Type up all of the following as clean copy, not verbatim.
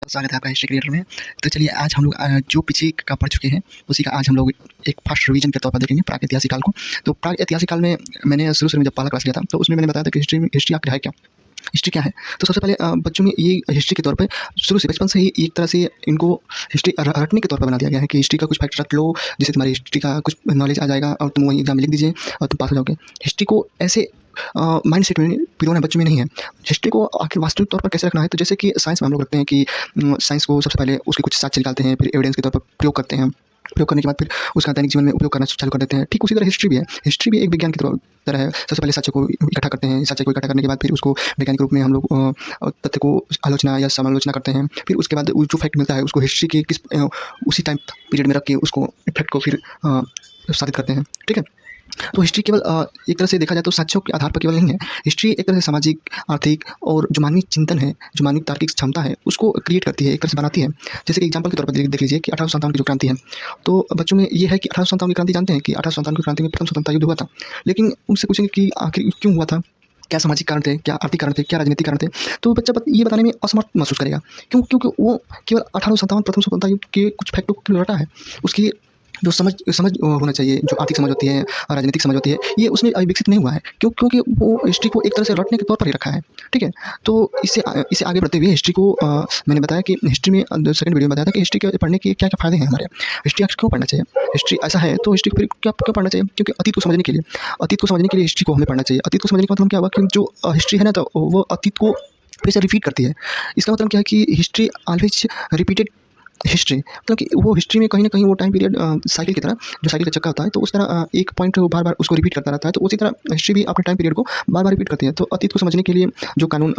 स्वागत है आपका हिस्ट्री क्रिएटर में। तो चलिए आज हम लोग जो पीछे का पढ़ चुके हैं उसी का आज हम लोग एक फास्ट रिवीजन के तौर पर देखेंगे प्राग ऐतिहासिक काल को। तो प्राग ऐतिहासिक काल में मैंने शुरू में जब पहला क्लास लिया था तो उसमें मैंने बताया था कि हिस्ट्री आखिर है क्या, हिस्ट्री क्या है। तो सबसे पहले बच्चों में ये हिस्ट्री के तौर पे शुरू से बचपन से ही एक तरह से इनको हिस्ट्री रटने के तौर पर बना दिया गया है कि हिस्ट्री का कुछ फैक्ट रट लो जिससे तुम्हारी हिस्ट्री का कुछ नॉलेज आ जाएगा और तुम वही एग्जाम में लिख दीजिए और तुम पास हो जाओगे। हिस्ट्री को ऐसे माइंड सेट में पिरोना बच्चों में नहीं है। हिस्ट्री को आखिर वास्तविक तौर पर कैसे रखना है, तो जैसे कि साइंस में हम लोग रखते हैं कि साइंस को सबसे पहले उसके कुछ साक्ष्य निकालते हैं, फिर एविडेंस के तौर पर प्रयोग करते हैं, प्रयोग करने के बाद फिर उसका दैनिक जीवन में उपयोग करना चालू कर देते हैं। ठीक उसी तरह हिस्ट्री भी है। हिस्ट्री भी एक विज्ञान की तरह है। सबसे पहले सत्य को इकट्ठा करते हैं, सत्य को इकट्ठा करने के बाद फिर उसको वैज्ञानिक रूप में हम लोग तथ्य को आलोचना या समालोचना करते हैं। फिर उसके बाद जो फैक्ट मिलता है उसको हिस्ट्री के किस उसी टाइम पीरियड में रख के उसको फैक्ट को फिर साबित करते हैं। ठीक है, तो हिस्ट्री केवल एक तरह से देखा जाए तो साक्ष्यों के आधार पर केवल नहीं है। हिस्ट्री एक तरह से सामाजिक, आर्थिक और जो मानवीय चिंतन है, जो मानवीय तार्किक क्षमता है उसको क्रिएट करती है, एक तरह से बनाती है। जैसे कि एग्जांपल के तौर पर देख लीजिए कि 1857 की जो क्रांति है, तो बच्चों में ये है कि 1857 की क्रांति जानते हैं कि 1857 की क्रांति में प्रथम स्वतंत्रता युद्ध हुआ था। लेकिन उनसे पूछेंगे कि आखिर क्यों हुआ था, क्या सामाजिक कारण थे, क्या आर्थिक कारण थे, क्या राजनीतिक कारण थे, तो बच्चा ये बताने में असमर्थ महसूस करेगा। क्योंकि वो केवल 1857 प्रथम स्वतंत्रता युद्ध के कुछ फैक्टों को रटा है। उसकी जो समझ होना चाहिए, जो आर्थिक समझ होती है और राजनीतिक समझ होती है, ये उसमें अभी विकसित नहीं हुआ है। क्योंकि वो हिस्ट्री को एक तरह से रटने के तौर पर ही रखा है। ठीक है, तो इससे आगे बढ़ते हुए हिस्ट्री को मैंने बताया कि हिस्ट्री में सेकंड वीडियो में बताया था कि हिस्ट्री के पढ़ने के क्या क्या फ़ायदे हैं हमारे। हिस्ट्री आखिर क्यों पढ़ना चाहिए, हिस्ट्री ऐसा है तो हिस्ट्री फिर क्यों पढ़ना चाहिए, क्योंकि अतीत को समझने के लिए हिस्ट्री को हमें पढ़ना चाहिए। अतीत को समझने का मतलब क्या हुआ कि जो हिस्ट्री है ना, तो वो अतीत को फिर से रिपीट करती है। इसका मतलब क्या है कि हिस्ट्री ऑलवेज रिपीटेड हिस्ट्री, मतलब कि वो हिस्ट्री में कहीं न कहीं वो टाइम पीरियड साइकिल की तरह, जो साइकिल का चक्का होता है, तो उस तरह एक पॉइंट बार-बार उसको रिपीट करता रहता है। तो उसी तरह हिस्ट्री भी अपने टाइम पीरियड को बार-बार रिपीट करती है। तो अतीत को समझने के लिए जो कानून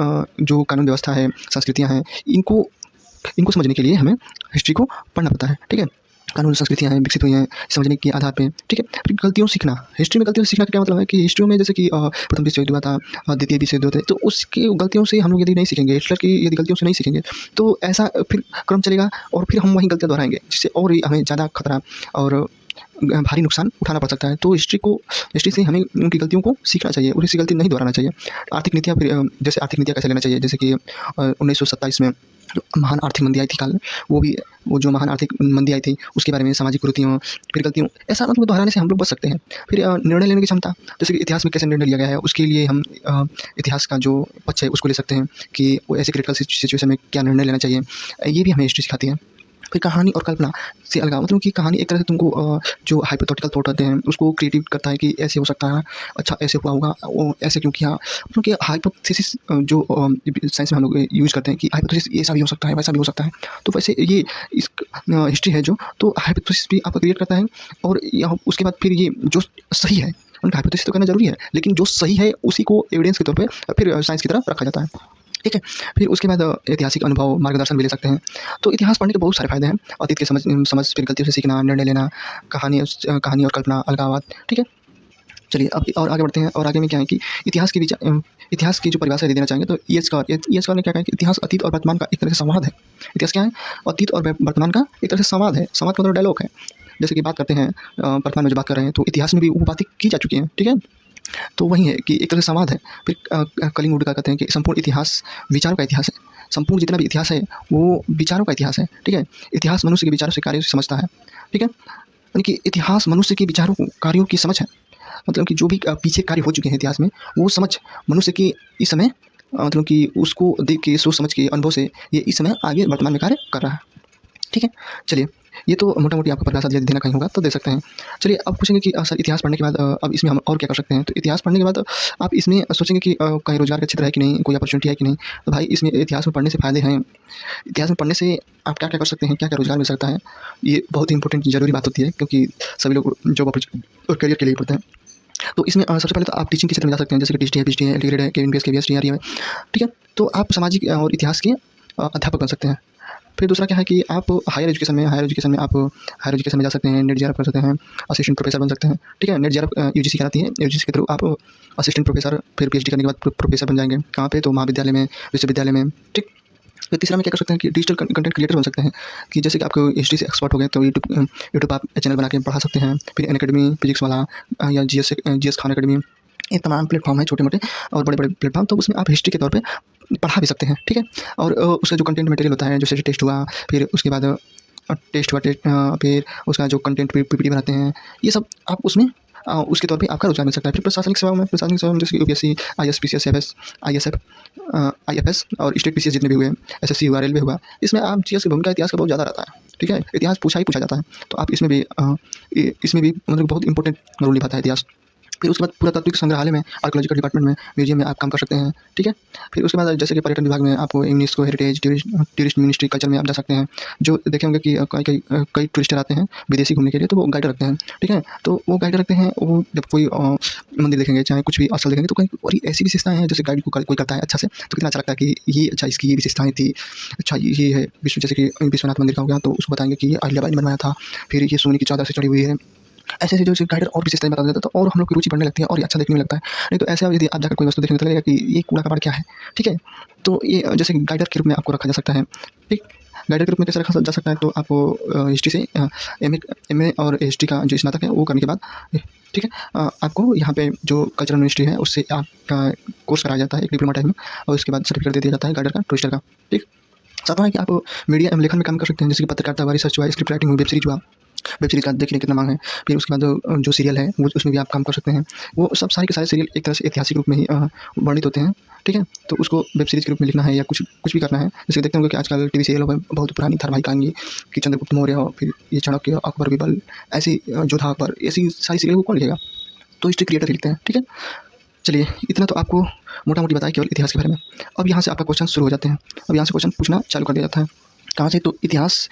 व्यवस्था है, संस्कृतियाँ हैं, इनको समझने के लिए हमें हिस्ट्री को पढ़ना पड़ता है। ठीक है, कानून संस्कृतियाँ हैं, विकसित हुई हैं समझने के आधार पे। ठीक है, फिर गलतियों से सीखना। हिस्ट्री में गलतियों से सीखने का क्या मतलब है कि हिस्ट्री में जैसे कि प्रथम विश्व युद्ध हुआ था, द्वितीय विश्व युद्ध हुए थे, तो उसकी गलतियों से हम लोग यदि नहीं सीखेंगे, हिटलर की यदि गलतियों से नहीं सीखेंगे, तो ऐसा फिर क्रम चलेगा और फिर हम वही गलतियाँ दोहराएँगे, जिससे और ही हमें ज़्यादा खतरा और भारी नुकसान उठाना पड़ सकता है। तो हिस्ट्री से हमें उनकी गलतियों को सीखना चाहिए और ऐसी गलती नहीं दोहराना चाहिए। आर्थिक नीतियाँ फिर जैसे आर्थिक नीतियाँ कैसे लेना चाहिए, जैसे कि 1927 में जो महान आर्थिक मंदी आई थी काल में, वो जो महान आर्थिक मंदी आई थी उसके बारे में, सामाजिक कुरीतियों, फिर गलतियों, ऐसा मतलब दोहराने से हम लोग बच सकते हैं। फिर निर्णय लेने की क्षमता, जैसे कि इतिहास में कैसे निर्णय लिया गया है उसके लिए हम इतिहास का जो पक्ष है उसको ले सकते हैं कि वो ऐसे क्रिटिकल सिचुएशन में क्या निर्णय लेना चाहिए। ये भी हमें हिस्ट्री सिखाती है। फिर कहानी और कल्पना से अलगाव, मतलब कि कहानी एक तरह से तुमको जो हाइपोथेटिकल थॉट होते हैं उसको क्रिएटिव करता है कि ऐसे हो सकता है, अच्छा ऐसे हुआ होगा, वो ऐसे क्यों किया। मतलब कि हाइपोथेसिस जो साइंस में हम लोग यूज़ करते हैं कि हाइपोथेसिस ऐसा भी हो सकता है, वैसा भी हो सकता है। तो वैसे ये इस हिस्ट्री है जो, तो हाइपोथेसिस भी आपको क्रिएट करता है और उसके बाद फिर ये जो सही है, उनका हाइपोथेसिस तो करना ज़रूरी है, लेकिन जो सही है उसी को एविडेंस के तौर पे फिर साइंस की तरफ रखा जाता है। ठीक है, फिर उसके बाद ऐतिहासिक अनुभव, मार्गदर्शन भी ले सकते हैं। तो इतिहास पढ़ने के बहुत सारे फ़ायदे हैं। अतीत के समझ फिर गलतियों से सीखना, निर्णय लेना, कहानी और कल्पना, अलगाववाद। ठीक है, चलिए अब और आगे बढ़ते हैं। और आगे में क्या है कि इतिहास की जो परिभाषा यदि देना चाहेंगे तो ईएस ने क्या कहा कि इतिहास अतीत और वर्तमान का एक तरह से संवाद है। इतिहास क्या है? अतीत और वर्तमान का एक तरह से संवाद है। संवाद का मतलब डायलॉग है। जैसे कि बात करते हैं वर्तमान में जो बात कर रहे हैं, तो इतिहास में भी वो बातें की जा चुकी हैं। ठीक है, तो वही है कि एक तरह से संवाद है। फिर कलिंग का कहते हैं कि संपूर्ण इतिहास विचारों का इतिहास है। संपूर्ण जितना भी इतिहास है वो विचारों का इतिहास है। ठीक है, इतिहास मनुष्य के विचारों से कार्यों से समझता है। ठीक है, यानी कि इतिहास मनुष्य के विचारों कार्यों की समझ है। मतलब कि जो भी पीछे कार्य हो चुके हैं इतिहास में, वो समझ मनुष्य की इस समय मतलब कि उसको देख के, सोच समझ के, अनुभव से ये इस समय आगे वर्तमान में कार्य कर रहा है। ठीक है, चलिए ये तो मोटा-मोटी आपको परिभाषा यदि देना कहीं होगा तो दे सकते हैं। चलिए अब पूछेंगे कि सर इतिहास पढ़ने के बाद अब इसमें हम और क्या कर सकते हैं? तो इतिहास पढ़ने के बाद आप इसमें सोचेंगे कि कहीं रोज़गार का क्षेत्र है कि नहीं, कोई अपॉर्चुनिटी है कि नहीं? तो भाई इसमें इतिहास में पढ़ने से फ़ायदे हैं। इतिहास में पढ़ने से आप क्या-क्या कर सकते हैं, क्या-क्या रोज़गार मिल सकता है? ये बहुत ही इंपॉर्टेंट ज़रूरी बात होती है क्योंकि सभी लोग जॉब और करियर के लिए पढ़ते हैं। तो इसमें सबसे पहले तो आप टीचिंग के क्षेत्र में जा सकते हैं, जैसे कि टीटी है, पीएचडी है, एलटीग्रेड है, केवीएमबीएस, केवीएस, टीआरई है। ठीक है, तो आप सामाजिक और इतिहास के अध्यापक बन सकते हैं। फिर दूसरा क्या है कि आप हायर एजुकेशन में आप हायर एजुकेशन में जा सकते हैं, नेट जेआरएफ कर सकते हैं, असिस्टेंट प्रोफेसर बन सकते हैं। ठीक है, नेट जेआरएफ यूजीसी कराती है, यूजीसी के थ्रू आप असिस्टेंट प्रोफेसर, फिर पीएचडी करने के बाद प्रोफेसर बन जाएंगे। कहाँ पे? तो महाविद्यालय में, विश्वविद्यालय में। ठीक, फिर तीसरा में क्या कर सकते हैं कि डिजिटल कंटेंट क्रिएटर बन सकते हैं कि जैसे कि आपको हिस्ट्री से एक्सपर्ट हो गए तो यूट्यूब आप चैनल बना के पढ़ा सकते हैं। फिर अनअकैडमी फिजिक्स वाला या जीएस खान अकेडमी, ये तमाम प्लेटफॉर्म है, छोटे-मोटे और बड़े-बड़े प्लेटफॉर्म, तो उसमें आप हिस्ट्री के तौर पे पढ़ा भी सकते हैं, ठीक है। और उसका जो कंटेंट मटेरियल होता है, जैसे टेस्ट हुआ, फिर उसके बाद टेस्ट हुआ, फिर उसका जो कंटेंट पीपीटी बनाते हैं, ये सब आप उसमें उसके तौर पे आपका रोज़गार मिल सकता है। फिर प्रशासनिक सेवाओं में जैसे UPSC, IAS, PCS, FS, ISF, IFS और स्टेट पीसीएस जितने भी हुए, एसएससी हुआ, रेलवे हुआ, इसमें आप जीएस की भूमिका इतिहास का बहुत ज़्यादा रहता है, ठीक है। इतिहास पूछा ही पूछा जाता है, तो आप इसमें भी मतलब बहुत इंपॉर्टेंट रोल निभाता है इतिहास। फिर उसके बाद पुरातात्विक संग्रहालय में, आर्कियोलॉजिकल डिपार्टमेंट में, म्यूजियम में आप काम कर सकते हैं, ठीक है। फिर उसके बाद जैसे कि पर्यटन विभाग में आपको UNESCO heritage tourist ministry culture में आप जा सकते हैं। जो देखे होंगे कि कई टूरिस्टर आते हैं विदेशी घूमने के लिए, तो वो गाइड रखते हैं, ठीक है। तो वो गाइड रखते हैं, वो जब कोई मंदिर देखेंगे, चाहे कुछ भी स्थल देखेंगे, तो कहीं और ऐसी विशेषताएं हैं जैसे गाइड को कोई करता है अच्छा से, तो कितना अच्छा लगता है कि ये अच्छा, इसकी ये विशेषताएं थी, अच्छा ये है विश्व, जैसे कि विश्वनाथ मंदिर का हो गया, तो उसको बताएंगे कि ये अहिल्याबाई ने बनवाया था, फिर ये सोने की चादर से चढ़ी हुई है। ऐसे-ऐसे जो गाइडर और विशेषताएँ बता देता है, तो और हम लोग की रुचि बढ़ने लगती है और ये अच्छा देखने में लगता है। नहीं तो ऐसे यदि आप जाकर कोई वस्तु देखेंगे तो लगेगा कि ये कूड़ा-कबाड़ क्या है, ठीक है? तो ये जैसे गाइडर के रूप में आपको रखा जा सकता है, ठीक? गाइडर के रूप में कैसे रखा जा सकता है, तो आपको हिस्ट्री से एमए और हिस्ट्री का जो स्नातक है वो करने के बाद, ठीक है, आपको यहाँ पे जो कल्चरल मिनिस्ट्री है उससे आपका कोर्स कराया जाता है एक डिप्लोमा टाइप में, और उसके बाद सर्टिफिकेट दे दिया जाता है गाइडर का, टूरिस्टर का, ठीक? सातवाँ है कि आप मीडिया एवं लेखन में काम कर सकते हैं, जैसे कि पत्रकारिता हुआ, रिसर्च हुआ, स्क्रिप्ट राइटिंग हुई, वेब सीरीज़ का देखने कितना मांग है। फिर उसके बाद जो सीरियल है वो उसमें भी आप काम कर सकते हैं। वो सब सारे के सारे सीरियल एक तरह से ऐतिहासिक रूप में ही वर्णित होते हैं, ठीक है? तो उसको वेब सीरीज़ के रूप में लिखना है या कुछ कुछ भी करना है। जैसे देखते होंगे कि आजकल टीवी सीरियल में बहुत पुरानी धारावाहिक आएँगी कि चंद्रगुप्त मौर्य हो, फिर ये चाणक्य, अकबर, बीरबल, ऐसी जोधा अकबर, ऐसी सारी सीरियल को कौन लिखेगा? तो हिस्ट्री क्रिएटर लिखते हैं, ठीक है? चलिए, इतना तो आपको मोटा-मोटी बताया केवल इतिहास के बारे में। अब यहाँ से आपका क्वेश्चन शुरू हो जाते हैं। अब यहाँ से क्वेश्चन पूछना चालू कर दिया जाता है। कहाँ से? तो इतिहास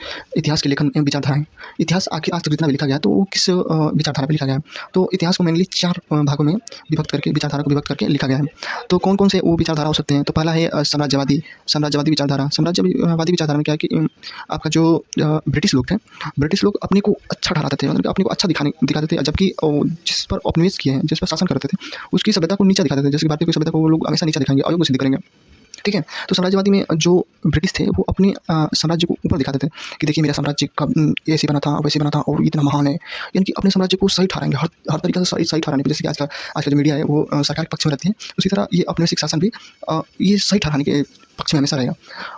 के लेखन एवं विचारधाराएँ। इतिहास आखिर आज तक जितना भी लिखा गया है, तो वो किस विचारधारा पे लिखा गया है? तो इतिहास को मेनली 4 भागों में विचारधारा को विभक्त करके लिखा गया है। तो कौन-कौन से वो विचारधारा हो सकते हैं? तो पहला है साम्राज्यवादी विचारधारा। साम्राज्यवादी विचारधारा में क्या है कि आपका जो ब्रिटिश लोग थे, ब्रिटिश लोग अपने को अच्छा ठहराते थे, मतलब अपने को अच्छा दिखाते थे, जबकि जिस पर उपनिवेश किए हैं, जिस पर शासन करते थे, उसकी सभ्यता को नीचा दिखाते थे। जैसे कि भारतीय की सभ्यता को वो लोग हमेशा नीचा दिखाएँगे, अयोग्य सिद्ध करेंगे। ठीक है? तो साम्राज्यवादी में जो ब्रिटिश थे वो अपने साम्राज्य को ऊपर दिखाते थे कि देखिए मेरा साम्राज्य कब ऐसे बना था, वैसे बना था और इतना महान है। यानी कि अपने साम्राज्य को सही ठहराएँगे, हर तरीके से सही ठहराने पे, जैसे कि आजकल जो मीडिया है वो सरकार के पक्ष में रहती है, उसी तरह ये औपनिवेशिक शासन भी ये सही ठहराने के पक्ष में हमेशा रहेगा।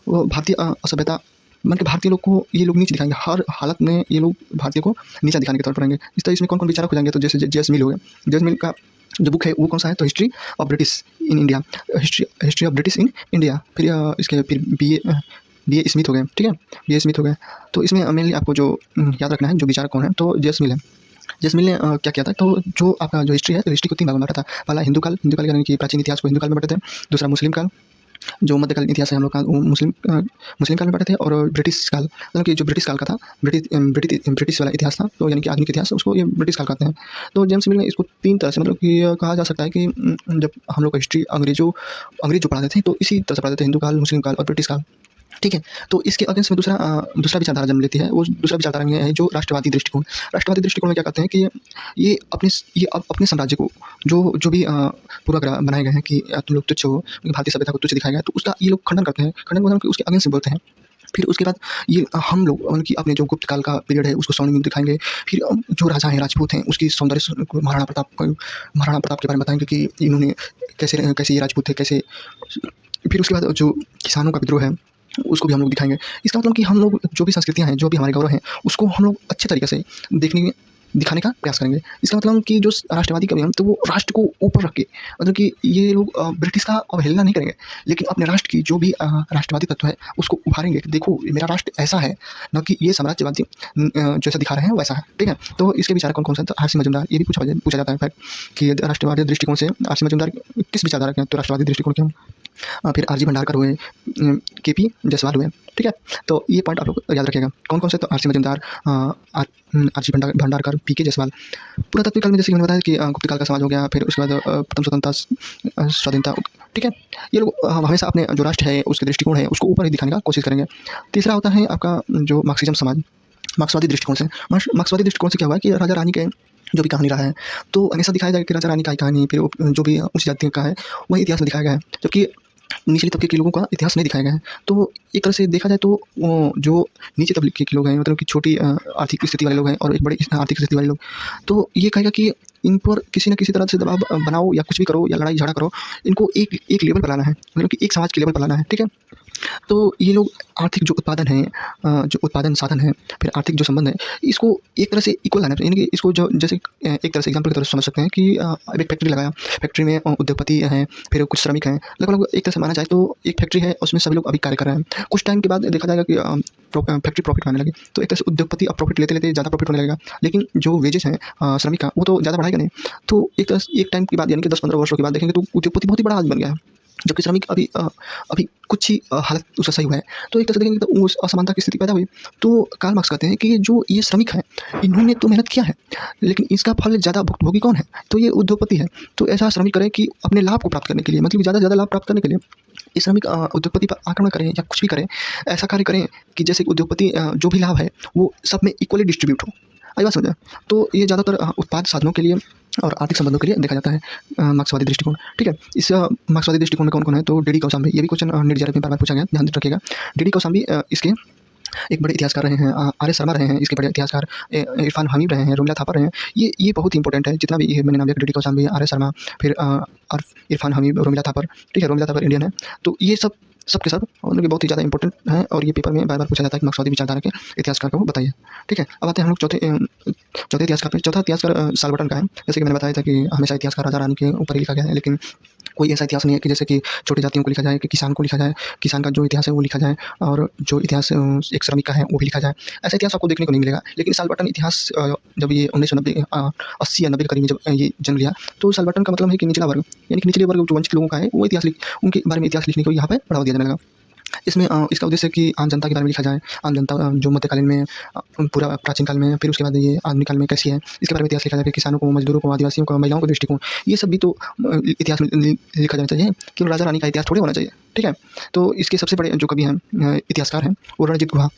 वो भारतीय सभ्यता मतलब कि भारतीय लोग को ये लोग नीच दिखाएँगे, हर हालत में ये लोग भारतीय को नीचा दिखाने की तौर पर रहेंगे। इस तरह इसमें कौन-कौन विचारक हो जाएँगे, तो जैसे जेएस मिल हो गए। जेएस मिल का जो बुक है वो कौन-सा है, तो history of British in India, history of British in India. फिर बीए स्मिथ हो गए, ठीक है? बीए स्मिथ हो गए। तो इसमें मेनली आपको जो याद रखना है जो विचारक कौन है, तो जेएस मिल है। जेएस मिल ने क्या किया था, तो जो आपका जो हिस्ट्री है, तो हिस्ट्री को 3 भागों में बाँटा था। पहला हिंदू काल यानी कि प्राचीन इतिहास को हिंदू काल में बाँटे थे। दूसरा मुस्लिम काल, जो मध्यकालीन इतिहास है हम लोग का, वो मुस्लिम काल में बाँटे थे। और ब्रिटिश काल, मतलब कि जो ब्रिटिश काल का था, ब्रिटिश वाला इतिहास था, तो यानी कि आधुनिक इतिहास, उसको ये ब्रिटिश काल कहते हैं। तो जेम्स मिल ने इसको 3 तरह से, मतलब कि कहा जा सकता है कि जब हम लोग का हिस्ट्री अंग्रेज जो पढ़ाते थे, तो इसी तरह से पढ़ाते थे, हिंदू काल, मुस्लिम काल और ब्रिटिश काल, ठीक है? तो इसके अगेंस्ट में दूसरा विचारधारा जन्म लेती है। वो दूसरा विचारधारा में है जो राष्ट्रवादी दृष्टिकोण। राष्ट्रवादी दृष्टिकोण में क्या कहते हैं कि ये अपने साम्राज्य को जो भी पूर्वाग्रह बनाए गए हैं कि तुम लोग तुच्छ हो, भारतीय सभ्यता को तुच्छ दिखाया गया है, तो उसका ये लोग खंडन करते हैं। खंडन मतलब कि उसके अगेंस्ट में बोलते हैं। फिर उसके बाद ये हम लोग मतलब कि अपने जो गुप्त काल का पीरियड है उसको स्वर्णिम युग दिखाएँगे। फिर जो राजा हैं, राजपूत हैं, उसकी सौंदर्य को महाराणा प्रताप के बारे में बताएँगे कि इन्होंने कैसे ये राजपूत थे, कैसे। फिर उसके बाद जो किसानों का विद्रोह है उसको भी हम लोग दिखाएँगे। इसका मतलब कि हम लोग जो भी संस्कृतियाँ हैं, जो भी हमारे गौरव हैं, उसको हम लोग अच्छे तरीके से दिखाने का प्रयास करेंगे। इसका मतलब कि जो राष्ट्रवादी कवि हैं, तो वो राष्ट्र को ऊपर रख के, मतलब कि ये लोग ब्रिटिश का अवहेलना नहीं करेंगे, लेकिन अपने राष्ट्र की जो भी राष्ट्रवादी तत्व है उसको उभारेंगे कि देखो मेरा राष्ट्र ऐसा है, ना कि ये साम्राज्यवादी जैसा दिखा रहे हैं वैसा है, ठीक है? तो इसके विचारक कौन-कौन से हैं, तो आर.सी. मजूमदार, ये भी पूछा जाता है फैक्ट कि राष्ट्रवादी दृष्टिकोण से आर.सी. मजूमदार किस विचारधारा के हैं, तो राष्ट्रवादी दृष्टिकोण के हैं। फिर आर.जी. भंडारकर हुए, के.पी. जायसवाल हुए, ठीक है? तो ये पॉइंट आप लोग याद रखिएगा। कौन-कौन से, तो RC. Majumdar, RG. Bhandarkar, PK. Jaiswal. पुरातात्विक काल में जैसे कि मैंने बताया कि गुप्त काल का समाज हो गया, फिर उसके बाद प्रथम स्वाधीनता, ठीक है? ये लोग हमेशा अपने जो राष्ट्र है, उसके दृष्टिकोण है, उसको ऊपर ही दिखाने का कोशिश करेंगे। तीसरा होता है आपका जो मार्क्सिज्म समाज, मार्क्सवादी दृष्टिकोण से। मार्क्सवादी दृष्टिकोण से क्या हुआ कि राजा-रानी के जो भी कहानी रहा है, तो हमेशा दिखाया जाएगा कि राजा-रानी का ही कहानी, फिर जो भी उच्च जाति का है, वही इतिहास में दिखाया गया है। जबकि निचले तबके के लोगों का इतिहास नहीं दिखाया गया है। तो एक तरह से देखा जाए तो जो नीचे तबके के लोग हैं, मतलब कि छोटी आर्थिक स्थिति वाले लोग हैं और एक बड़ी आर्थिक स्थिति वाले लोग, तो ये कहेगा कि इन पर किसी न किसी तरह से दबाव बनाओ या कुछ भी करो या लड़ाई-झगड़ा करो, इनको एक एक लेवल पर लाना है, मतलब कि एक समाज के लेवल पर लाना है, ठीक है? तो ये लोग आर्थिक जो उत्पादन है, जो उत्पादन साधन है, फिर आर्थिक जो संबंध है, इसको एक तरह से इक्वल लाना चाहिए। यानी कि इसको जो जैसे एक तरह से एग्ज़ाम्पल की तरह से समझ सकते हैं कि अब एक फैक्ट्री लगाया, फैक्ट्री में उद्योगपति हैं, फिर कुछ श्रमिक हैं, लगभग एक तरह से माना जाए तो एक फैक्ट्री है, उसमें सभी लोग अभी कार्य कर रहे हैं। कुछ टाइम के बाद देखा जाएगा कि फैक्ट्री प्रॉफ़िट में आने लगी, तो एक तरह से उद्योगपति अब प्रॉफ़िट लेते-लेते ज़्यादा प्रॉफ़िट होने लगेगा। लेकिन जो वेजेस हैं श्रमिक का, वो तो ज़्यादा बढ़ाएगा नहीं। तो एक तरह से एक टाइम के बाद, यानी कि 10-15 वर्षों के बाद देखेंगे तो उद्योगपति बहुत ही बड़ा आदमी बन गया है। जबकि श्रमिक अभी कुछ ही हालत उसका सही हुआ है। तो एक तरह से देखेंगे तो उस असमानता की स्थिति पैदा हुई। तो कार्ल मार्क्स कहते हैं कि जो ये श्रमिक हैं, इन्होंने तो मेहनत किया है, लेकिन इसका फल ज़्यादा भुगतभोगी कौन है? तो ये उद्योगपति है। तो ऐसा श्रमिक करे कि अपने लाभ को प्राप्त करने के लिए, मतलब ज़्यादा से ज़्यादा लाभ प्राप्त करने के लिए ये श्रमिक उद्योगपति पर आक्रमण करें या कुछ भी करें, ऐसा कार्य करें कि जैसे कि उद्योगपति जो भी लाभ है, वो सब में इक्वली डिस्ट्रीब्यूट हो। आई बात समझ में? तो ये ज़्यादातर उत्पाद साधनों के लिए और आर्थिक संबंधों के लिए देखा जाता है मार्क्सवादी दृष्टिकोण, ठीक है? इस मार्क्सवादी दृष्टिकोण में कौन-कौन है? तो डी.डी. कौशाम्बी, ये भी क्वेश्चन नीट जेआरएफ में बार-बार पूछा गया है, ध्यान रखिएगा। डी.डी. कौशाम्बी इसके एक बड़े इतिहासकार रहे हैं, आर.एस. शर्मा रहे हैं इसके बड़े इतिहासकार, इरफान हमीद रहे हैं, रोमिला थापा रहे हैं। ये बहुत ही इंपॉर्टेंट है, जितना भी ये मैंने नाम लिया, डी.डी. कौशाम्बी, आर.एस. शर्मा, फिर और इरफान हमीद, रोमिला थापर, ठीक है? रोमिला थापर इंडियन है। तो ये सब के सब मतलब कि बहुत ही ज़्यादा इंपॉर्टेंट हैं और ये पेपर में बार-बार पूछा जाता है कि मार्क्सवादी विचारधारा के इतिहासकार को बताइए, ठीक है? अब आते हैं हम लोग चौथे इतिहासकार पे। चौथा इतिहासकार साल्वर्टन का है। जैसे कि मैंने बताया था कि हमेशा इतिहासकार राजा-रानी के ऊपर ही लिखा गया है, लेकिन कोई ऐसा इतिहास नहीं है कि जैसे कि छोटी जातियों को लिखा जाए, कि किसान को लिखा जाए, किसान का जो इतिहास है वो लिखा जाए, और जो इतिहास एक श्रमिक का है वो भी लिखा जाए। ऐसा इतिहास आपको देखने को नहीं मिलेगा। लेकिन साल्वर्टन इतिहास जब ये 1990 80 या 90 के करीब में जब ये जन्म लिया, तो साल्वर्टन का मतलब है कि निचला वर्ग, यानी कि निचले वर्ग जो वंचित लोगों का है, वो उनके बारे में इतिहास लिखने को यहाँ पे बढ़ावा दिया जाने लगा। इसमें इसका उद्देश्य है कि आम जनता के बारे में लिखा जाए। आम जनता जो मध्यकालीन में पूरा प्राचीन काल में, फिर उसके बाद ये आधुनिक काल में कैसी है, इसके बारे में इतिहास लिखा जाए। फिर किसानों को, मज़दूरों को, आदिवासियों को, महिलाओं का दृष्टिकोण, ये सब भी तो इतिहास में लिखा जाना चाहिए। केवल राजा-रानी का इतिहास थोड़ी होना चाहिए, ठीक है? तो इसके सबसे बड़े जो कवि हैं, इतिहासकार हैं, वो रणजीत गुहा।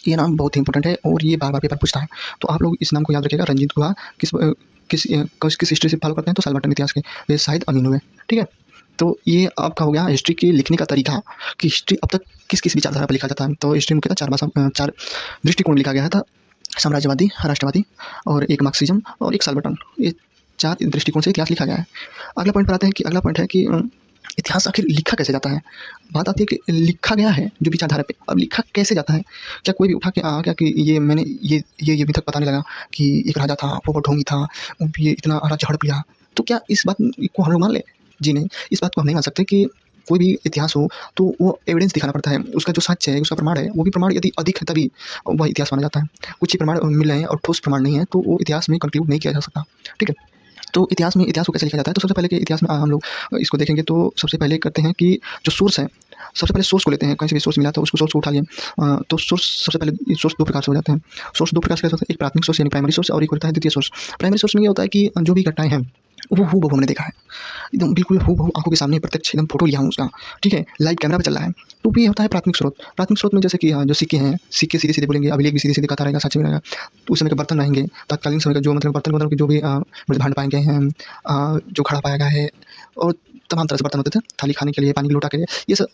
ये नाम बहुत ही इंपॉर्टेंट है और ये बार-बार पेपर पूछता है। तो आप लोग इस नाम को याद रखिएगा, रणजीत गुहा। किस हिस्ट्री से फॉलो करते हैं? तो साल्वर्टन इतिहास के, वे शाहिद अमीन हुए, ठीक है? तो ये आपका हो गया हिस्ट्री के लिखने का तरीका, कि हिस्ट्री अब तक किस-किस विचारधारा पर लिखा जाता है। तो हिस्ट्री मुख्यतः 4 दृष्टिकोण लिखा गया था, साम्राज्यवादी, राष्ट्रवादी और एक मार्क्सिज्म और एक साल्वर्टन। ये 4 दृष्टिकोण से इतिहास लिखा गया है। अगला पॉइंट पर आते हैं कि अगला पॉइंट है कि इतिहास आखिर लिखा कैसे जाता है? बात आती है कि लिखा गया है जो विचारधारा पे, अब लिखा कैसे जाता है? क्या कोई भी उठा के आ गया कि ये मैंने ये अभी तक पता नहीं लगा कि एक राजा था, वो ढोंगी था, ये इतना राज्य हड़प लिया। तो क्या इस बात को हम लोग मान लें? जी नहीं, इस बात को हम नहीं मान सकते कि कोई भी इतिहास हो तो वो एविडेंस दिखाना पड़ता है। उसका जो साक्ष्य है, उसका प्रमाण है, वो भी प्रमाण यदि अधिक है तभी वह इतिहास माना जाता है। कुछ ही प्रमाण मिल रहे हैं और ठोस प्रमाण नहीं है, तो वो इतिहास में कंक्लूड नहीं किया जा सकता, ठीक है? तो इतिहास को कैसे लिखा जाता है? तो सबसे पहले के इतिहास में हम लोग इसको देखेंगे तो सबसे पहले करते हैं कि जो सोर्स है, सबसे पहले सोर्स को लेते हैं। कहीं से भी सोर्स मिला तो उसको सोर्स को उठा लिया। तो सोर्स सबसे पहले सोर्स 2 प्रकार से हो जाते हैं। सोर्स 2 प्रकार से होता है, एक प्राथमिक सोर्स यानी प्राइमरी सोर्स, और एक होता है द्वितीय सोर्स। प्राइमरी सोर्स में ये होता है कि जो भी घटनाएँ हैं वो हूबहू हमने देखा है। एकदम बिल्कुल हूबहू आँखों के सामने प्रत्यक्ष एकदम फ़ोटो लिया हूँ उसका, ठीक है? लाइव कैमरा पे चल रहा है। तो ये होता है प्राथमिक स्रोत। प्राथमिक स्रोत में जैसे कि जो सिक्के हैं, सिक्के सीधे-सीधे बोलेंगे, अभिलेख भी सीधे-सीधे कथा रहेगा, साक्ष्य भी रहेगा। तो उस समय के बर्तन रहेंगे, तत्कालीन समय का जो मतलब बर्तन मतलब कि जो भी मृदभांड पाए गए हैं, जो घड़ा पाया गया है, और तमाम तरह से बर्तन होते थे, थाली खाने के लिए, पानी की लोटा के लिए। ये सब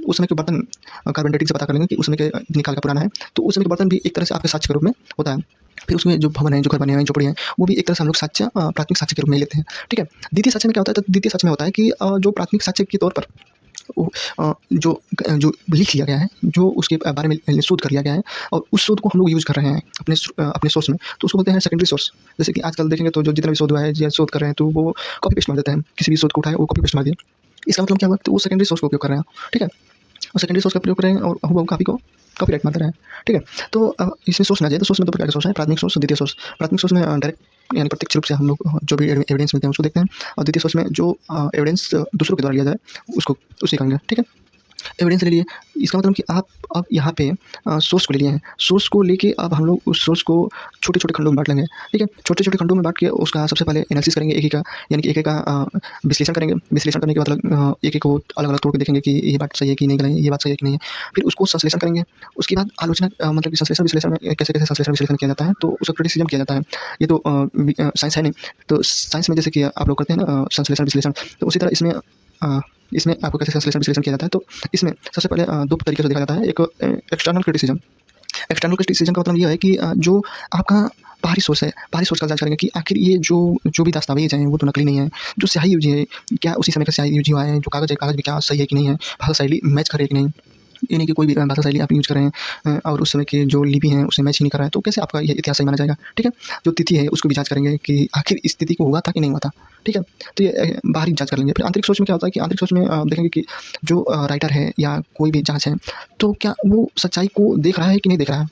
उस समय के बर्तन कार्बन डेटिंग से पता कर लेंगे कि उस समय के निकाल का पुराना है। तो उस समय के बर्तन भी एक तरह से आपके साक्ष्य के रूप में होता है। फिर उसमें जो भवन है, जो घर बने हैं, झोपड़ी हैं, वो भी एक तरह से हम लोग साक्ष्य, प्राथमिक साक्ष्य के रूप में लेते हैं, ठीक है? द्वितीय साक्ष्य में क्या होता है? तो द्वितीय साक्ष्य में होता है कि जो प्राथमिक साक्ष्य के तौर पर जो लिख लिया गया है, जो उसके बारे में शोध कर लिया गया है, और उस शोध को हम लोग यूज़ कर रहे हैं अपने सोर्स में, तो उसको बोलते हैं सेकेंडरी सोर्स। जैसे कि आजकल देखेंगे तो जो जितना भी शोध हुआ है या शोध कर रहे हैं, तो वो कॉपी पेस्ट मार देते हैं। किसी भी शोध को उठाए, वो कॉपी पेस्ट मार दिया। इसका मतलब क्या हुआ? तो वो सेकेंडरी सोर्स का उपयोग कर रहे हैं, ठीक है? और सेकेंडरी सोर्स का प्रयोग कर रहे हैं और हूबहू कॉपी को कॉपीराइट मार दे रहे हैं, ठीक है? तो इसमें सोर्स ना जाए तो सोर्स में 2 प्रकार के सोर्स हैं, प्राथमिक सोर्स और द्वितीय सोर्स। प्राथमिक सोर्स में डायरेक्ट यानी प्रत्यक्ष रूप से हम लोग जो भी एविडेंस मिलते हैं उसको देखते हैं, और द्वितीय सोर्स में जो एविडेंस दूसरों के द्वारा लिया जाए उसको उसे करेंगे, ठीक है? एविडेंस ले लिए, इसका मतलब कि आप अब यहाँ पे सोर्स को ले लिए हैं। सोर्स को लेके अब हम लोग उस सोर्स को छोटे-छोटे खंडों में बाँट लेंगे, ठीक है? छोटे-छोटे खंडों में बाँट के उसका सबसे पहले एनालिसिस करेंगे एक-एक का, यानी कि एक-एक का विश्लेषण करेंगे। विश्लेषण करने के मतलब एक-एक को अलग-अलग तोड़ के देखेंगे कि ये बात सही है कि नहीं गलत है, ये बात सही है कि नहीं है। फिर उसको संश्लेषण करेंगे। उसके बाद आलोचना, मतलब कि संश्लेषण विश्लेषण में कैसे-कैसे संश्लेषण विश्लेषण किया जाता है, तो उसका क्रिटिसिज़्म किया जाता है। ये तो साइंस है नहीं, तो साइंस में जैसे कि आप लोग करते हैं ना संश्लेषण विश्लेषण, तो उसी तरह इसमें इसमें आपको कैसे संश्लेषण विश्लेषण किया जाता है, तो इसमें सबसे पहले 2 तरीके से देखा जाता है। एक एक्सटर्नल क्रिटिसिज्म। एक्सटर्नल क्रिटिसिज्म का मतलब ये है कि जो आपका बाहरी सोर्स है, बाहरी सोर्स का जाँच करेंगे कि आखिर ये जो भी दस्तावेज़ हैं, वो तो नकली नहीं है। जो स्याही यूज़ है, क्या उसी समय का स्याही यूज़ हुआ है? जो कागज़ है, कागज़ भी क्या सही है कि नहीं है? भाषा शैली मैच कर रही है कि नहीं? ये नहीं कि कोई भी भाषा शैली आप यूज़ कर रहे हैं और उस समय की जो लिपि है, उससे मैच ही नहीं कर रहा है, तो कैसे आपका ये इतिहास सही माना जाएगा? ठीक है? जो तिथि है, उसको भी जाँच करेंगे कि आखिर इस तिथि को हुआ था कि नहीं हुआ था? ठीक है? तो ये बाहरी जाँच कर लेंगे। फिर आंतरिक सोच में क्या होता है कि आंतरिक सोच में देखेंगे कि जो राइटर है या कोई भी जाँच है, तो क्या वो सच्चाई को देख रहा है कि नहीं देख रहा है?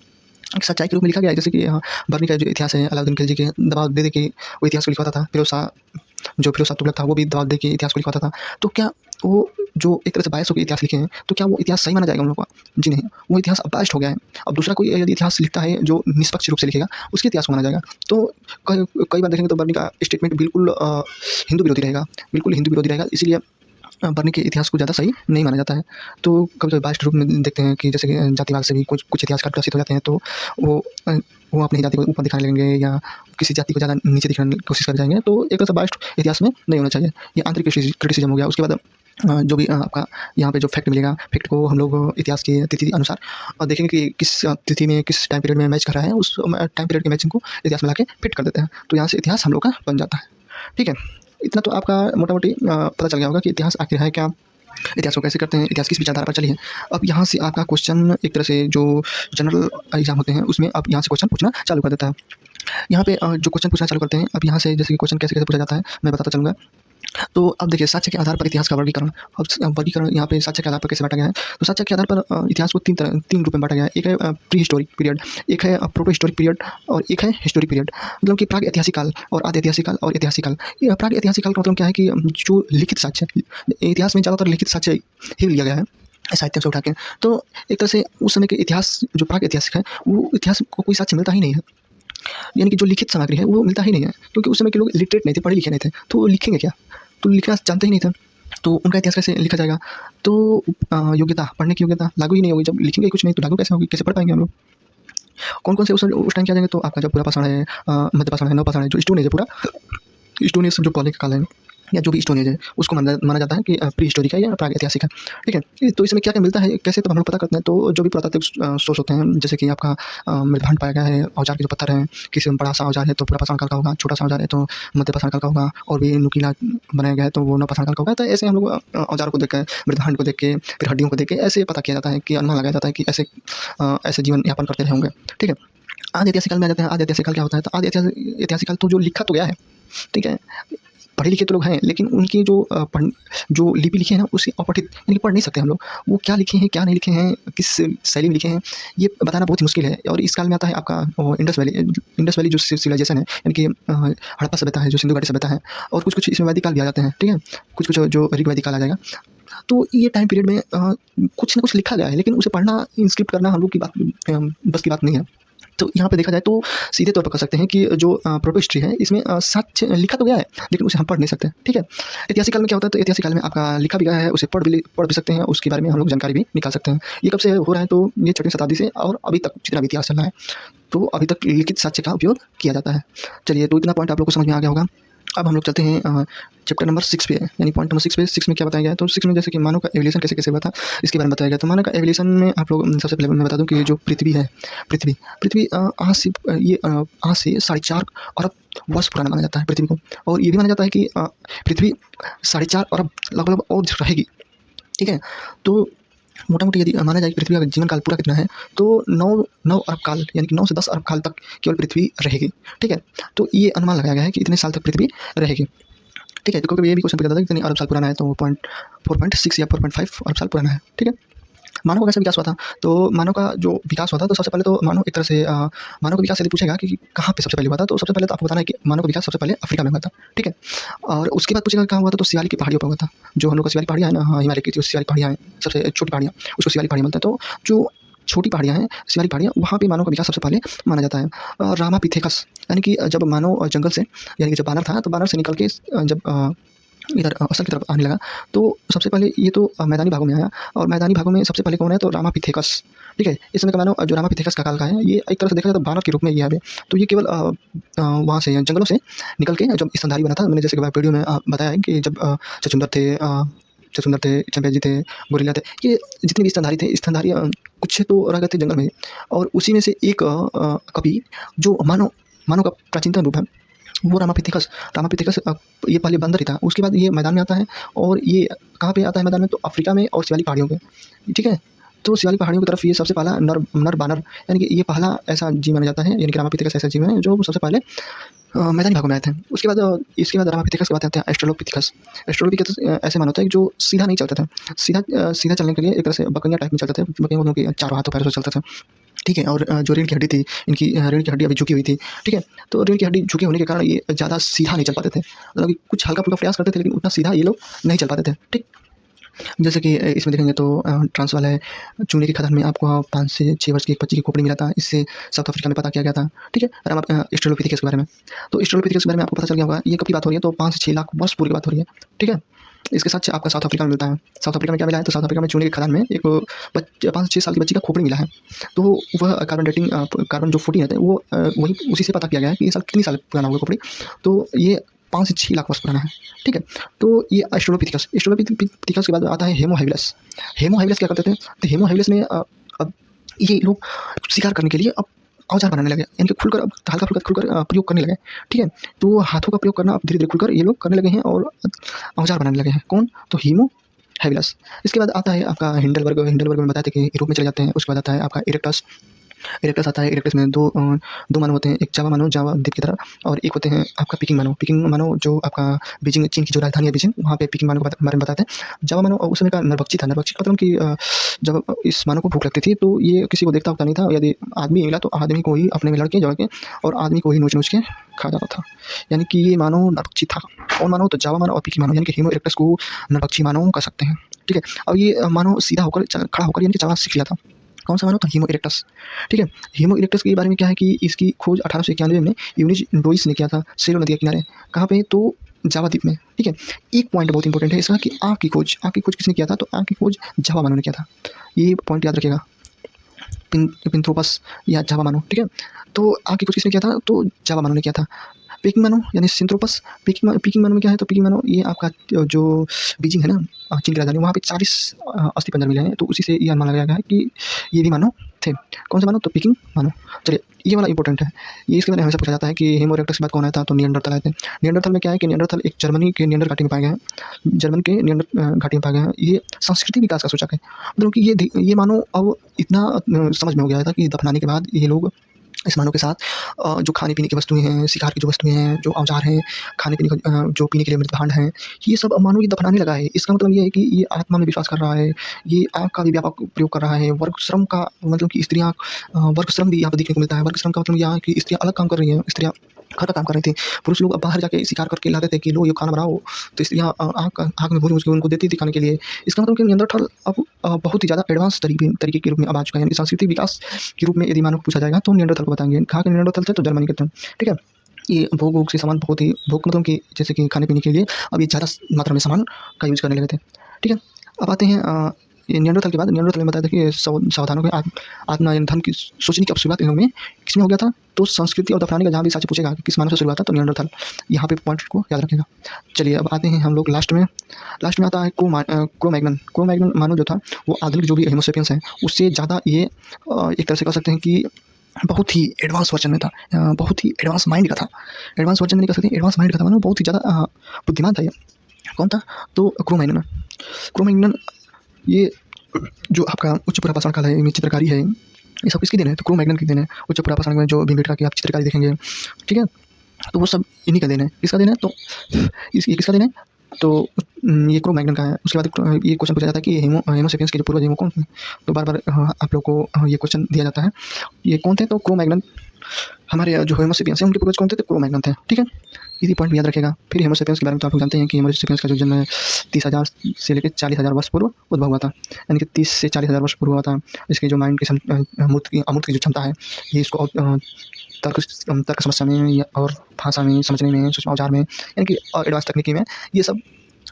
एक सच्चाई के रूप में लिखा गया है, जैसे कि बर्नी का जो इतिहास है, अलाउद्दीन खिलजी के दबाव दे के वो इतिहास को लिखवाता था। फिरोज़ शाह तुगलक था, वो भी दबाव दे के इतिहास को लिखवाता था। तो क्या वो जो एक तरह से बायस होके इतिहास लिखे हैं, तो क्या वो इतिहास सही माना जाएगा उन लोगों का? जी नहीं, वो इतिहास अब बायस्ड हो गया है। अब दूसरा कोई यदि इतिहास लिखता है जो निष्पक्ष रूप से लिखेगा, उसके इतिहास को माना जाएगा। तो कई कई बार देखेंगे तो बर्नी का स्टेटमेंट बिल्कुल हिंदू विरोधी रहेगा, बिल्कुल हिंदू विरोधी रहेगा, इसीलिए बर्नी के इतिहास को ज़्यादा सही नहीं माना जाता है। तो कभी-कभी बायस्ड रूप में देखते हैं कि जैसे कि जातिवाद से भी कुछ कुछ इतिहासकार ग्रसित हो जाते हैं, तो वो अ, वो अपनी जाति को ऊपर दिखाने लगेंगे या किसी जाति को ज़्यादा नीचे दिखाने की कोशिश कर जाएँगे, तो एक तरह से बायस्ड इतिहास में नहीं होना चाहिए। ये आंतरिक क्रिटिसिज़्म हो गया। उसके बाद जो भी आपका यहाँ पे जो फैक्ट मिलेगा, फैक्ट को हम लोग इतिहास की तिथि अनुसार देखेंगे कि किस तिथि में, किस टाइम पीरियड में मैच कर रहा है, उस टाइम पीरियड की मैचिंग को इतिहास में लाके फिट कर देते हैं। तो यहाँ से इतिहास हम लोग का बन जाता है। ठीक है? इतना तो आपका मोटा-मोटी पता चल गया होगा कि इतिहास आखिर है क्या? इतिहास को कैसे करते हैं? इतिहास किस विचारधारा पर चली है? अब यहाँ से आपका क्वेश्चन एक तरह से जो जनरल एग्ज़ाम होते हैं, उसमें अब यहाँ से क्वेश्चन पूछना चालू कर देता है। यहाँ पे जो क्वेश्चन पूछना चालू करते हैं, अब यहाँ से जैसे कि क्वेश्चन कैसे-कैसे पूछा जाता है, मैं बताता चलूँगा। तो अब देखिए साक्ष्य के आधार पर इतिहास का वर्गीकरण। अब वर्गीकरण यहाँ पे साक्ष्य के आधार पर कैसे बाँटा गया है? तो साक्ष्य के आधार पर इतिहास को 3 रूप में बाँटा गया है। एक है प्री हिस्टोरिक पीरियड, एक है प्रोटो हिस्टोरिक पीरियड और एक है हिस्टोरिक पीरियड। मतलब कि प्राग ऐतिहासिक काल और आदि ऐतिहासिक काल और ऐतिहासिक काल। ये प्राग ऐतिहासिक काल का मतलब क्या है कि जो लिखित साक्ष्य, इतिहास में ज़्यादातर लिखित साक्ष्य ही लिया गया है साहित्य से उठा के। तो एक तरह से उस समय के इतिहास जो प्राग ऐतिहासिक है, वो इतिहास को कोई साक्ष्य मिलता ही नहीं है। यानी कि जो लिखित सामग्री है वो मिलता ही नहीं है, क्योंकि उस समय के लोग लिटरेट नहीं थे, पढ़े लिखे नहीं थे, तो वो लिखेंगे क्या? तो लिखना जानते ही नहीं थे, तो उनका इतिहास कैसे लिखा जाएगा? तो योग्यता, पढ़ने की योग्यता लागू ही नहीं होगी। जब लिखेंगे कुछ नहीं तो लागू कैसे होगी? कैसे पढ़ पाएँगे हम लोग? कौन-कौन से उस टाइम क्या जाएँगे, तो आपका जो पूरा पाषाण है, मध्य पाषाण है, नव पाषाण है, जो स्टोन एज है पूरा, स्टोन एज जो पहले का काल है या जो भी स्टोन एज है, उसको माना माना जाता है कि प्री हिस्टोरिक है या प्राग ऐतिहासिक है। ठीक है? तो इसमें क्या-क्या मिलता है, कैसे तब हम लोग पता करते हैं, तो जो भी पुरातात्विक सोर्स होते हैं, जैसे कि आपका मृदभांड पाया गया है, औजार के जो पत्थर हैं, किसी में बड़ा-सा औजार है तो पूरा पाषाण काल का होगा, छोटा-सा औजार है तो मध्य पाषाण काल का होगा, और भी नुकीला बनाया गया है तो वो नव पाषाण काल का होगा। तो ऐसे हम लोग औजारों को देख के, मृदभांड को देख के, फिर हड्डियों को देख के ऐसे पता किया जाता है कि अनुमान लगाया जाता है कि ऐसे ऐसे जीवन यापन करते रहे होंगे। ठीक है? आदि ऐतिहासिक काल में आ जाते हैं। आदि ऐतिहासिक काल क्या होता है? तो आदि ऐतिहासिक काल तो जो लिखा तो गया है, ठीक है? पढ़े लिखे तो लोग हैं, लेकिन उनकी जो लिपि लिखी है ना, उसे अपठित यानी कि पढ़ नहीं सकते हम लोग। वो क्या लिखे हैं, क्या नहीं लिखे हैं, किस शैली में लिखे हैं, ये बताना बहुत ही मुश्किल है। और इस काल में आता है आपका इंडस वैली जो सिविलाइजेशन है, यानी कि हड़प्पा सभ्यता है, जो सिंधु घाटी सभ्यता है, और कुछ-कुछ इसमें वैदिक काल भी आ जाते हैं, ठीक है? कुछ-कुछ जो ऋग वैदिक काल आ जाएगा। तो ये टाइम पीरियड में कुछ ना कुछ लिखा गया है, लेकिन उसे पढ़ना, इंस्क्रिप्ट करना हम लोग की बस की बात नहीं है। तो यहाँ पे देखा जाए तो सीधे तौर पर कह सकते हैं कि जो प्रोटो हिस्ट्री है, इसमें सच लिखा तो गया है, लेकिन उसे हम पढ़ नहीं सकते। ठीक है? ऐतिहासिक काल में क्या होता है, तो ऐतिहासिक काल में आपका लिखा भी गया है, उसे पढ़ भी सकते हैं, उसके बारे में हम लोग जानकारी भी निकाल सकते हैं। ये कब से हो रहा है, तो ये 6वीं शताब्दी से और अभी तक जितना भी इतिहास चल रहा है, तो अभी तक लिखित साक्ष्य का उपयोग किया जाता है। चलिए, तो इतना पॉइंट आप लोग को समझ में आ गया होगा। अब हम लोग चलते हैं चैप्टर नंबर 6 पे, यानी पॉइंट नंबर 6 पे। 6 में क्या बताया गया है, तो 6 में जैसे कि मानव का एवोल्यूशन कैसे-कैसे हुआ था, इसके बारे में बताया गया। तो मानव का एवोल्यूशन में आप लोग सबसे पहले मैं बता दूँ कि जो पृथ्वी है, पृथ्वी आज से 4.5 अरब वर्ष पुराना माना जाता है पृथ्वी को। और ये भी माना जाता है कि पृथ्वी 4.5 अरब लगभग और रहेगी। ठीक है? तो मोटा-मोटी यदि माना जाए कि पृथ्वी का जीवन काल पूरा कितना है, तो 9 अरब काल, यानी कि 9 से 10 अरब काल तक केवल पृथ्वी रहेगी। ठीक है? तो ये अनुमान लगाया गया है कि इतने साल तक पृथ्वी रहेगी। ठीक है? तो कभी-कभी ये भी क्वेश्चन पूछा जाता है कि कितने अरब साल पुराना है, तो 4.6 या 4.5 अरब साल पुराना है। ठीक है? मानव का कैसे विकास हुआ था? तो मानव का जो विकास हुआ था, तो सबसे पहले तो मानव एक तरह से मानव का विकास यदि पूछेगा कि कहाँ पे सबसे पहले हुआ था, तो सबसे पहले तो आपको बताना है कि मानव का विकास सबसे पहले अफ्रीका में हुआ था। ठीक है? और उसके बाद पूछेगा कहाँ हुआ था, तो सियाली की पहाड़ियों पर हुआ था। जो हम लोग का सियाली पहाड़ियाँ हैं ना, हाँ, हिमालय की जो सियाली पहाड़ियाँ हैं, सबसे छोटी पहाड़ियाँ, उसको सियाली पहाड़ियाँ बोलते हैं। तो जो छोटी पहाड़ियाँ हैं, सियाली पहाड़ियाँ, वहाँ पे मानव का विकास सबसे पहले माना जाता है। रामापिथेकस, यानी कि जब मानव जंगल से, यानी कि जब बानर था, तो बानर से निकल के जब इधर असल की तरफ आने लगा, तो सबसे पहले ये तो मैदानी भागों में आया। और मैदानी भागों में सबसे पहले कौन है, तो रामापिथेकस। ठीक है? इस समय का मानव जो रामापिथेकस का काल का है, ये एक तरह से देखा जाए तो बानर के रूप में ये है अभी। तो ये केवल वहाँ से जंगलों से निकल के जब स्तनधारी बना था, मैंने जैसे कि वीडियो में बताया है कि जब छछूंदर थे, चुकंदर थे, चंपैंजी थे, गोरिल्ला थे। ये जितने भी स्तनधारी थे, स्तनधारी कुछ तो रह गए थे जंगल में और उसी में से एक कवि जो मानव मानव का प्राचीनतम रूप है, वो रामापिथेकस। रामापिथेकस ये पहले बंदर ही था, उसके बाद ये मैदान में आता है और ये कहाँ पे आता है मैदान में? तो अफ्रीका में और शिवालिक पहाड़ियों पे, ठीक है? तो शिवालिक पहाड़ियों की तरफ ये सबसे पहला नर नर बानर, यानी कि ये पहला ऐसा जीव माना जाता है, यानी कि रामापिथेकस ऐसा जीव है जो सबसे पहले मैदानी भागों में आए थे। उसके बाद इसके बाद रामापिथेकस के बाद आते हैं एस्ट्रेलोपिथेकस। एस्ट्रेलोपिथेकस ऐसे माना होता है कि जो सीधा नहीं चलते थे। सीधा चलने के लिए एक तरह से बकरियाँ टाइप में चलते थे, बकरियों को उनके चारों हाथों पैरों से चलते थे, ठीक है? और जो रीढ़ की हड्डी थी, इनकी रीढ़ की हड्डी अभी झुकी हुई थी, ठीक है? तो रीढ़ की हड्डी झुके होने के कारण ये ज़्यादा सीधा नहीं चल पाते थे, मतलब कि कुछ हल्का-फुल्का प्रयास करते थे, लेकिन उतना सीधा ये लोग नहीं चल पाते थे, ठीक? जैसे कि इसमें देखेंगे तो ट्रांसवाल है, चूने की खदान में आपको 5 से 6 वर्ष की एक बच्ची की खोपड़ी मिला था, इससे साउथ अफ्रीका में पता किया गया था, ठीक है? और अब ऑस्ट्रेलोपिथेकस के बारे में, तो ऑस्ट्रेलोपिथेकस के बारे में आपको पता चल गया होगा, ये कब की बात हो रही है? तो 5 से 6 लाख वर्ष पूर्व की बात हो रही है, ठीक है? इसके साथ आपका साउथ अफ्रीका में मिलता है। साउथ अफ्रीका में क्या मिला है? तो साउथ अफ्रीका में चूने की खदान में एक 5 से 6 साल की बच्ची का खोपड़ी मिला है। तो वह कार्बन जो 14 है वो वही उसी से पता किया गया है कि ये साल कितनी साल पुराना होगा खोपड़ी। तो ये 5 से 6 लाख वर्ष पुराना है, ठीक है? तो ये ऑस्ट्रेलोपिथेकस के बाद आता है होमो हैबिलिस। होमो हैबिलिस क्या करते थे? तो होमो हैबिलिस में अब ये लोग शिकार करने के लिए अब औजार बनाने लगे, यानी कि खुलकर अब हल्का-फुल्का खुलकर प्रयोग करने लगे, ठीक है? तो हाथों का प्रयोग करना अब धीरे-धीरे खुलकर ये लोग करने लगे हैं और औजार बनाने लगे हैं। कौन? तो होमो हैबिलिस। इसके बाद आता है आपका हिंडलबर्ग। हिंडलबर्ग में बताया था कि यूरोप में चले जाते हैं। उसके बाद आता है आपका इरेक्टस। इरेक्टस आता है। इरेक्टस में 2 मानव होते हैं, एक जावा मानव, जावा द्वीप की तरह, और एक होते हैं आपका पिकिंग मानव। पिकिंग मानव जो आपका बीजिंग, चीन की जो राजधानी है बीजिंग, वहाँ पे पिकिंग मानव के बारे में बताते हैं। जावा मानव उस समय का नरभक्षी था। नरभक्षी का मतलब कि जब इस मानव को भूख लगती थी तो ये किसी को देखता उखता नहीं था, यदि आदमी मिला तो आदमी को ही अपने में लड़के जड़ के और आदमी को ही नोच-नोच के खा जाता था, यानी कि ये मानव नरभक्षी था। कौन मानव? तो जावा मानव और पिकिंग मानव, यानी कि होमो इरेक्टस को नरभक्षी मानव कह सकते हैं, ठीक है? अब ये मानव सीधा होकर खड़ा होकर यानी कि चलना सीख लिया था। कौन सा मानव था? होमो इरेक्टस, ठीक है? होमो इरेक्टस के बारे में क्या है कि इसकी खोज 1891 में यूनिस डोइस ने किया था, सेलो नदी के किनारे। कहाँ पे? तो जावा द्वीप में, ठीक है? एक पॉइंट बहुत इंपॉर्टेंट है इसका कि आँख की खोज किसने किया था? तो आँख की खोज जावा मानव ने किया था। ये पॉइंट याद रखिएगा, पिंथ्रोपस या जावा मानव, ठीक है? तो आँख की खोज किसने किया था? तो जावा मानव ने किया था। पिकिंग मानव यानी सिंथ्रोपस। पिकिंग मानव में क्या है? तो पिकिंग मानव ये आपका जो बीजिंग है ना, चीन की राजधानी, वहाँ पे 40 अस्थि-पंजर मिले हैं, तो उसी से ये अनुमान लगाया गया है कि ये भी मानव थे। कौन सा मानव? तो पिकिंग मानव। चलिए, ये वाला इंपॉर्टेंट है। ये इसके बारे में हमेशा पूछा जाता है कि होमो इरेक्टस के बाद कौन आया था? तो निएंडरथल आए थे। निएंडरथल में क्या है कि निएंडरथल एक जर्मनी के निएंडर घाटी में पाए गए हैं। जर्मन के निएंडर घाटी में पाए गए हैं। ये सांस्कृतिक विकास का सूचक है। मतलब कि ये मानव अब इतना समझ में हो गया था कि दफनाने के बाद ये लोग इस मानव के साथ जो खाने-पीने की वस्तुएँ हैं, शिकार की जो वस्तुएँ हैं, जो औज़ार हैं, खाने-पीने का जो पीने के लिए मृत भांड हैं, ये सब अब मानव ये दफनाने लगा है। इसका मतलब ये है कि ये आत्मा में विश्वास कर रहा है, ये आग का भी व्यापक प्रयोग कर रहा है, वर्ग श्रम का मतलब कि स्त्रियाँ वर्ग श्रम भी यहाँ पे देखने को मिलता है। वर्ग श्रम का मतलब यहाँ है कि स्त्रियाँ अलग काम कर रही हैं, स्त्रियाँ घर का काम कर रही थी। पुरुष लोग अब बाहर जाके शिकार करके लाते थे कि लो ये खाना बनाओ, तो स्त्रियाँ आग में भून-भून के उनको देती थी खाने के लिए। इसका मतलब कि निएंडरथल अब बहुत ही ज़्यादा एडवांस तरीके के रूप में अब आ चुका है, यानी कि सांस्कृतिक विकास के रूप में यदि मानव को पूछा जाएगा तो निएंडरथल को बताएँगे। कहाँ के निएंडरथल थे? तो जर्मनी के थे, ठीक है? ये भोग-वोग से सामान बहुत ही भोग मतलब कि जैसे कि खाने-पीने के लिए अब ये ज़्यादा मात्रा में सामान का यूज़ करने लगे थे, ठीक है? अब आते हैं ये निएंडरथल के बाद निएंडरथल में बताया था कि सावधानों के आत्मनियंत्रण की सोचने की अब शुरुआत इन लोगों में किसमें हो गया था? तो संस्कृति और दफनाने का जहाँ भी साक्ष्य पूछेगा कि किस मानव से शुरुआत था तो निएंडरथल, यहाँ पे पॉइंट को याद रखिएगा। चलिए अब आते हैं हम लोग लास्ट में आता है क्रो-मैग्नन। क्रो-मैग्नन मानव जो था वो आधुनिक जो भी होमो सेपियंस हैं उससे ज़्यादा ये एक तरह से कह सकते हैं कि बहुत ही एडवांस वर्जन में था, बहुत ही एडवांस माइंड का था। एडवांस वर्जन में नहीं कह सकते, एडवांस माइंड का था, मानो बहुत ही ज़्यादा बुद्धिमान था ये। कौन था? तो क्रो-मैग्नन। क्रो-मैग्नन ये जो आपका उच्च पुरापाषाण काल है, इनमें चित्रकारी है, ये सब किसकी देन है? तो क्रो-मैग्नन की देन है। उच्च पुरापाषाण में जो भीमबेटका की आप चित्रकारी देखेंगे, ठीक है? तो वो सब इन्हीं का देन है। किसका देन है? तो ये किसका देन है? तो ये क्रो-मैग्नन का है। उसके बाद ये क्वेश्चन पूछा जाता है कि होमो सेपियंस के जो पूर्वज हैं वो कौन थे? तो बार-बार आप लोग को ये क्वेश्चन दिया जाता है। ये कौन थे? तो क्रो-मैग्नन। हमारे जो होमो सेपियंस हैं उनके पूर्वज कौन थे? तो क्रो-मैग्नन थे, ठीक है? ये पॉइंट भी याद रखिएगा। फिर होमो सेपियंस के बारे में तो आप लोग जानते हैं कि होमो सेपियंस का जो जन्म है 30,000 से लेकर 40,000 वर्ष पूर्व उद्भव हुआ था, यानी कि 30 से 40,000 वर्ष पूर्व हुआ था। इसकी जो माइंड की अमूर्त की जो क्षमता है, ये इसको तर्क समस्या में या और भाषा में समझने में, सूक्ष्म औजार में, यानी कि एडवांस तकनीकी में, ये सब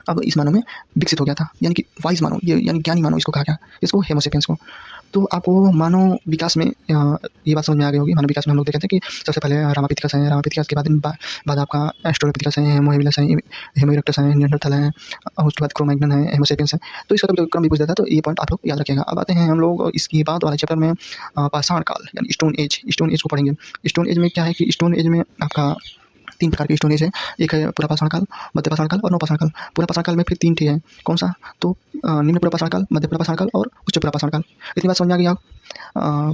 अब इस मानव में विकसित हो गया था, यानी कि वाइज मानव, ये यानी ज्ञानी मानव इसको कहा गया, इसको होमो सेपियंस को। तो आपको मानव विकास में ये बात समझ में आ गई होगी। मानव विकास में हम लोग देखते हैं कि सबसे पहले रामापिथिकस है, रामापिथिकस के बाद आपका एस्ट्रोलोपिथिकस है, होमो हेबिलस है, होमो इरेक्टस है, निएंडरथल है, उसके बाद क्रो-मैग्नन है, होमो सेपियंस है। तो इसका कभी क्रम भी पूछ देता है, तो ये पॉइंट आप लोग याद रखिएगा। अब आते हैं हम लोग इसके बाद वाले चैप्टर में पाषाण काल यानी स्टोन एज, स्टोन एज को पढ़ेंगे। स्टोन एज में क्या है कि स्टोन एज में आपका 3 प्रकार के स्टोन एज है। एक है पुरापाषाण काल, मध्य पाषाण काल और नवपाषाण काल। पुरापाषाण काल में फिर 3 थे हैं, कौन सा? तो निम्न पुरापाषाण काल, मध्य पुरापाषाण काल और उच्च पुरापाषाण काल। इतनी बात समझ आ गई आप?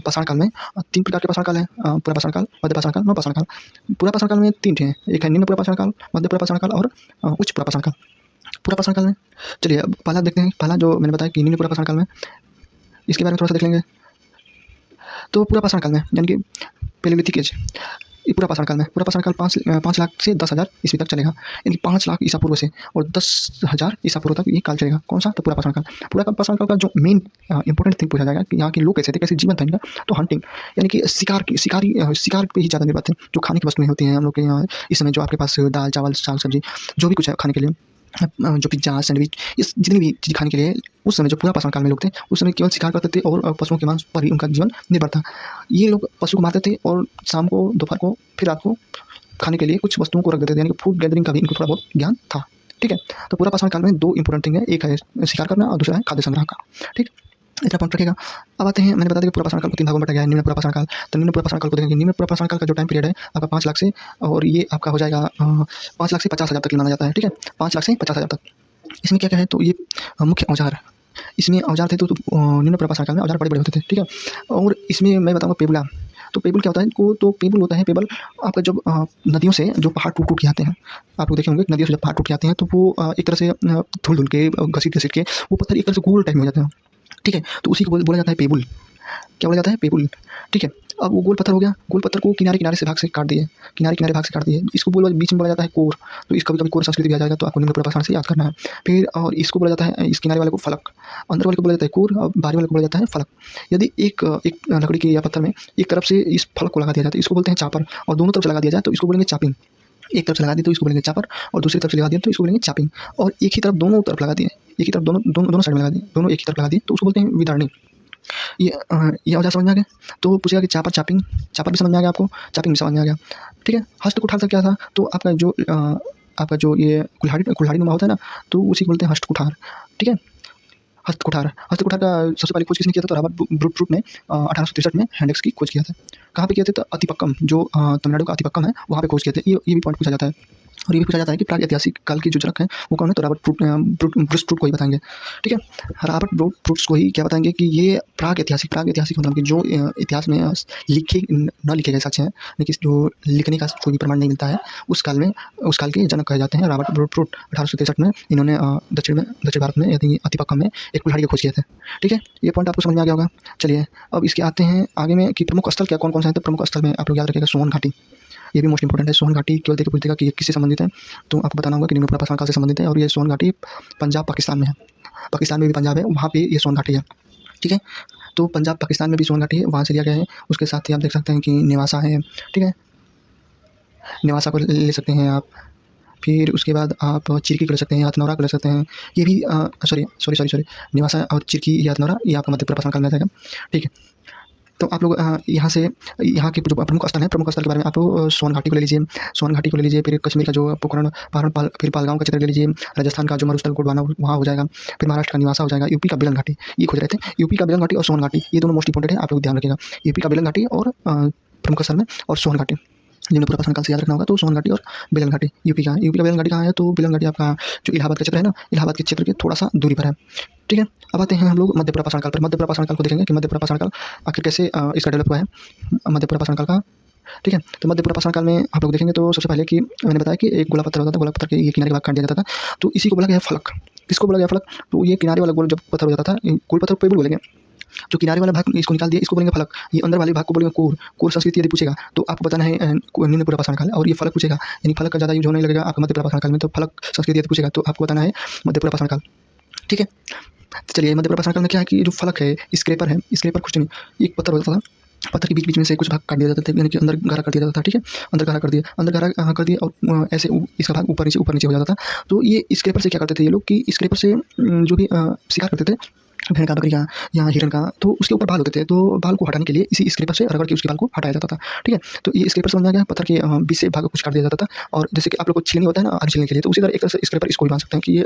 पाषाण काल में 3 प्रकार के पाषाण काल हैं, पुरापाषाण काल, मध्य पाषाण काल, नवपाषाण काल। पुरापाषाण काल में 3 थे, एक है निम्न पुरापाषाण काल, मध्य पुरापाषाण काल और उच्च पुरापाषाण काल। पुरापाषाण काल में चलिए अब पहला देखते हैं। पहला जो मैंने बताया कि निम्न पुरापाषाण काल में, इसके बारे में थोड़ा सा देख लेंगे। तो पुरापाषाण काल में यानी कि पैलियोलिथिक एज, ये पुरापाषाण काल में, पुरापाषाण काल 5 लाख से 10,000 ईस्वी तक चलेगा, यानी 5 लाख ईसा पूर्व से और 10,000 ईसा पूर्व तक ये काल चलेगा। कौन सा? तो पुरापाषाण काल। पुरापाषाण काल का जो मेन इंपॉर्टेंट थिंग पूछा जाएगा कि यहाँ के लोग कैसे थे, कैसे जीवन था इनका, तो हंटिंग यानी कि शिकार पे ही ज़्यादा निर्भर थे। जो खाने की वस्तुएं होती हैं हम लोग के यहाँ इस समय, जो आपके पास दाल चावल साग सब्जी जो भी कुछ है खाने के लिए, जो पिज्जा सैंडविच, इस जितनी भी चीज़ खाने के लिए उस समय जो पुरापाषाण काल में लोग थे, उस समय केवल शिकार करते थे और पशुओं के मांस पर ही उनका जीवन निर्भर था। ये लोग पशु को मारते थे और शाम को, दोपहर को, फिर रात को खाने के लिए कुछ वस्तुओं को रख देते थे, यानी कि फूड गैदरिंग का भी इनको थोड़ा बहुत ज्ञान था। ठीक है, तो पुरापाषाण काल में 2 इंपॉर्टेंट थिंग है, एक है शिकार करना और दूसरा है खाद्य संग्रह का। ठीक, इतना पॉइंट रखिएगा। अब आते हैं, मैंने बता दिया कि पुरापाषाण काल को 3 भागों में बांटा गया है, निम्न पुरापाषाण काल। तो निम्न पुरापाषाण काल को देखेंगे। निम्न पुरापाषाण काल का जो टाइम पीरियड है आपका 5 लाख से, और ये आपका हो जाएगा 5 लाख से 50,000 तक माना जाता है। ठीक है, 5 लाख से 50,000 तक। इसमें क्या क्या है, तो ये मुख्य औजार, इसमें औजार थे तो निम्न पुरापाषाण काल में औजार बड़े-बड़े होते थे। ठीक है, और इसमें मैं बताऊँगा पेबुला। तो पेबुल क्या होता है, को तो पेबुल होता है, पेबल आपका जब नदियों से जो पहाड़ टूट-टूट के आते हैं, आप लोग देखे होंगे नदियों से जब पहाड़ टूट के आते हैं तो वो एक तरह से धुल-धुल के, घसीट-घसीट के वो पत्थर एक तरह से गोल टाइप में हो जाते हैं। ठीक है, तो उसी को बोला जाता है पेबुल। क्या बोला जाता है? पेबुल। ठीक है, अब वो गोल पत्थर हो गया, गोल पत्थर को किनारे-किनारे से भाग से काट दिए, किनारे-किनारे भाग से काट दिए। इसको बीच में बोला जाता है कोर। तो इस कभी-कभी कोर संस्कृति भी आ जाएगा, तो आपको निम्न पुरापाषाण से याद करना है। फिर और इसको बोला जाता है, इस किनारे वाले को फलक, अंदर वाले को बोला जाता है कोर और बाहरी वाले को बोला जाता है फलक। यदि एक लकड़ी की या पत्थर में एक तरफ से इस फलक को लगा दिया जाए तो इसको बोलते हैं चापर, और दोनों तरफ से लगा दिया जाए तो इसको बोलेंगे चापिंग। एक तरफ से लगा दिए तो इसको बोलेंगे चापर, और दूसरी तरफ से लगा दिया तो इसको बोलेंगे चापिंग। और एक ही तरफ दोनों तरफ लगा दिए, एक ही तरफ दोनों साइड में लगा दिए, दोनों एक ही तरफ लगा दिए तो उसको बोलते हैं विदारणी। ये औजार समझ में आ गया? तो पूछेगा कि चापर भी समझ में आ गया आपको, चापिंग भी समझ में आ गया। ठीक है, हस्तकुठार से क्या था, तो आपका जो ये कुल्हाड़ी नुमा होता है ना, तो उसी को बोलते हैं हस्तकुठार। ठीक है, हस्तकुठार का सबसे पहले खोज किसने किया था, तो रॉबर्ट ब्रूट ने 1863 में हैंड एक्स की खोज किया था। कहाँ पे किए थे? तो अतिपक्कम, जो तमिलनाडु का अतिपक्कम है, वहाँ पे खोज किए थे। ये भी पॉइंट पूछा जाता है। और ये भी पूछा जाता है कि प्राग ऐतिहासिक काल की जो जनक है वो कौन है, तो रॉबर्ट ब्रूस को ही बताएंगे। ठीक है, रॉबर्ट ब्रूस को ही क्या बताएंगे कि ये प्राग ऐतिहासिक मतलब कि जो इतिहास में न लिखे गए साक्ष्य हैं, लेकिन जो लिखने का कोई भी प्रमाण नहीं मिलता है, उस काल के जनक कहे जाते हैं रॉबर्ट ब्रूट। 1863 में इन्होंने दक्षिण भारत में यानी अतिपक्कम में एक कुल्हाड़ी की खोज किए थे। ठीक है, ये पॉइंट आपको समझ में आ गया होगा। चलिए अब इसके आते हैं आगे में कि प्रमुख स्थल क्या कौन कौन से हैं। तो प्रमुख स्थल में आप लोग याद रखिएगा सोन घाटी, ये भी मोस्ट इंपॉर्टेंट है। सोन घाटी केवल देख के पूछेगा कि ये किससे संबंधित है, तो आपको बताना होगा कि निम्न पुरापाषाण काल से संबंधित है, और ये सोन घाटी पंजाब पाकिस्तान में है। पाकिस्तान में भी पंजाब है, वहाँ पे ये सोन घाटी है। ठीक है, तो पंजाब पाकिस्तान में भी सोन घाटी है, वहाँ से लिया गया है। उसके साथ ही आप देख सकते हैं कि नेवासा है। ठीक है, नेवासा को ले सकते हैं आप। फिर उसके बाद आप चिरकी को ले सकते हैं, हथनौरा को ले सकते हैं। ये भी सॉरी नेवासा और चिरकी या हथनौरा ये आपका मध्य पुरापाषाण काल में आ जाएगा। ठीक है, तो आप लोग यहाँ के जो प्रमुख स्थल के बारे में आप सोन घाटी को ले लीजिए, फिर कश्मीर का जो पोखरण पहाड़, फिर पालगांव का चित्र ले लीजिए, राजस्थान का जो मरुस्थल गोंडवाना वहाँ हो जाएगा, फिर महाराष्ट्र का निवासा हो जाएगा, यूपी का बेलन घाटी, ये खोज रहे थे। यूपी का बेलन घाटी और सोन घाटी ये दोनों मोस्ट इंपॉर्टेंट है, आप लोग ध्यान रखिएगा। यूपी का बेलन घाटी और प्रमुख स्थल में, और सोन घाटी जिन्हें पुरापाषाण काल से याद रखना होगा, तो सोन घाटी और बेलन घाटी। यूपी का बेलन घाटी कहाँ है, तो बेलन घाटी आपका जो इलाहाबाद का क्षेत्र है ना, इलाहाबाद के क्षेत्र के थोड़ा सा दूरी पर है। ठीक है, अब आते हैं हम लोग मध्य पुरापाषाण काल पर। मध्य पुरापाषाण काल को देखेंगे कि मध्य पुरापाषाण काल आखिर कैसे इसका डेवलप हुआ है, मध्य पुरापाषाण काल का। ठीक है, तो मध्य पुरापाषाण काल में आप लोग देखेंगे तो सबसे पहले कि मैंने बताया कि एक गोला पत्थर होता था, गोला पत्थर के ये किनारे का भाग काट दिया जाता था, तो इसी को बोला गया फलक। किसको बोला गया फलक, तो ये किनारे वाला गोल जब पत्थर हो जाता था, गोल पत्थर पेबुल बोलेंगे, जो किनारे वाला भाग इसको निकाल दिया इसको बोलेंगे फलक। ये अंदर वाले भाग को बोलेंगे कोर। कोर संस्कृति यदि पूछेगा तो आपको बताना है निम्न पुरापाषाण काल, और ये फलक पूछेगा, यानी फलक का ज़्यादा यूज होने लगेगा आपका मध्य पुरापाषाण काल में, तो फलक संस्कृति यदि पूछेगा तो आपको बताना है मध्य पुरापाषाण काल। ठीक है, तो चलिए मध्य पुरापाषाण काल में क्या है कि जो फलक है, स्क्रेपर कुछ नहीं, एक पत्थर होता था, पत्थर के बीच-बीच में से कुछ भाग काट दिया जाता था, यानी कि अंदर गहरा कर दिया जाता था, ठीक है? अंदर गहरा कर दिया, कर दिया और ऐसे इसका भाग ऊपर नीचे हो जाता था। तो ये स्क्रैपर से क्या करते थे ये लोग कि स्क्रैपर से जो भी शिकार करते थे, भेड़ का, बकरी का या हिरन का, तो उसके ऊपर बाल होते थे, तो बाल को हटाने के लिए इसी स्क्रैपर से रगड़ के उसके बाल को हटाया जाता था, ठीक है? तो ये स्क्रैपर समझ में आ गया, पत्थर के बीच से भाग को कुछ काट दिया जाता था। और जैसे कि आप लोग को छीलनी होता है ना, आलू छीलने के लिए, तो उसी तरह एक तरह से स्क्रैपर इसको भी मान सकते हैं कि ये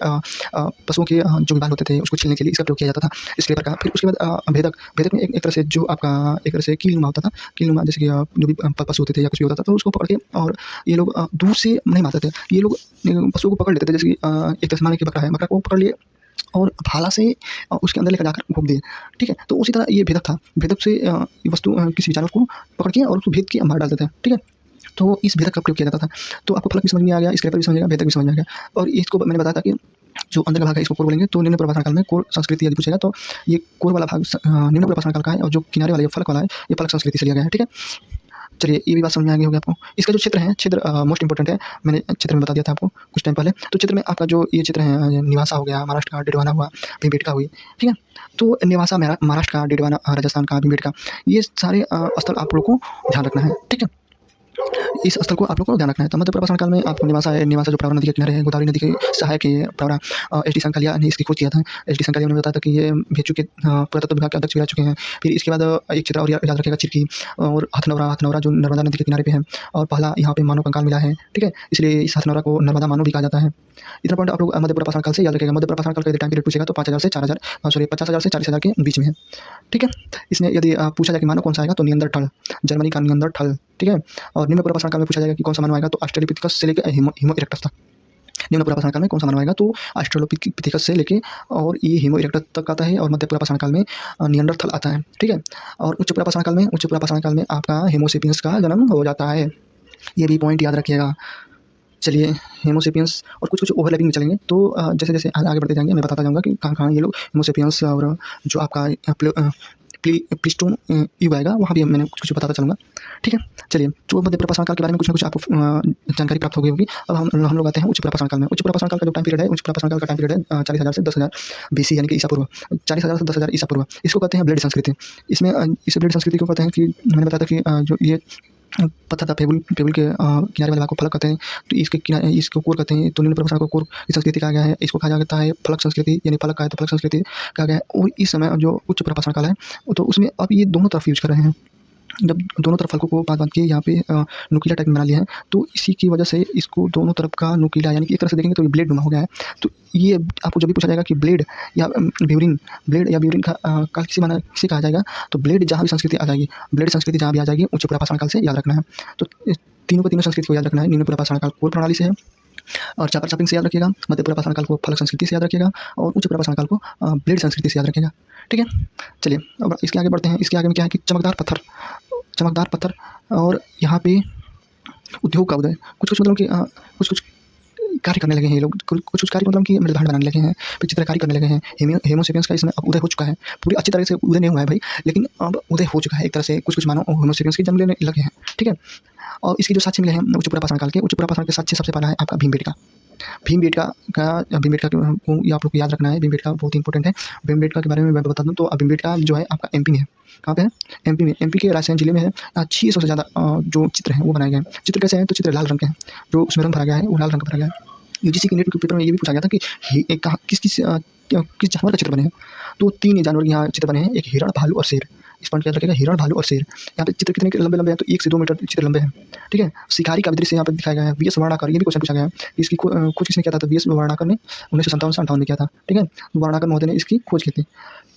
पशुओं के जो भी बाल होते थे, उसको छीलने के लिए इसका प्रयोग किया जाता था, स्क्रैपर का। फिर उसके बाद भेदक में एक तरह से जो आपका एक तरह से कीलनुमा होता था, कीलनुमा जैसे कि जो भी पशु होते थे या कुछ भी होता था, तो उसको पकड़ के और ये लोग दूर से नहीं मारते थे। ये लोग पशुओं को पकड़ लेते थे, जैसे कि एक तरह से माने कि बकरा है, बकरा को पकड़ लिए और भाला से उसके अंदर लेकर जाकर घोंप दिए, ठीक है? तो उसी तरह ये भेदक था। भेदक से वस्तु किसी भी जानवर को पकड़ के और उसको भेद के मार डालते थे, ठीक है? तो इस भेदक का प्रयोग किया जाता था। तो आपको फलक भी समझ में आ गया, स्क्रैपर भी समझ में आ गया, भेदक भी समझ में आ गया। और इसको मैंने बताया था कि जो अंदर का भाग है इसको कोर बोलेंगे। तो निम्न प्रभाषण काल में कोर संस्कृति यदि पूछेगा तो ये कोर वाला भाग निम्न प्रभाषण काल का है, और जो किनारे वाला ये फलक वाला है, ये फलक संस्कृति से लिया गया है, ठीक है? चलिए, ये भी बात समझ में आ गई होगी आपको। इसका जो क्षेत्र है, क्षेत्र मोस्ट इम्पोर्टेंट है। मैंने चित्र में बता दिया था आपको कुछ टाइम पहले। तो चित्र में आपका जो ये चित्र है, निवासा हो गया, महाराष्ट्र का डेडवाना हुआ, भीमबेटका हुई, ठीक है? तो निवासा महाराष्ट्र का, डेडवाना राजस्थान का, भीमबेटका, ये सारे स्थल आप लोग को ध्यान रखना है, ठीक है? इस स्थल को आप लोग को ध्यान रखना है। तो मध्य प्रभाषण काल में आपको निवासा है, निवासा जो प्रवरा नदी के किनारे है, गोदावरी नदी के सहायक है, ये प्रवरा एच डी संकालिया ने इसकी खोज किया था। एच डी संकालिया ने बताया था कि ये भेजू के पुरातत्व विभाग के अध्यक्ष भी रह चुके हैं। फिर इसके बाद एक चित्र और याद रखेगा, चिरकी और हथनौरा जो नर्मदा नदी के किनारे पे है, और पहला यहाँ पे मानव कंकाल मिला है, ठीक है? इसलिए इस हथनौरा को नर्मदा मानव भी कहा जाता है। इतना पॉइंट आप लोग मध्य प्रभाषण काल से याद रखेगा। मध्य प्रभाषण काल का यदि टाइम पीरियड पूछेगा तो 5000 से 4000 सॉरी 50,000 से 40,000 के बीच में है, ठीक है? इसमें यदि पूछा जाए कि मानव कौन सा आएगा, तो नियंदरथल, जर्मनी का नियंदरथल, ठीक है? और निम्न प्रभाषण काल में पूछा जाएगा कि कौन सा मानव आएगा, तो ऑस्ट्रेलोपिथेकस से लेकर होमो इरेक्टस तक। निम्न प्रभाषण काल में कौन सा मानव आएगा, तो ऑस्ट्रेलोपिथेकस से लेके और ये होमो इरेक्टस तक आता है। और मध्य प्रभाषण काल में नियंडरथल आता है, ठीक है? और उच्च प्रभाषण काल में आपका होमो सेपियंस का जन्म हो जाता है। ये भी पॉइंट याद रखिएगा। चलिए, होमो सेपियंस और कुछ ओवरलैपिंग में चलेंगे। तो जैसे-जैसे आगे बढ़ते जाएँगे, मैं बताता जाऊँगा कि कहाँ-कहाँ ये लोग होमो सेपियंस और जो आपका प्लीस्टोन युग आएगा, वहाँ भी मैंने कुछ-कुछ बताता चलूँगा, ठीक है? चलिए, जो मध्य प्रभाषण काल के बारे में कुछ न कुछ आपको जानकारी प्राप्त हो गई होगी। अब हम लोग आते हैं उच्च प्रभाषण काल में। उच्च प्रभाषण काल का जो टाइम पीरियड है, उच्च प्रभाषण काल का टाइम पीरियड है 40,000 से 10,000 बीसी, यानी कि ईसा पूर्व। 40,000 से 10,000 ईसा पूर्व। इसको कहते हैं ब्लेड संस्कृति। इसमें इसे ब्लेड संस्कृति क्यों कहते हैं कि मैंने बताया था कि जो ये पत्थर था, पेबल के किनारे वाले भाग को फलक कहते हैं। तो इसके किनारे इसको कोर कहते हैं। तो निम्न प्रभाषण को कोर की संस्कृति कहा गया है। इसको कहा जाता है फलक संस्कृति, यानी फलक का है तो फलक संस्कृति कहा गया है। और इस समय जो उच्च प्रभाषण काल है, तो उसमें अब ये दोनों तरफ यूज़ कर रहे हैं। जब दोनों तरफ फलकों को बाँध-बाँध के यहाँ पे नुकीला टाइप में बना लिया है, तो इसी की वजह से इसको दोनों तरफ का नुकीला, यानी कि एक तरह से देखेंगे तो ये ब्लेड नुमा हो गया है। तो ये आपको जब भी पूछा जाएगा कि ब्लेड या ब्यूरिन का काल किसे कहा जाएगा, तो ब्लेड जहाँ भी संस्कृति आ जाएगी, ब्लेड संस्कृति जहाँ भी आ जाएगी, उच्च प्रभाषण काल से याद रखना है। तो तीनों को तीनों संस्कृति को याद रखना है। निम्न प्रभाषण काल कोर प्रणाली से है, और चापर चॉपिंग से याद रखिएगा। मध्य प्रभाषण काल को फलक संस्कृति से याद रखिएगा, और उच्च प्रभाषण काल को ब्लेड संस्कृति से याद रखिएगा, ठीक है? चलिए, अब इसके आगे बढ़ते हैं। इसके आगे में क्या है कि चमकदार पत्थर और यहाँ पे उद्योग का उदय। कुछ-कुछ मतलब कि कुछ-कुछ कार्य करने लगे हैं ये लोग। कुछ-कुछ कार्य मतलब कि मृदभांड बनाने लगे हैं, फिर चित्रकारी करने लगे हैं। होमो सेपियंस का इसमें अब उदय हो चुका है। पूरी अच्छी तरह से उदय नहीं हुआ है भाई, लेकिन अब उदय हो चुका है एक तरह से। कुछ-कुछ मानव होमो सेपियंस के जन्म लेने लगे हैं, ठीक है? और इसके जो साक्ष्य मिले हैं उच्च प्रभाषण काल के साक्ष्य सबसे पहला है आपका भीमबेटका को ये आप लोग को याद रखना है। भीमबेटका बहुत ही इंपॉर्टेंट है। भीमबेटका के बारे में मैं बता दूँ तो भीमबेटका जो है आपका एमपी में है। कहाँ पे है? एमपी में। एमपी के रायसेन जिले में है। 600 से ज़्यादा जो चित्र हैं वो बनाए गए हैं। चित्र कैसे हैं? तो चित्र लाल रंग के हैं। जो उसमें रंग भरा गया है वो लाल रंग का भरा गया है। यूजीसी के नेट के पेपर में ये भी पूछा गया था कि किस जानवर का चित्र बने हैं। तो 3 जानवर के यहाँ चित्र बने हैं, एक हिरण, भालू और शेर। इस पॉइंट याद रखिएगा, हिरण, भालू और शेर। यहाँ पे चित्र कितने लंबे-लंबे हैं, तो 1 से 2 मीटर चित्र लंबे हैं, ठीक है? शिकारी का भी दृश्य यहाँ पे दिखाया गया है। वीएस वर्णाकर, ये भी क्वेश्चन पूछा गया है। इसकी खोज किसने किया था? तो वीएस वर्णाकर ने 1957 से 58 में किया था, ठीक है? वर्णाकर महोदय ने इसकी खोज की थी।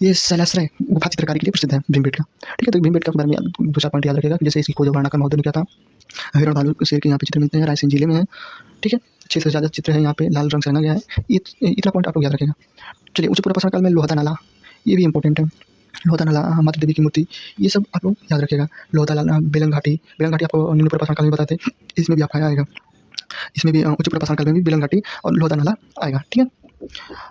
ये शैलाश्रय गुफा चित्रकारी के लिए प्रसिद्ध है भीमबेटका, ठीक है? तो भीमबेटका के बारे में 2-4 पॉइंट याद रखिएगा, जैसे इसकी खोज वर्णाकर महोदय ने किया था। हिरण, भालू, शेर के यहाँ पे चित्र मिलते हैं, रायसेन जिले में है, ठीक है? 6 से ज़्यादा चित्र है यहाँ पे, लाल रंग से रंगा गया है। इतना पॉइंट आप लोग याद रखिएगा। चलिए, उच्च प्रभाषण काल में लोहदा नाला, ये भी इंपॉर्टेंट है। लोहदा नाला, माता देवी की मूर्ति, ये सब आप लोग याद रखिएगा। लोहदा नाला, बेलन घाटी आपको निम्न प्रभाषण काल में बताते हैं, इसमें भी आपका आएगा। इसमें भी उच्च प्रभाषण काल में भी बेलन घाटी और लोहदा नाला आएगा, ठीक है?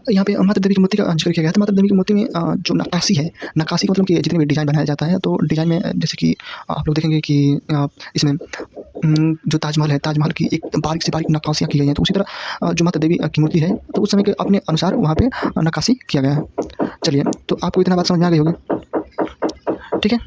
यहाँ पे माता देवी की मूर्ति का जिक्र किया गया था। माता देवी की मूर्ति में जो नक्काशी है, नक्काशी का मतलब कि जितने भी डिज़ाइन बनाया जाता है, तो डिज़ाइन में जैसे कि आप लोग देखेंगे कि इसमें जो ताजमहल है, ताजमहल की एक बारीक से बारीक नक्काशियाँ की गई हैं। तो उसी तरह जो माता देवी की मूर्ति है, तो उस समय के अपने अनुसार वहाँ पे नक्काशी किया गया है। चलिए, तो आपको इतना बात समझ में आ गई होगी, ठीक है?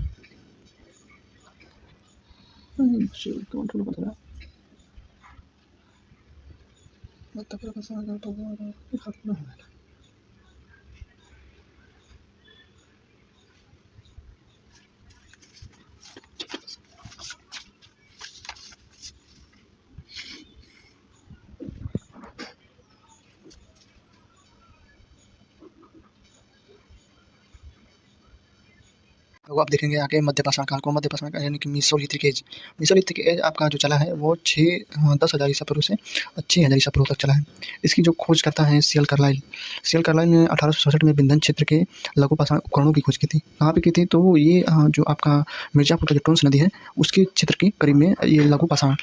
तो आप देखेंगे आगे मध्यपाषाण काल को। मध्यपाषाण काल यानी कि मेसोलिथिक एज। मेसोलिथिक एज आपका जो चला है वो 10,000 ईसा पूर्व से 6,000 ईसा पूर्व तक चला है। इसकी जो खोज करता है सीएल कार्लाइल। सीएल कार्लाइल ने 1867 में विंध्य क्षेत्र के लघु पाषाण उपकरणों की खोज की थी। कहाँ पे की थी? तो ये जो आपका मिर्ज़ापुर का जो टोंस नदी है उसके क्षेत्र के करीब में ये लघु पाषाण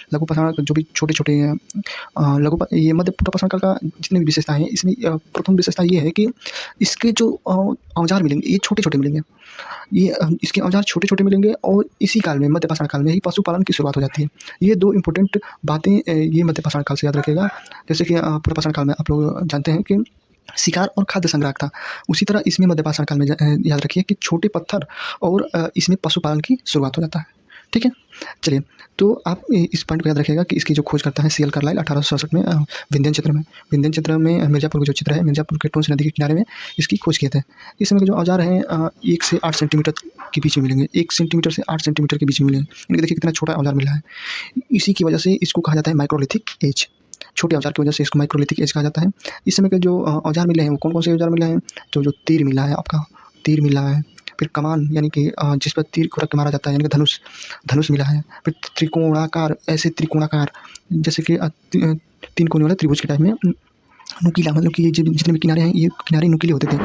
जो भी छोटे-छोटे ये मध्यपाषाण काल का जितनी भी विशेषता है इसमें प्रथम विशेषता ये है कि इसके जो औजार मिलेंगे ये छोटे-छोटे मिलेंगे। इसके औजार छोटे-छोटे मिलेंगे और इसी काल में मध्यपाषाण काल में ही पशुपालन की शुरुआत हो जाती है। ये 2 इम्पोर्टेंट बातें ये मध्यपाषाण काल से याद रखिएगा। जैसे कि पूर्वपाषाण काल में आप लोग जानते हैं कि शिकार और खाद्य संग्रह था। उसी तरह इसमें मध्यपाषाण काल में याद रखिए कि छोटे पत्थर और इसमें पशुपालन की शुरुआत हो जाता है। ठीक है? चलिए, तो आप इस पॉइंट को याद रखिएगा कि इसकी जो खोज करता है सीएल कार्लाइल 1867 में विंध्य क्षेत्र में। विंध्य क्षेत्र में मिर्ज़ापुर का जो क्षेत्र है, मिर्ज़ापुर के टोंस नदी के किनारे में इसकी खोज किए थे। इस समय के जो औजार हैं 1 से 8 सेंटीमीटर के बीच में मिलेंगे। 1 सेंटीमीटर से 8 सेंटीमीटर के बीच में मिलेंगे। यानी कि देखिए कितना छोटा औजार मिला है। इसी की वजह से इसको कहा जाता है माइक्रोलिथिक एज। छोटे औजार की वजह से इसको माइक्रोलिथिक एज कहा जाता है। इस समय के जो औजार मिले हैं वो कौन-कौन से औजार मिले हैं? जो तीर मिला है आपका, तीर मिला है। फिर कमान यानी कि जिस पर तीर को रख के मारा जाता है यानी कि धनुष मिला है। फिर त्रिकोणाकार जैसे कि 3 कोने वाले त्रिभुज के टाइप में नुकीला, मतलब कि ये जितने भी किनारे हैं ये किनारे नुकीले होते थे।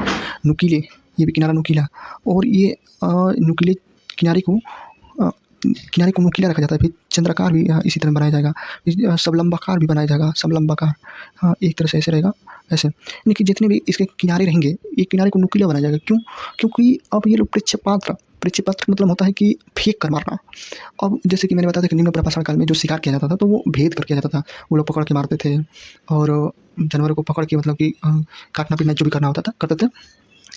नुकीले, ये भी किनारा नुकीला और ये नुकीले किनारे को नुकीला रखा जाता है। फिर चंद्राकार भी इसी तरह बनाया जाएगा। समलंबाकार भी बनाया जाएगा। समलंबाकार, हाँ, एक तरह से ऐसे रहेगा, ऐसे। यानी कि जितने भी इसके किनारे रहेंगे ये किनारे को नुकीला बनाया जाएगा। क्यों? क्योंकि अब ये लोग प्रक्षेपात्र मतलब होता है कि फेंक कर मारना। अब जैसे कि मैंने बताया था कि निम्न प्रपाषाण काल में जो शिकार किया जाता था तो वो भेद कर किया जाता था। वो लोग पकड़ के मारते थे और जानवरों को पकड़ के मतलब कि काटना-पीटना जो भी करना होता था करते थे।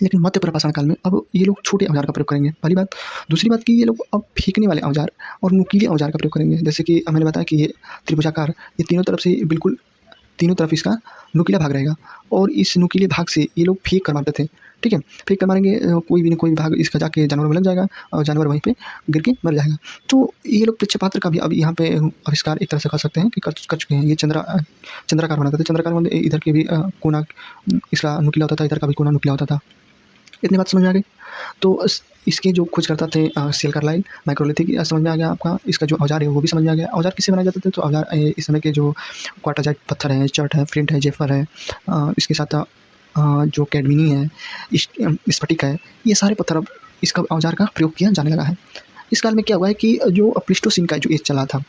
लेकिन मध्य प्रपाषाण काल में अब ये लोग छोटे औजार का प्रयोग करेंगे, पहली बात। दूसरी बात कि ये लोग अब फेंकने वाले औजार और नुकीले औजार का प्रयोग करेंगे। जैसे कि मैंने बताया कि ये त्रिभुजाकार, ये तीनों तरफ इसका नुकीला भाग रहेगा और इस नुकीले भाग से ये लोग फेंक कर मारते थे। ठीक है? फेंक कर मारेंगे, कोई भी भाग इसका जाके जानवर में लग जाएगा और जानवर वहीं पे गिर के मर जाएगा। तो ये लोग प्रक्षेपात्र का भी अब यहाँ पे आविष्कार एक तरह से कह सकते हैं कि कर चुके हैं। ये चंद्राकार बनाते थे। चंद्राकार मतलब इधर के भी कोना इसका नुकीला होता था, इधर का भी कोना नुकीला होता था। इतनी बात समझ में आ गई? तो इसके जो खोजकर्ता थे सीएल कार्लाइल, माइक्रोलिथिक समझ में आ गया आपका। इसका जो औजार है वो भी समझ में आ गया। औजार किससे बनाए जाते थे? तो औजार इस समय के जो क्वार्टरजाइट पत्थर है, चट है, फ्लिंट है, जेफर है, इसके साथ जो कैडमिनी है, स्फटिक है, ये सारे पत्थर अब इसका औजार का प्रयोग किया जाने लगा है। इस काल में क्या हुआ है कि जो प्लीस्टोसीन का जो एज चला था,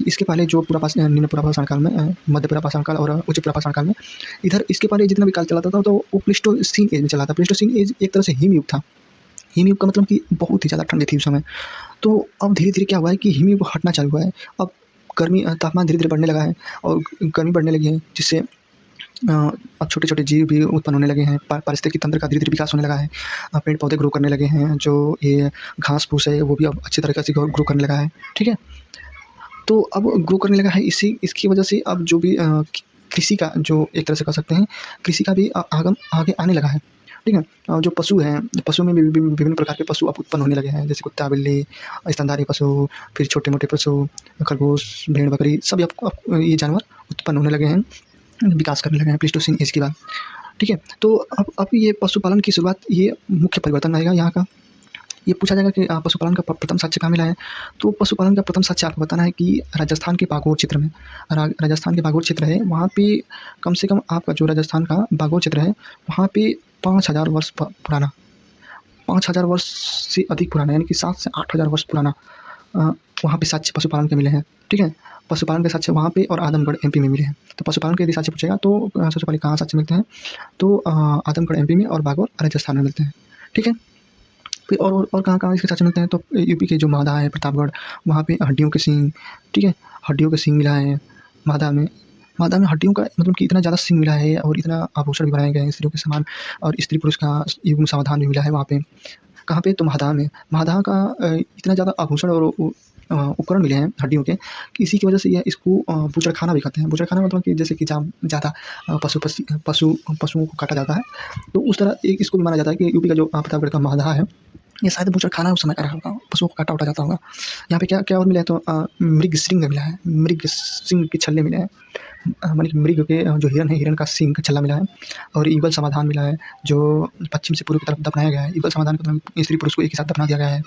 इसके पहले जो निम्न प्रपाषाण काल में, मध्य प्रपाषाण काल और उच्च प्रपाषाण काल में, इधर इसके पहले जितना भी काल चलाता था तो वो प्लीस्टोसीन एज में चला था। प्लीस्टोसीन एज एक तरह से हिमयुग था। हिमयुग का मतलब कि बहुत ही ज़्यादा ठंडी थी उस समय। तो अब धीरे-धीरे क्या हुआ है कि हिमयुग हटना चालू हुआ है। अब तापमान धीरे-धीरे बढ़ने लगा है और गर्मी बढ़ने लगी है, जिससे अब छोटे-छोटे जीव भी उत्पन्न होने लगे हैं। पारिस्थितिकी तंत्र का धीरे-धीरे विकास होने लगा है। पेड़-पौधे ग्रो करने लगे हैं। जो ये घास-फूस है वो भी अब अच्छी तरीके से ग्रो करने लगा है। ठीक है? तो अब ग्रो करने लगा है, इसकी वजह से अब जो भी कृषि का जो एक तरह से कह सकते हैं, कृषि का भी आगम आगे आने लगा है। ठीक है? जो पशु हैं, पशु में भी विभिन्न प्रकार के पशु अब उत्पन्न होने लगे हैं। जैसे कुत्ता, बिल्ली, स्तनधारी पशु, फिर छोटे-मोटे पशु, खरगोश, भेड़-बकरी, सभी अब ये जानवर उत्पन्न होने लगे हैं, विकास करने लगे हैं प्लीस्टोसीन एज के बाद। ठीक है? तो अब ये पशुपालन की शुरुआत, ये मुख्य परिवर्तन आएगा यहाँ का। ये पूछा जाएगा कि पशुपालन का प्रथम साक्ष्य कहाँ मिला है? तो पशुपालन का प्रथम साक्ष्य आपको बताना है कि राजस्थान के बागोर क्षेत्र में। राजस्थान के बागोर क्षेत्र है, वहाँ पे कम से कम आपका जो राजस्थान का बागोर क्षेत्र है, वहाँ पे 5000 वर्ष पुराना, 5000 वर्ष से अधिक पुराना, यानी कि 7 से 8000 वर्ष पुराना वहाँ पे साक्ष्य पशुपालन के मिले हैं। ठीक है? पशुपालन के साक्ष्य वहाँ पे और आदमगढ़ एमपी में मिले हैं। तो पशुपालन के यदि साक्ष्य पूछेगा तो सबसे पहले कहाँ साक्ष्य मिलते हैं? तो आदमगढ़ एमपी में और बागोर राजस्थान में मिलते हैं। ठीक है? फिर और कहाँ-कहाँ इसके साक्ष्य मिलते हैं? तो यूपी के जो माधा है, प्रतापगढ़, वहाँ पे हड्डियों के सींग, ठीक है? हड्डियों के सींग मिला है माधा में। माधा में हड्डियों का मतलब कि इतना ज़्यादा सींग मिला है और इतना आभूषण भी बनाए गए हैं स्त्रियों के समान, और स्त्री-पुरुष का युग्म सावधान भी मिला है वहाँ पे। कहाँ पे? तो माधा में। माधा का इतना ज़्यादा आभूषण और उपकरण मिले हैं हड्डियों के, कि इसी की वजह से यह इसको बूचड़खाना भी कहते हैं। बूचड़खाना मतलब कि जैसे कि जहाँ ज़्यादा पशुओं को काटा जाता है, तो उस तरह एक इसको भी माना जाता है कि यूपी का जो प्रतापगढ़ का महदहा है, ये शायद बूचड़खाना उस समय का रहा होगा, पशुओं को काटा-वाटा जाता होगा। यहाँ पे क्या क्या और मिला है, तो मृग श्रृंग मिला है, मृग सिंह के छल्ले मिले हैं। माने कि मृग के जो हिरन है, हिरन का सींग का छल्ला मिला है, और युगल समाधान मिला है, जो पश्चिम से पूर्व की तरफ दफनाया गया है। युगल समाधान का मतलब स्त्री पुरुष को एक ही साथ दफना दिया गया है।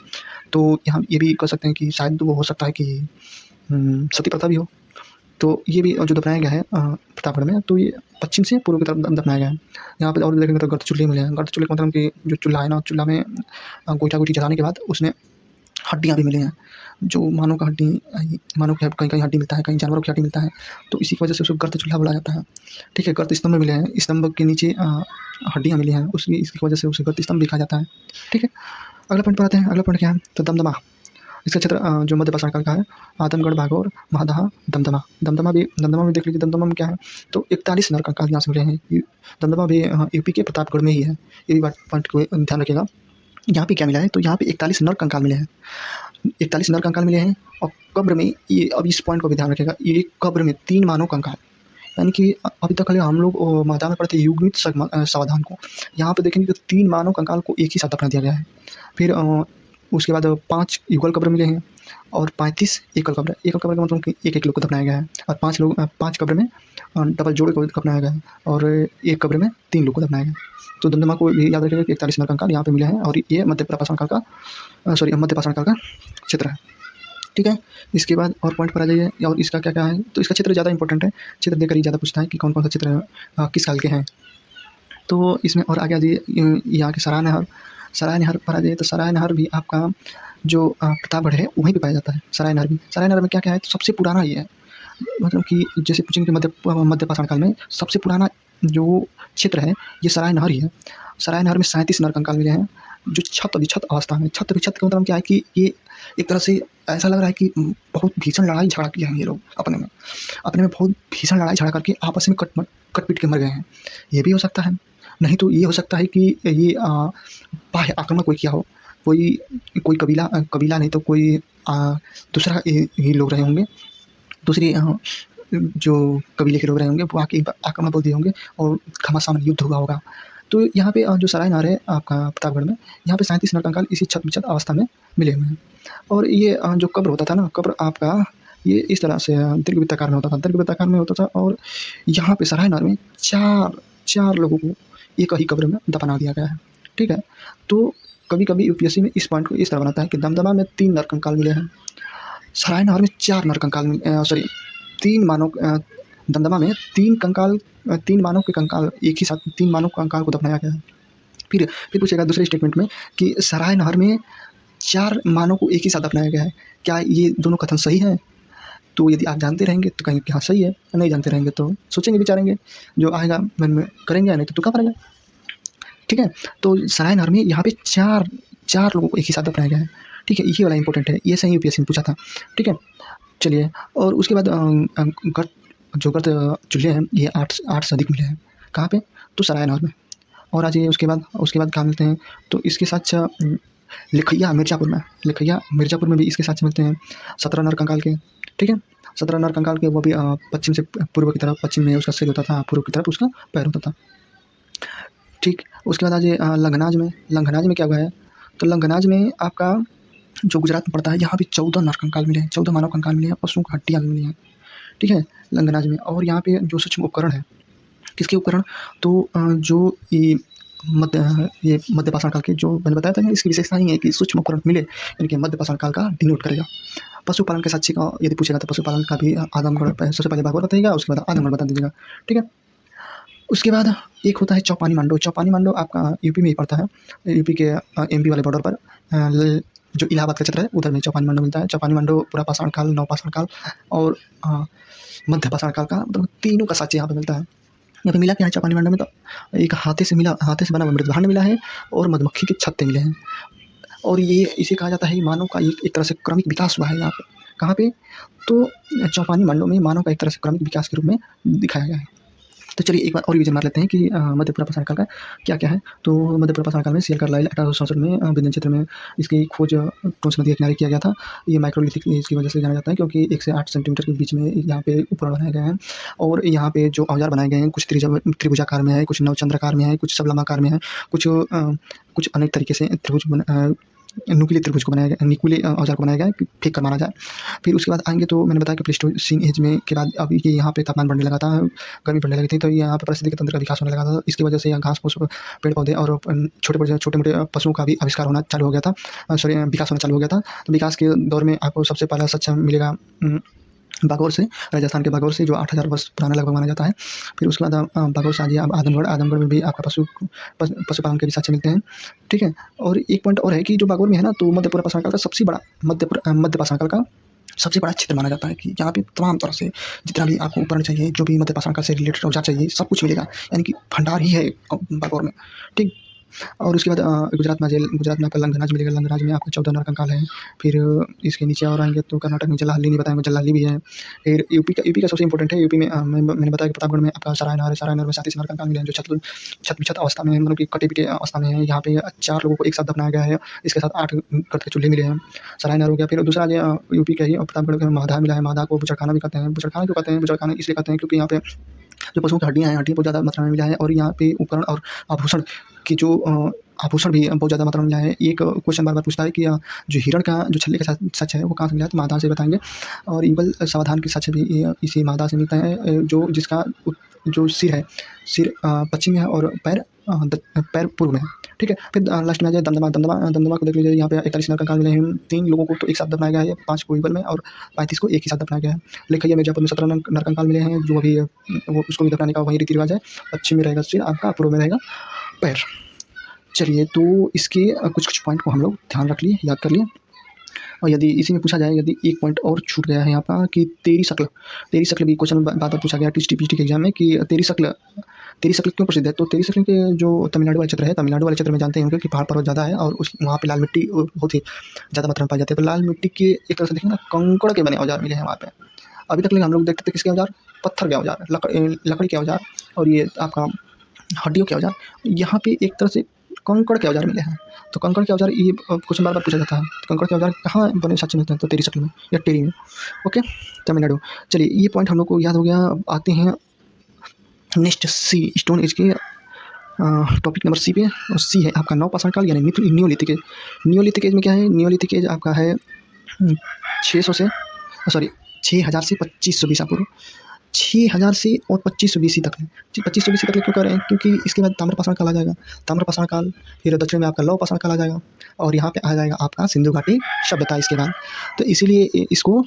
तो यहाँ ये भी कह सकते हैं कि शायद वो हो सकता है कि सती प्रथा भी हो। तो ये भी जो दफनाया गया है प्रतापगढ़ में, तो ये पश्चिम से पूर्व की तरफ दफनाया गया है। यहाँ पे और देखेंगे तो गर्त चूल्हे मिले हैं। गर्त चूल्हे का मतलब कि जो चूल्हा है ना, चूल्हा में गोईठा-गोईठी जलाने के बाद उसमें हड्डियाँ भी मिली हैं, जो मानव का हड्डी, मानव की कहीं-कहीं हड्डी मिलता है, कहीं जानवरों की हड्डी मिलता है, तो इसी की वजह से उसको गर्त चूल्हा बोला जाता है। ठीक है, गर्त स्तंभ मिले हैं, स्तंभ के नीचे हड्डियाँ मिली हैं, इसकी वजह से उसे गर्त स्तंभ भी कहा जाता है। ठीक है, अगला पॉइंट पर आते हैं। अगला पॉइंट क्या है, तो दमदमा। इसका क्षेत्र जो मध्य पाषाण काल का है, आदमगढ़, भागौर, महदहा, दमदमा। दमदमा में देख लीजिए, दमदमा में क्या है, तो 41 नरकंकाल यहाँ से मिले हैं। दमदमा भी यूपी के प्रतापगढ़ में ही है। ये भी बात पॉइंट को ध्यान रखिएगा। यहाँ पे क्या मिला है, तो यहाँ पे 41 नरकंकाल मिले हैं। 41 नरकंकाल मिले हैं, और कब्र में ये, अब इस पॉइंट को भी ध्यान रखिएगा, ये कब्र में 3 मानव कंकाल, यानी कि अभी तक हम लोग मादा में पढ़ते युग्मित सावधान को, यहाँ पे देखेंगे तो 3 मानव कंकाल को एक ही साथ दफना दिया गया है। फिर उसके बाद 5 युगल कब्र मिले हैं, और 35 एकल कब्र। एकल कब्र का मतलब कि एक-एक लोग को दफनाया गया है, और 5 कब्र में डबल जोड़े को दफनाया गया है, और एक कब्र में 3 लोग को दफनाया गया है। तो दमदमा को भी याद रखिएगा कि 41 नरकंकाल यहाँ पे मिले हैं, और ये मध्य पाषाण काल का क्षेत्र है। ठीक है, इसके बाद और पॉइंट पर आ जाइए, और इसका क्या-क्या है, तो इसका क्षेत्र ज़्यादा इंपॉर्टेंट है, क्षेत्र देकर ही ज़्यादा पूछता है कि कौन-कौन सा क्षेत्र किस साल के हैं। तो इसमें और आगे आ जाइए, यहाँ के सराय नहर पर आ जाइए, तो सराय नहर भी आपका जो प्रतापगढ़ है वहीं पे पाया जाता है। सराय नहर में क्या-क्या है, तो सबसे पुराना ये है, मतलब कि जैसे पूछेंगे कि मध्य पाषाण काल में सबसे पुराना जो क्षेत्र है, ये सराय नहर ही है। सराय नहर में 37 नरकंकाल मिले हैं, जो छत अवस्था में। छत का मतलब क्या है कि ये एक तरह से ऐसा लग रहा है कि बहुत भीषण लड़ाई झगड़ा किया है ये लोग अपने में बहुत भीषण लड़ाई झगड़ा करके आपस में कट-पीट के मर गए हैं। ये भी हो सकता है। नहीं तो ये हो सकता है कि ये बाह्य आक्रमण कोई किया हो, कोई कबीला नहीं तो कोई दूसरा ही लोग रहे होंगे, दूसरी जो कबीले के लोग रहे होंगे, वो आके आक्रमण बोल दिए होंगे, और घमासान युद्ध हुआ होगा। तो यहाँ पे जो सराय नहर है आपका प्रतापगढ़ में, यहाँ पे 37 नरकंकाल इसी छत अवस्था में मिले हुए हैं। और ये जो कब्र होता था ना, कब्र आपका ये इस तरह से दीर्घवृत्ताकार में होता था, और यहाँ पे सराय नहर में 4 लोगों को एक ही कब्र में दफना दिया गया है। ठीक है, तो कभी-कभी यूपीएससी में इस पॉइंट को इस तरह बनाता है कि दमदमा में 3 नरकंकाल मिले हैं, सराय नहर में 4 नरकंकाल, सॉरी 3 मानव, दमदमा में 3 मानव के कंकाल एक ही साथ 3 मानव कंकाल को दफनाया गया है। फिर पूछेगा दूसरे स्टेटमेंट में कि सराय नहर में 4 मानव को एक ही साथ दफनाया गया है, क्या ये दोनों कथन सही हैं? तो यदि आप जानते रहेंगे तो कहेंगे कि हाँ सही है, नहीं जानते रहेंगे तो सोचेंगे विचारेंगे, जो आएगा मन में करेंगे, या नहीं तो तुक्का पड़ेगा। ठीक है, तो सराय नहर में यहाँ पे 4 लोगों को एक ही साथ दफनाया गया है। ठीक है, ये वाला इंपॉर्टेंट है, ये सही यूपीएससी ने पूछा था। ठीक है, चलिए, और उसके बाद गर्त चूल्हे हैं, ये 8 से अधिक मिले हैं। कहाँ पे, तो सराय नहर में। और आ जाइए उसके बाद क्या मिलते हैं, तो इसके साथ लिखैया मिर्ज़ापुर में भी इसके साथ मिलते हैं 17 नरकंकाल के। ठीक है, 17 नरकंकाल के, वो भी पश्चिम से पूर्व की तरफ, पश्चिम में उसका सिर होता था, पूर्व की तरफ उसका पैर होता था। ठीक, उसके बाद आ जाइए लंघनाज में क्या हुआ है, तो लंघनाज में आपका जो गुजरात में पड़ता है, यहाँ भी 14 नरकंकाल मिले हैं, 14 मानव कंकाल मिले हैं, पशुओं की हड्डियाँ मिली हैं। ठीक है, लंघनाज में। और यहाँ पे जो सूक्ष्म उपकरण है, किसके उपकरण, तो जो ये मध्य पाषाण काल के, जो मैंने बताया था ना, इसकी विशेषता ही है कि सूक्ष्म उपकरण मिले, यानी कि मध्य पाषाण काल का डिनोट करेगा। पशुपालन के साक्षी का यदि पूछेगा तो पशुपालन का भी आदमगढ़ सबसे पहले भागवत बताइएगा, उसके बाद आदमगढ़ बता दीजिएगा। ठीक है, उसके बाद एक होता है चौपानी मांडो आपका यूपी में ही पड़ता है, यूपी के एमपी वाले बॉर्डर पर, जो इलाहाबाद का क्षेत्र है उधर में चौपानी मांडो मिलता है। चौपानी मांडो पूरा पाषाण काल, नवपाषाण काल और मध्य पाषाण काल का, मतलब तीनों का साक्ष्य यहाँ पे मिलता है। यहाँ पे मिला क्या है चौपानी मांडो में, तो एक हाथी से बना हुआ मृतभांड मिला है, और मधुमक्खी के छत्ते मिले हैं। और ये इसे कहा जाता है मानव का एक तरह से क्रमिक विकास हुआ है यहाँ पे। कहाँ पे, तो चौपानी मांडो में मानव का एक तरह से क्रमिक विकास के रूप में दिखाया गया है। तो चलिए एक बार और रिवीजन मार लेते हैं कि मध्यपूरा पाषाण काल का क्या-क्या है। तो मध्यपूरा पाषाण काल में सियल कार्लाइल 1867 में विंध्य क्षेत्र में इसकी खोज टोंस नदी के किनारे किया गया था। ये माइक्रोलिथिक एज की वजह से जाना जाता है क्योंकि 1 से 8 सेंटीमीटर के बीच में यहाँ पे उपकरण बनाए गए हैं और यहाँ पे जो औज़ार बनाए गए हैं कुछ त्रिभुजाकार में है, कुछ नवचंद्राकार में है, कुछ सबलम्बाकार में है, कुछ अनेक तरीके से नुकीले त्रिभुज को बनाया गया, नुकीले औज़ार को बनाया गया है कि फेंक कर मारा जाए। फिर उसके बाद आएँगे तो मैंने बताया कि प्लेस्टोसीन एज में के बाद अभी ये यहाँ पे तापमान बढ़ने लगा था, गर्मी बढ़ने लगी थी, तो यहाँ पे पारिस्थितिक तंत्र का विकास होने लगा था। इसकी वजह से यहाँ घास-फूस, पेड़-पौधे और छोटे-मोटे पशुओं का भी आविष्कार होना चालू हो गया था। विकास होना चालू हो गया था। तो विकास के दौर में आपको सबसे पहला सच मिलेगा बागौर से, राजस्थान के बागौर से, जो 8000 वर्ष पुराना लगभग माना जाता है। फिर उसके बाद बागौर से आ जाइए आदमगढ़ में भी आपका पशुपालन के भी साक्ष्य मिलते हैं, ठीक है। और एक पॉइंट और है कि जो बागौर में है ना, तो मध्यपूरा पाषाण काल का सबसे बड़ा मध्य पाषाण काल का सबसे बड़ा क्षेत्र माना जाता है कि यहाँ पे तमाम तरह से जितना भी आपको उपकरण चाहिए, जो भी मध्य पाषाण काल से रिलेटेड औजार चाहिए, सब कुछ मिलेगा। यानी कि भंडार ही है बागौर में, ठीक। और उसके बाद गुजरात में आपका लंगराज मिलेगा। लंगराज में आपका 14 नरकंकाल है। फिर इसके नीचे और आएँगे तो कर्नाटक में जलाली नहीं बताएँगे, जलाली भी है। फिर यूपी का सबसे इम्पोर्टेंट है। यूपी में मैंने बताया कि प्रतापगढ़ में आपका सरायनगर है। सरायनगर में 37 नरकंकाल मिले हैं जो छत अवस्था में है, मतलब कि कटे-पिटे अवस्था में है। यहाँ पे 4 लोगों को एक साथ दफनाया गया है। इसके साथ 8 करके चूल्हे मिले हैं। सरायनगर हो गया। फिर दूसरा यूपी का ही और प्रतापगढ़ का माधा मिला है। माधा को बूचड़खाना भी कहते हैं। बूचड़खाना क्यों कहते हैं? बूचड़खाना इसलिए कहते हैं क्योंकि यहाँ पे जो पशुओं की हड्डियाँ हैं, हड्डियों को ज़्यादा मात्रा में मिला है और यहाँ पे उपकरण और आभूषण की जो आभूषण भी बहुत ज़्यादा मात्रा में मिला है। एक क्वेश्चन बार-बार पूछता है कि जो हिरण का जो छल्ले के साथ सच है वो कहाँ से मिला है? तो मादा से बताएँगे। और युगल सावधान के सच भी इसी मादा से मिलता है, जो जिसका जो सिर पश्चिम में है और पैर पूर्व में है, ठीक है। फिर लास्ट में आ जाए दमदमा को देख लीजिए। यहाँ पे 41 नरकंकाल मिले हैं। 3 लोगों को तो एक साथ दफनाया गया है, 5 को युगल में और 35 को एक ही साथ दफनाया गया है। लेखैया मिर्ज़ापुर में 17 नरकंकाल मिले हैं, जो अभी वो उसको भी दफनाने का वही रीति-रिवाज है। पश्चिम में रहेगा सिर आपका, पूर्व में रहेगा पैर। चलिए, तो इसके कुछ-कुछ पॉइंट को हम लोग ध्यान रख लिए, याद कर लिए। और यदि इसी में पूछा जाए, यदि एक पॉइंट और छूट गया है यहाँ का कि तेरी शक्ल भी क्वेश्चन बार-बार पूछा गया टीटी के एग्जाम में कि तेरी शक्ल क्यों प्रसिद्ध है? तो तेरी शक्ल के जो तमिलनाडु वाला क्षेत्र है, तमिलनाडु वाले क्षेत्र में जानते होंगे कि पहाड़ पर्वत ज़्यादा है और वहाँ पे लाल मिट्टी बहुत ही ज़्यादा मात्रा में पाई जाती है। तो लाल मिट्टी के एक तरह से देखें ना, कंकड़ के बने औजार मिले हैं वहाँ पे। अभी तक हम लोग देखते थे किसके औजार? पत्थर के औजार, लकड़ी के औजार और ये आपका हड्डियों के औजार। यहाँ पे एक तरह से कंकड़ के औजार मिले हैं। तो कंकड़ के औजार, ये क्वेश्चन बार-बार पूछा जाता है। तो कंकड़ के औजार कहाँ बने साक्ष्य मिलते हैं? तो तेरी शक्ल में या टेरी में। ओके, तमिलनाडु। चलिए, ये पॉइंट हम लोग को याद हो गया। अब आते हैं नेक्स्ट सी, स्टोन एज के टॉपिक नंबर सी पे। और सी है आपका नवपाषाण काल यानी नियोलिथिक एज। नियोलिथिक एज में क्या है? नियोलिथिक एज आपका है 600 से 6000 से 2500 ईसा पूर्व। 6000 से और 2500 बीसी तक है। 2500 बीसी तक क्यों कह रहे हैं? क्योंकि इसके बाद ताम्रपाषाण काल आ जाएगा। ताम्रपाषाण काल, फिर दक्षिण में आपका लौह पाषाण काल आ जाएगा और यहाँ पे आ जाएगा आपका सिंधु घाटी सभ्यता इसके बाद। तो इसीलिए इसको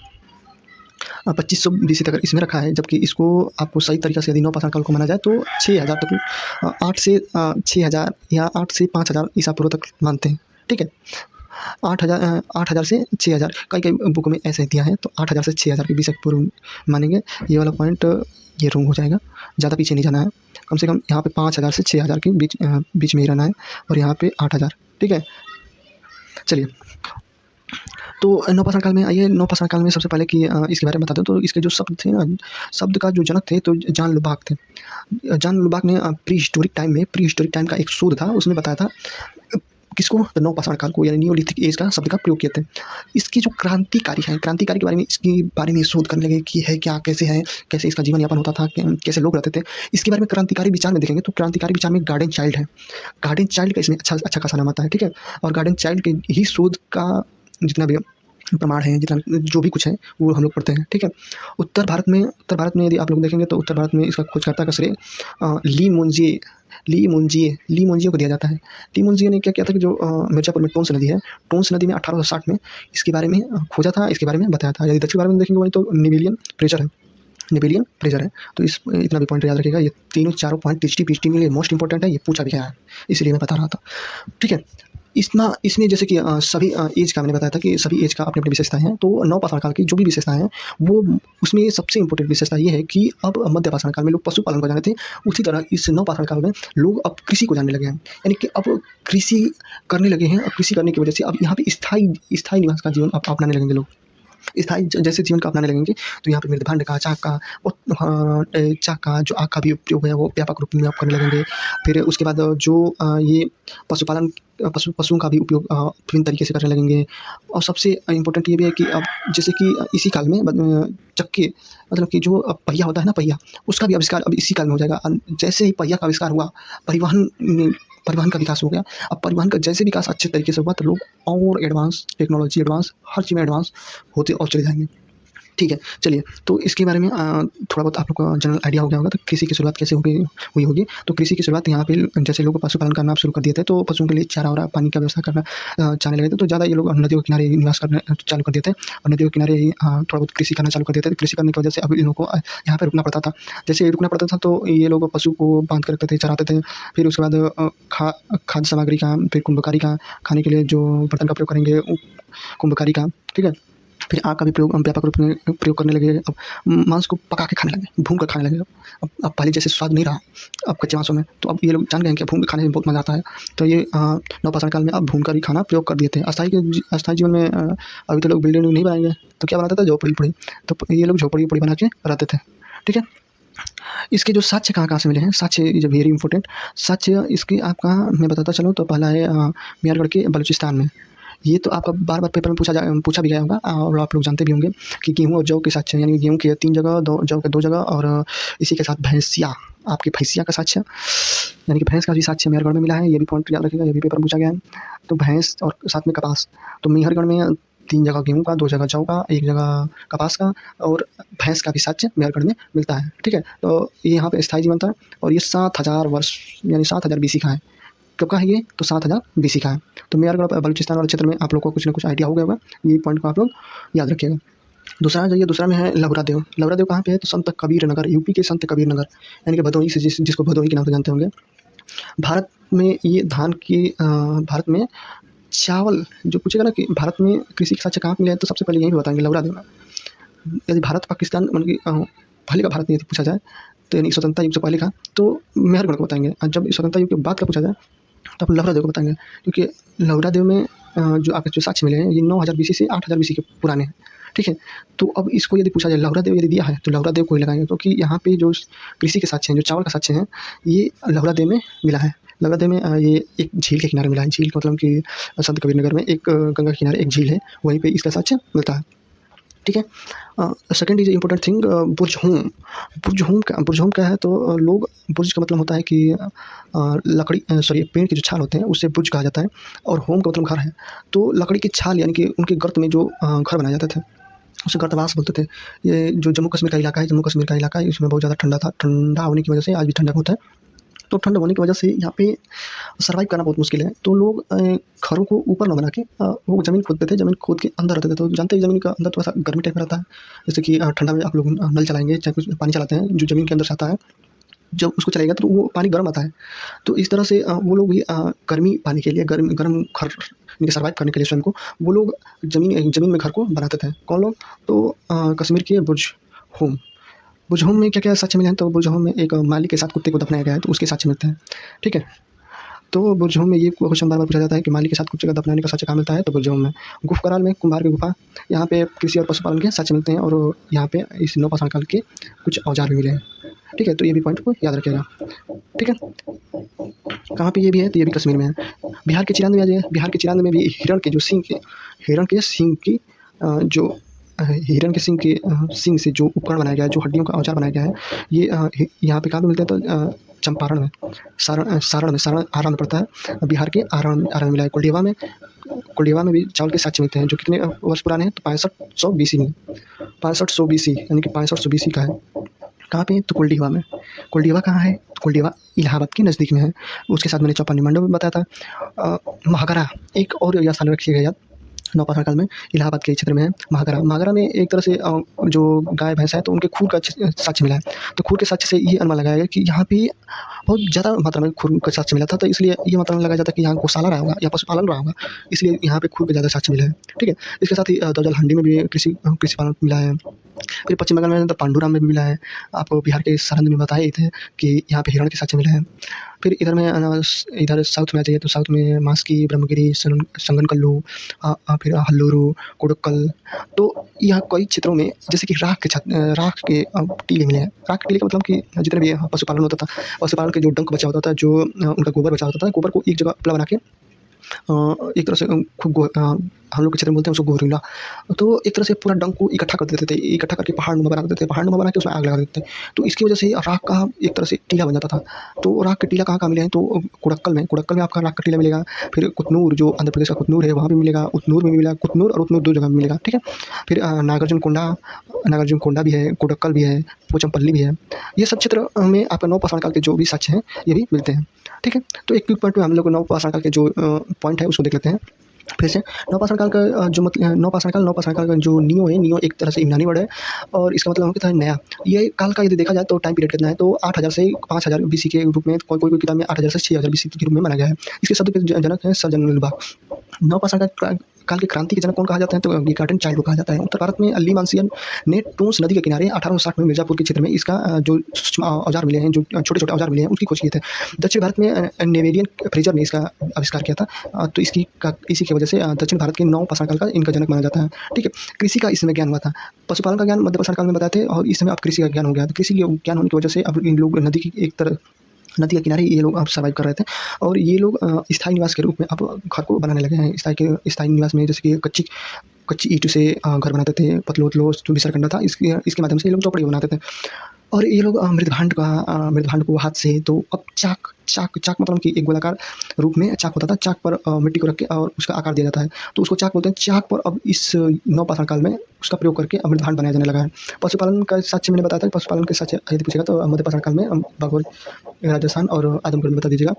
2500 बीसी तक इसमें रखा है, जबकि इसको आपको सही तरीक़े से यदि नवपाषाण काल को माना जाए तो 6000 तक, 8 से 6000 या 8 से 5000 ईसा पूर्व तक मानते हैं, ठीक है। 8000 से 6000 कई बुक में ऐसे दिया है, तो 8000 से 6000 के बीच पूर्व मानेंगे। ये वाला पॉइंट ये रॉन्ग हो जाएगा, ज़्यादा पीछे नहीं जाना है। कम से कम यहाँ पे 5000 से 6000 के बीच में ही रहना है और यहाँ पे 8000, ठीक है। चलिए, तो नवपाषाण काल में आइए। नवपाषाण काल में सबसे पहले कि इसके बारे में बता दूँ तो इसके जो शब्द थे ना, शब्द का जो जनक थे तो जॉन लुबाक थे। जॉन लुबाक ने प्री हिस्टोरिक टाइम का एक शोध था, उसमें बताया था किसको? तो नवपाषाण काल को यानी नियोलिथिक एज का शब्द का प्रयोग किए थे। इसकी जो क्रांतिकारी के बारे में, इसके बारे में शोध करने लगे कि है क्या, कैसे है, कैसे इसका जीवन यापन होता था, कैसे लोग रहते थे। इसके बारे में क्रांतिकारी विचार में देखेंगे तो क्रांतिकारी विचार में गार्डन चाइल्ड है। गार्डन चाइल्ड का इसमें अच्छा खासा नाम आता है, ठीक है। और गार्डन चाइल्ड के ही शोध का जितना भी प्रमाण है, जितना जो भी कुछ है वो हम लोग पढ़ते हैं, ठीक है। उत्तर भारत में यदि आप लोग देखेंगे तो उत्तर भारत में इसका खोजकर्ता का श्रेय ली मुंजिए को दिया जाता है। ली मुंजिए ने क्या किया था कि जो मिर्ज़ापुर में टोंस नदी है, टोंस नदी में 1860 में इसके बारे में खोजा था, इसके बारे में बताया था। यदि दक्षिण भारत में देखेंगे वहीं तो नेपोलियन फ्रेजर है। तो इतना भी पॉइंट याद रखिएगा। ये चारों पॉइंट टीचटी के लिए मोस्ट इंपॉर्टेंट है, ये पूछा भी गया है, इसलिए मैं बता रहा था, ठीक है। इसमें जैसे कि सभी एज का मैंने बताया था कि सभी एज का अपनी-अपनी विशेषताएँ हैं। तो नवपाषाण काल की जो भी विशेषताएँ हैं, वो उसमें सबसे इम्पोर्टेंट विशेषता ये है कि अब मध्यपाषाण काल में लोग पशुपालन को जाने थे, उसी तरह इस नवपाषाण काल में लोग अब कृषि को जानने लगे हैं। यानी कि अब कृषि करने लगे हैं और कृषि करने की वजह से अब यहाँ पे स्थायी निवास का जीवन अपनाने लगेंगे लोग। स्थायी जैसे जीवन को अपनाने लगेंगे तो यहाँ पे मृदभांड का, चाक का चाक का जो आग का भी उपयोग है वो व्यापक रूप में आप करने लगेंगे। फिर उसके बाद जो ये पशुपालन पशुओं का भी उपयोग विभिन्न तरीके से करने लगेंगे। और सबसे इम्पोर्टेंट ये भी है कि अब जैसे कि इसी काल में चक्के मतलब कि जो पहिया होता है ना, पहिया, उसका भी आविष्कार अब इसी काल में हो जाएगा। जैसे ही पहिया का आविष्कार हुआ, परिवहन का विकास हो गया। अब परिवहन का जैसे विकास अच्छे तरीके से हुआ तो लोग और एडवांस टेक्नोलॉजी, एडवांस हर चीज़ में एडवांस होते और चले जाएँगे। ठीक है, चलिए तो इसके बारे में थोड़ा बहुत आप लोग को जनरल आइडिया हो गया होगा। तो कृषि की शुरुआत कैसे हुई होगी। तो कृषि की शुरुआत यहाँ पे जैसे लोग पशुपालन करना शुरू कर दिए थे, तो पशुओं के लिए चारा वारा, पानी का व्यवस्था करना चाहने लगे थे, तो ज़्यादा ये लोग नदियों के किनारे निवास करना चालू कर दिए थे और नदियों के किनारे ही थोड़ा बहुत कृषि करना चालू कर दिए थे। कृषि करने की वजह से अब इन लोगों को यहाँ पे रुकना पड़ता था। जैसे रुकना पड़ता था तो ये लोग पशु को बांध कर रखते थे, चराते थे। फिर उसके बाद खाद्य सामग्री का, फिर कुंभकारी का, खाने के लिए जो बर्तन का प्रयोग करेंगे कुंभकारी का, ठीक है। फिर आग का भी प्रयोग व्यापक रूप में प्रयोग करने लगे। अब मांस को पका के खाने लगे, भून कर खाने लगे। अब पहले जैसे स्वाद नहीं रहा अब कच्चे मांसों में, तो अब ये लोग जान गए हैं कि भून के खाने में बहुत मज़ा आता है। तो ये नवपाषाण काल में अब भून कर ही खाना प्रयोग कर दिए थे। अस्थायी जीवन में अभी तो लोग बिल्डिंग नहीं बनाएंगे, तो क्या बनाते थे, झोपड़ी। तो ये लोग झोपड़ी बना के रहते थे, ठीक है। इसके जो साक्ष्य कहाँ से मिले हैं, साक्ष्य इज वेरी इंपॉर्टेंट। साक्ष्य इसकी आपका मैं बताता चलूँ तो पहला है मेहरगढ़ के बलूचिस्तान में। ये तो आपका बार-बार पेपर में पूछा भी गया होगा और आप लोग जानते भी होंगे कि गेहूँ और जौ के साक्ष्य, यानी गेहूँ के 3 जगह, जौ के 2 जगह और इसी के साथ भैंसिया, आपकी भैंसिया का साक्ष्य, यानी कि भैंस का भी साक्ष्य मेहरगढ़ में मिला है। ये भी पॉइंट याद रखिएगा, ये भी पेपर में पूछा गया है। तो भैंस और साथ में कपास, तो मेहरगढ़ में 3 जगह गेहूँ का, 2 जगह जौ का, 1 जगह कपास का और भैंस का भी साक्ष्य मेहरगढ़ में मिलता है, ठीक है। तो ये यहाँ पे स्थायी जीवन था और ये 7000 वर्ष यानी 7000 बीसी का है। कब का है ये, तो 7000 बीसी का है। तो मेहरगढ़ बलूचिस्तान वाले क्षेत्र में आप लोग को कुछ ना कुछ आइडिया हो गया होगा, ये पॉइंट को आप लोग याद रखिएगा। दूसरा जाइए, दूसरा में है लहुरादेव। लहुरादेव कहाँ पे है, तो संत कबीर नगर, यूपी के संत कबीर नगर, यानी कि भदोही से जिसको भदोही के नाम से जानते होंगे। भारत में ये धान की भारत में चावल जो पूछेगा ना कि भारत में कृषि के साक्ष्य कहाँ मिले हैं, तो सबसे पहले यहीं पे बताएंगे लहुरादेव में। यदि भारत पाकिस्तान मतलब कि पहले का भारत नहीं पूछा जाए, तो यानी स्वतंत्रता युग से पहले का, तो मेहरगढ़ को बताएंगे। और जब स्वतंत्रता युग के बाद का पूछा जाए तो आप लहुरादेव को बताएंगे, क्योंकि लहुरादेव में जो आपके जो साक्ष्य मिले हैं ये 9000 बीसी से 8000 बीसी के पुराने हैं, ठीक है। तो अब इसको यदि पूछा जाए लहुरादेव यदि दिया है तो लहुरादेव को ही लगाएंगे, क्योंकि यहाँ पे जो कृषि के साक्ष्य हैं, जो चावल का साक्ष्य है, ये लहुरादेव में मिला है। लहुरादेव में ये एक झील के किनारे मिला है। झील मतलब कि संत कबीर नगर में एक गंगा के किनारे एक झील है, वहीं पे इसका साक्ष्य मिलता है, ठीक है। Second is important thing, Burj home. Burj home क्या है, तो लोग, बुर्ज का मतलब होता है कि लकड़ी सॉरी पेड़ के जो छाल होते हैं उससे बुर्ज कहा जाता है, और होम का मतलब घर है। तो लकड़ी की छाल यानी कि उनके गर्त में जो घर बनाए जाते थे उसे गर्तवास बोलते थे। ये जो जम्मू कश्मीर का इलाका है, जम्मू कश्मीर का इलाका है, इसमें बहुत ज़्यादा ठंडा था। ठंडा होने की वजह से आज भी ठंडा होता है, तो ठंड होने की वजह से यहाँ पे सर्वाइव करना बहुत मुश्किल है। तो लोग घरों को ऊपर न बना के वो ज़मीन खोदते थे, ज़मीन खोद के अंदर रहते थे। तो जानते हैं ज़मीन का अंदर थोड़ा सा गर्मी टाइप में रहता है, जैसे कि ठंडा में आप लोग नल चलाएंगे, चाहे कुछ पानी चलाते हैं जो ज़मीन के अंदर से आता है, जब उसको चलाएगा तो वो पानी गर्म आता है। तो इस तरह से वो लोग भी गर्मी पाने के लिए, गर्म घर इनके सर्वाइव करने के लिए स्वयं को, वो लोग ज़मीन में घर को बनाते थे। कौन लोग, तो कश्मीर के बुर्ज होम। बुर्ज होम में क्या-क्या साक्ष्य मिले हैं, तो बुर्ज होम में एक माली के साथ कुत्ते को दफनाया गया है, तो उसके साक्ष्य मिलते हैं, ठीक है। तो बुर्ज होम में ये क्वेश्चन बार-बार पूछा जाता है कि माली के साथ कुत्ते का दफनाने का साक्ष्य कहाँ मिलता है, तो बुर्ज होम में। गुफ कराल में कुम्हार की गुफा, यहाँ पे कृषि और पशुपालन के साक्ष्य मिलते हैं, और यहाँ पे इस नवपाषाण काल के कुछ औजार भी मिले हैं, ठीक है। तो ये भी पॉइंट को याद रखिएगा, ठीक है। कहाँ पे ये भी है, तो ये भी कश्मीर में है। बिहार के चिरांद में आ जाइए। बिहार के चिरांद में भी हिरण के सींग की जो हिरण के सींग से जो उपकरण बनाया गया है, जो हड्डियों का औजार बनाया गया है, ये यहाँ पे कहाँ पे मिलता है, तो चंपारण में, सारण आरा में पड़ता है। बिहार के आरण में मिला है। कुलडेवा में भी चावल के साक्ष्य मिलते हैं, जो कितने वर्ष पुराने हैं, तो 6500 बीसी में, 6500 बीसी यानी कि 6500 बीसी का है। कहाँ पे, तो कुलडीवा में। कुलडीवा कहाँ है, तो कुलडीवा इलाहाबाद के नज़दीक में है। उसके साथ मैंने चौपानी मंडल में बताया था। महागरा एक और यह स्थान रखिएगा याद, नवपाषाण काल में इलाहाबाद के क्षेत्र में है महागरा में एक तरह से जो गाय भैंस है, तो उनके खूर का साक्ष्य मिला है। तो खूर के साक्ष्य से ये अनुमान लगाया गया कि यहाँ पे बहुत ज़्यादा मात्रा में खूर का साक्ष्य मिला था, तो इसलिए ये मात्रा में लगाया जाता है कि यहाँ गौशाला रहा होगा या पशुपालन रहा होगा, इसलिए यहाँ पे खूर का ज़्यादा साक्ष्य मिला है, ठीक है। इसके साथ ही दौजल हंडी में भी कृषि पालन मिला है। फिर पश्चिम बंगाल में तो पांडुराम में भी मिला है। आपको बिहार के सारंग में बताए थे कि यहाँ पे हिरण के साक्ष्य मिले हैं। फिर इधर में इधर साउथ में आ जाइए तो साउथ में मास्की, ब्रह्मगिरी, संगनकल्लू, फिर हल्लूरू, कोडक्कल। तो यह कई क्षेत्रों में जैसे कि राख के टीले मिले हैं। राख के टीले का मतलब कि जितने भी पशुपालन होता था, पशुपालन के जो डंक बचा होता था, जो उनका गोबर बचा होता था, गोबर को एक जगह अपना बना के एक तरह से हम लोग के क्षेत्र में बोलते हैं उसको गोरिल्ला। तो एक तरह से पूरा डंक को इकट्ठा कर देते थे, इकट्ठा करके पहाड़ बना देते थे, पहाड़ बना के उसमें आग लगा देते थे। तो इसकी वजह से राख का एक तरह से टीला बन जाता था। तो राख का टीला कहाँ मिले हैं, तो कुड़क्कल में आपका राख का टीला मिलेगा। फिर कुतनूर, जो आंध्र प्रदेश का कुतनूर है, वहाँ भी मिलेगा। उतनूर में भी मिलेगा। कुतनूर और उतनूर 2 जगह में मिलेगा, ठीक है। फिर नागार्जुन कोंडा भी है, कोडक्कल भी है, पोचमपल्ली भी है। ये सब क्षेत्र में आपका नवपाषाण काल के जो भी साक्ष्य हैं, ये भी मिलते हैं, ठीक है। तो एक पॉइंट में हम लोग नवपाषाण काल के जो पॉइंट है उसको देख लेते हैं फिर से। नवपाषाण काल का जो मतलब नवपाषाण काल का जो नियो है, नियो एक तरह से यूनानी वर्ड है और इसका मतलब होता है नया। ये काल का यदि देखा जाए तो टाइम पीरियड कितना है, तो 8000 से 5000 बीसी के रूप में, कोई किताब में 8000 से 6000 बीसी के रूप में माना गया है। इसके शब्द के जनक है सर जनरल बाग। नवपाषाण काल के क्रांति के जनक कौन कहा जाता है, तो गार्डन चाइल्ड को कहा जाता है। उत्तर भारत में अली मानसियन ने टूंस नदी के किनारे 1860 में मिर्जापुर के क्षेत्र में इसका जो औजार मिले हैं, जो छोटे-छोटे औजार मिले हैं, उसकी खोज किए थे। दक्षिण भारत में नेवेरियन फ्रेजर ने इसका आविष्कार किया था। तो इसी की वजह से दक्षिण भारत के नवपाषाण काल का इनका जनक माना जाता है, ठीक है। कृषि का इसमें ज्ञान हुआ था। पशुपालन का ज्ञान मध्यपाषाण काल में बताए थे और इस समय अब कृषि का ज्ञान हो गया। तो कृषि के ज्ञान होने की वजह से अब इन लोग नदी के किनारे ये लोग अब सर्वाइव कर रहे थे और ये लोग स्थायी निवास के रूप में अब घर को बनाने लगे हैं। स्थायी निवास में जैसे कि कच्ची ईंटों से घर बनाते थे, पतलो जो बिसरकंडा था, इसके माध्यम से ये लोग झोपड़ी बनाते थे। और ये लोग मृदभांड को हाथ से, तो अब चाक मतलब कि एक गोलाकार रूप में चाक होता था। चाक पर मिट्टी को रख के और उसका आकार दिया जाता है, तो उसको चाक बोलते हैं। चाक पर अब इस नवपाषाण काल में उसका प्रयोग करके अमृतभांड बनाया जाने लगा है। पशुपालन का साक्ष्य मैंने बताया था। पशुपालन के साक्ष्य यदि पूछेगा तो मध्यपाषाण काल में बागोल, राजस्थान और आजमगढ़ में बता दीजिएगा।